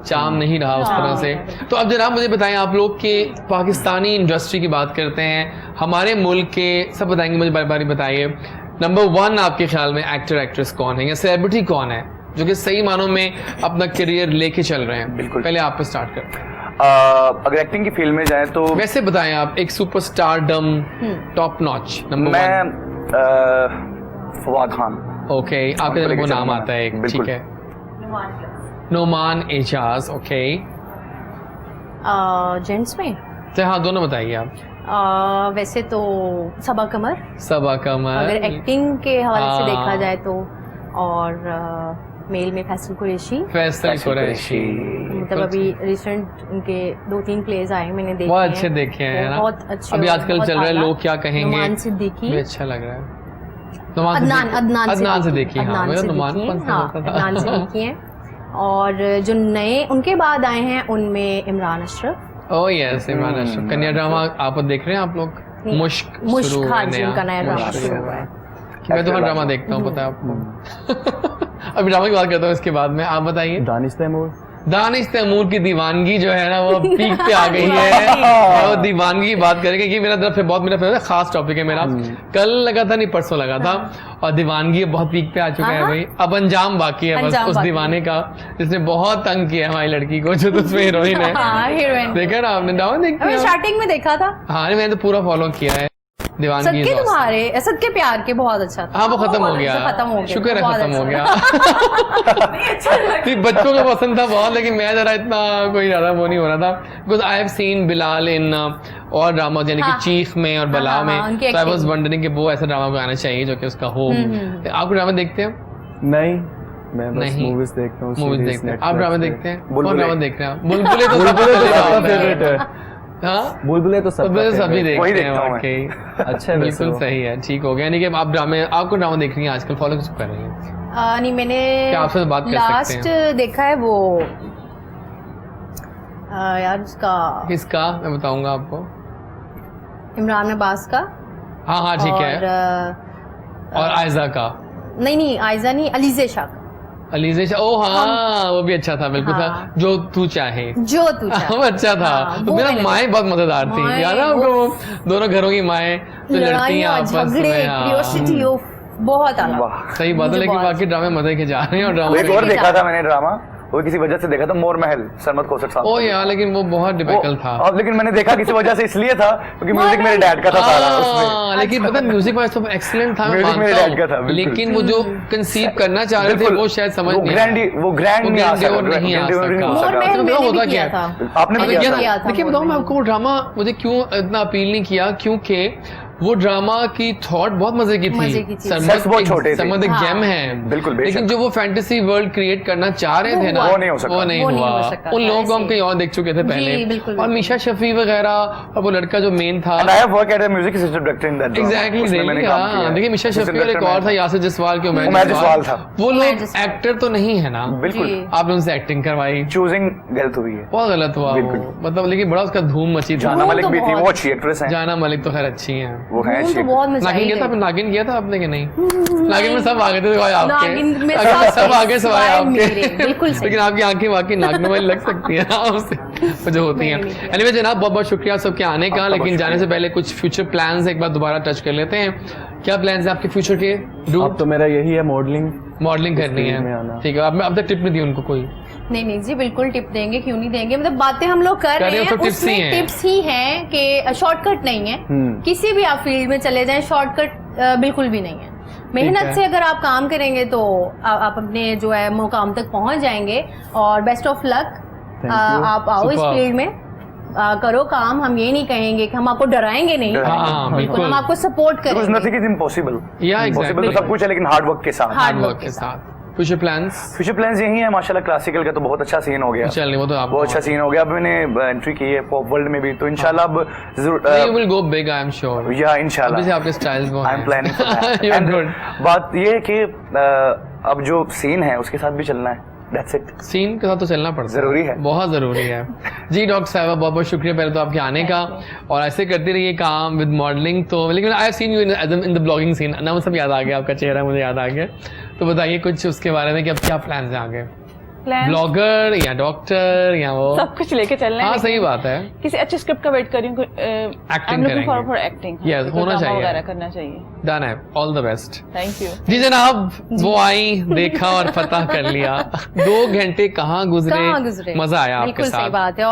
चाम नहीं रहा उस तरह से। तो अब जनाब मुझे बताएं, आप लोग के पाकिस्तानी इंडस्ट्री की बात करते हैं, हमारे मुल्क के सब बताएंगे, मुझे बारी बारी बताइए। नंबर 1 आपके ख्याल में एक्टर एक्ट्रेस कौन है या सेलिब्रिटी कौन है जो कि सही मानों में अपना करियर लेके चल रहे हैं? बिल्कुल। पहले आप पे स्टार्ट करते हैं। अगर एक्टिंग की फील्ड में जाए तो वैसे बताएं आप एक सुपरस्टारडम टॉप नॉच नंबर 1। मैं फवाद खान। ओके, आपके दिमाग में नाम आता है एक, बिल्कुल। ठीक है। नोमान एजाज। ओके, जेंट्स में तो हाँ दोनों बताइए आप। वैसे तो सबा कमर, सबा कमर, अगर एक्टिंग के हवाले से हाँ। देखा जाए तो, और मेल में फैसल कुरैशी, फैसल कुरैशी, मतलब अभी रिसेंट उनके 2-3 प्लेज आए मैंने देखे बहुत हैं। अच्छे देखे हैं ना। बहुत अच्छे। अभी और आजकल बहुत चल रहा है, आला। लोग क्या कहेंगे, नुमान सिद्दीकी, भी अच्छा लग रहा है। अदनान सिद्दीकी, हाँ मेरा नुमान पसंद होता था। अदनान सिद्दीकी हैं। और जो नए उनके बाद आए हैं उनमें इमरान अशरफ। Oh yes, Imran Ashraf. कन्या ड्रामा आप देख रहे हैं आप लोग? मुश्क शुरू हाँ है जी, नया, उनका नया ड्रामा मुश्क शुरू हुआ है। मैं तो हर ड्रामा देखता हूँ, पता है आपको। अभी ड्रामा की बात करता हूँ, इसके बाद में आप बताइए। दानिश तैमूर। दानिश तैमूर की दीवानगी जो है ना वो पीक पे आ गई है। और दीवानगी की बात करेंगे कि मेरा तरफ बहुत मेरा फेवरेट खास टॉपिक है मेरा। कल लगा था, नहीं परसों लगा था, और दीवानगी बहुत पीक पे आ चुका है भाई। अब अंजाम बाकी है बस उस दीवाने का, जिसने बहुत तंग किया है हमारी लड़की को, जो तो उसमें हीरोइन है। हीरोइन देखा ना आपने? ड्रामा देखते स्टार्टिंग में देखा था। हाँ मैंने तो पूरा फॉलो किया है दीवानगी। सबके तुम्हारे सबके प्यार के बहुत अच्छा था। हाँ वो खत्म हो गया, खत्म हो गया, शुक्र है बहुत खत्म हो अच्छा गया। नहीं, बच्चों को पसंद था बहुत, लेकिन मैं जरा इतना कोई ज्यादा वो नहीं हो रहा था। Because I have seen Bilal in और ड्रामा, यानी कि चीख में और बला में। तो आई वाज वंडरिंग कि वो ऐसा ड्रामा को आना चाहिए जो कि उसका हो। आप ड्रामा देखते हैं? नहीं, मैं बस मूवीज देखता हूँ। मूवीज देखते हैं। आप ड्रामा देखते हैं? कौन ड्रामा देख रहे हैं? बुलबुले तो सबका फेवरेट है। हाँ बुलबुले तो सभी देखते हैं वाकई। अच्छा, बिल्कुल सही है, ठीक हो गया। यानी कि आप ड्रामे, आपको ड्रामा देख रही हैं आजकल, फॉलो कुछ कर रही हैं? नहीं, मैंने क्या आपसे बात कर सकते लास्ट हैं? देखा है वो यार उसका, किसका? मैं बताऊंगा आपको। इमरान अब्बास का। हाँ ठीक है। और आयजा का? नहीं आयजा नहीं, अलीज़े शाह का। अलीज़े शाह, ओ हाँ वो भी अच्छा था, बिल्कुल हाँ। था। जो तू चाहे, जो तू चाहे। वो अच्छा था। हाँ, तो वो मेरा मैंने माएँ बहुत मजेदार थी, माएँ, याद है आपको? वो दोनों घरों की माएँ जो लड़ती हैं लड़ाइयाँ, आपस झगड़े, में। हाँ। क्यूरियोसिटी, बहुत आला। सही बात है, लेकिन बाकी ड्रामे मजे के जा रहे हैं। और ड्रामा एक और देखा था मैंने ड्रामा, वो किसी वजह से देखा था, मोर महल, सरमद खोसर साहब। ओ यार, लेकिन वो बहुत डिफिकल्ट था। अब लेकिन मैंने देखा किसी वजह से इसलिए था क्योंकि म्यूजिक मेरे डैड का था सारा उसमें। लेकिन पता म्यूजिक वाइज तो एक्सीलेंट था, मैं म्यूजिक मेरे मानता डैड का था, हूं। बिल्कुल। लेकिन वो जो कंसीव करना चाह रहे थे वो शायद समझ नहीं आया। वो ग्रैंड नहीं आ सका, नहीं आ ग्रैंडियोर नहीं हो सका। मोर महल सका। मैंने होता भी क्या किया है? था। आपने भी मैंने किया किया था? था। देखिए बताऊं मैं आपको, वो ड्रामा मुझे क्यों इतना अपील नहीं किया, क्योंकि वो ड्रामा की थॉट बहुत मजे की मजे थी। की थी। सेट्स बहुत छोटे थे। समझ एक हाँ। जेम है, बिल्कुल, बेशक। लेकिन जो वो फैंटेसी वर्ल्ड क्रिएट करना चाह रहे थे ना, वो नहीं हो सका। वो नहीं वो नहीं हुआ। हो सका उन था, लोगों को हम ऐसे। कहीं और देख चुके थे पहले। बिल्कुल, और मीशा शफी वगैरह, और वो लड़का जो मेन था, And I have worked as a music assistant director in that drama. Exactly उसमें मैंने काम किया है। देखिए मिशा Assistant शफी और एक director और था मैं- यासिर जसवाल के उमैर जसवाल था। वो उमैर लोग जसवाल। एक्टर तो नहीं है ना, बिल्कुल जी। आपने उनसे एक्टिंग करवाई, चूजिंग गलत हुई है। बहुत गलत हुआ वो। बिल्कुल। मतलब लेकिन बड़ा उसका धूम मची थी। जाना मलिक तो भी थी, बहुत- वो अच्छी एक्ट्रेस है। जाना मलिक तो खैर अच्छी है। वो है तो अच्छी। बहुत मजा नागिन आई किया था है। नागिन किया था आपने कि नहीं? नागिन में सब आ गए थे सिवाय आपके। नागिन में सब आगे सिवाय सिवाय आपके। मेरे, बिल्कुल सही। लेकिन आपकी आंखें वाकई नागिन वाली लग सकती है ना उससे, वो जो होती हैं। एनीवे जनाब, बहुत बहुत शुक्रिया सबके आने का। लेकिन जाने से पहले कुछ फ्यूचर प्लान्स एक बार दोबारा टच कर लेते हैं। क्या प्लान्स हैं आपके फ्यूचर के? अब तो मेरा यही है, मॉडलिंग करनी फील्ड में है, आना। ठीक है। अब तक टिप नहीं दी उनको कोई? नहीं जी, बिल्कुल टिप देंगे, क्यों नहीं देंगे। मतलब बातें हम लोग कर रहे हैं, तो टिप्स ही उसमें हैं। टिप्स ही हैं कि शॉर्टकट नहीं है। किसी भी आप फील्ड में चले जाएं, शॉर्टकट बिल्कुल भी नहीं है। मेहनत से अगर आप काम करेंगे तो आप अपने जो है मुकाम तक पहुंच जाएंगे। और बेस्ट ऑफ लक। आप आओ इस Superb। फील्ड में, करो काम। हम ये नहीं कहेंगे कि हम आपको डराएंगे नहीं, हाँ, बिल्कुल। हम आपको सपोर्ट Because करेंगे। nothing is impossible. या Impossible तो सब कुछ है, लेकिन हार्ड वर्क के साथ। हार्ड वर्क के साथ। Future plans? फ्यूचर प्लान्स यही है माशाल्लाह। क्लासिकल का तो बहुत अच्छा सीन हो गया, चलिए वो तो आप बहुत अच्छा सीन हो गया। अब मैंने एंट्री की है पॉप वर्ल्ड में भी, तो इंशाल्लाह अब जरूर you will go big, I am sure. या इंशाल्लाह अभी से आपके स्टाइल्स वो I am planning for that. You are good. बात ये है कि अब जो सीन है उसके साथ भी चलना है। That's it. सीन के साथ तो चलना पड़ता है, जरूरी है। बहुत जरूरी है। जी डॉक्टर साहब बहुत बहुत शुक्रिया पहले तो आपके आने का, और ऐसे करते रहिए काम विद मॉडलिंग। तो लेकिन I have seen you in the blogging scene, नाम सब याद आ गया, आपका चेहरा मुझे याद आ गया। तो बताइए कुछ उसके बारे में कि अब क्या प्लान है आगे, ब्लॉगर या डॉक्टर या वो सब कुछ लेके चल रहे हैं। हाँ सही बात है, किसी अच्छे स्क्रिप्ट का वेट कर रही हूँ, एक्टिंग करेंगे फॉर एक्टिंग, यस होना चाहिए, वगैरह करना चाहिए। डन है, all the best. Thank you जी जनाब, वो आई, देखा और पता कर लिया 2 घंटे कहाँ गुजरे, मजा आया आपके साथ। सही बात है,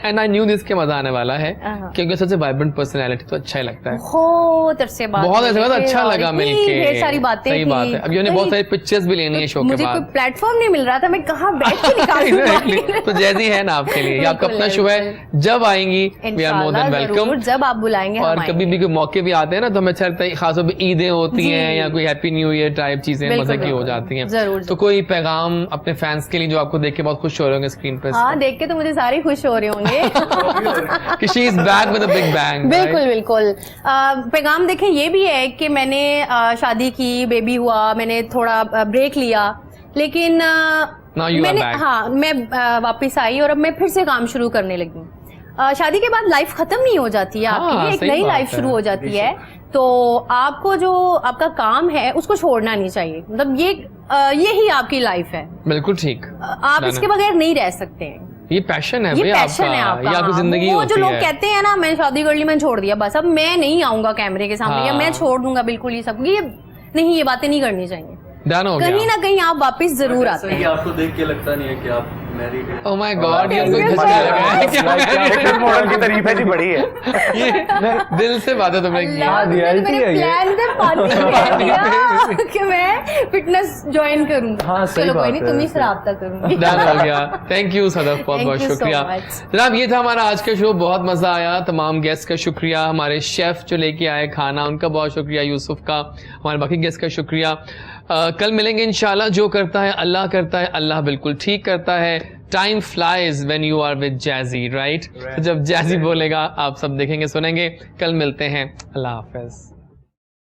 एंड आई न्यू दिस के मजा आने वाला है क्योंकि सबसे वाइब्रेंट पर्सनैलिटी तो अच्छा ही लगता है। बहुत अरसे बाद, बहुत ऐसे बात अच्छा लगा मिलके, ढेर सारी बातें, सही बात है। अब बहुत सारी पिक्चर्स भी लेनी है शो के मुझे बाद, कोई प्लेटफॉर्म नहीं मिल रहा था, मैं कहाँ बैठ के निकालूं। तो जैसी है ना आपके लिए, ये आपका अपना शो है, जब आएंगी we are more than welcome, जब आप बुलाएंगे। और कभी भी कोई मौके भी आते हैं ना तो हमें अच्छा लगता है, खासतौर पे ईदें होती हैं या कोई हैप्पी न्यू ईयर टाइप चीजें मजे की हो जाती हैं। जरूर। तो कोई पैगाम अपने फैंस के लिए जो आपको देख के बहुत खुश हो रहे होंगे स्क्रीन पे? हाँ, देख के तो मुझे सारे खुश हो रहे होंगे कि she is back with a big bang. बिल्कुल बिल्कुल। पैगाम देखें ये भी है कि मैंने शादी की, बेबी हुआ, मैंने थोड़ा ब्रेक लिया, लेकिन मैं वापस आई और अब मैं फिर से काम शुरू करने लगी। शादी के बाद लाइफ खत्म नहीं हो जाती है आपकी, एक नई लाइफ शुरू हो जाती है। तो आपको जो आपका काम है उसको छोड़ना नहीं चाहिए, मतलब यही आपकी लाइफ है। बिल्कुल ठीक, आप इसके बगैर नहीं रह सकते हैं। ये पैशन है, ये पैशन है आपका, ये आपकी जिंदगी वो होती जो लोग है। कहते हैं ना मैंने शादी कर ली, मैंने छोड़ दिया, बस अब मैं नहीं आऊंगा कैमरे के सामने, या मैं छोड़ दूंगा बिल्कुल ये सब, ये नहीं, ये बातें नहीं करनी चाहिए। कहीं ना कहीं आप वापस जरूर आते हैं। आपको देख के लगता नहीं है कि आप मैरिड हैं? ओह माय गॉड, ये कोई कुछ नहीं लगा है क्या? फिटनेस मॉडल की तारीफ है जी, बड़ी है ये दिल से बात है तुमने की। कि मैं फिटनेस ज्वाइन करूँ। हाँ, सही चलो कोई बात नहीं, है। तुम ही से राब्ता करूंगी। डन हो गया। थैंक यू सदफ, बहुत बहुत Thank you so शुक्रिया much. जनाब। ये था हमारा आज का शो, बहुत मजा आया। तमाम गेस्ट का शुक्रिया, हमारे शेफ जो लेके आए खाना उनका बहुत शुक्रिया, यूसुफ का, हमारे बाकी गेस्ट का शुक्रिया। कल मिलेंगे इंशाल्लाह। जो करता है अल्लाह करता है, अल्लाह बिल्कुल ठीक करता है। Time flies when you are with Jazzy, right? जब जैजी बोलेगा आप सब देखेंगे सुनेंगे। कल मिलते हैं, अल्लाह हाफिज।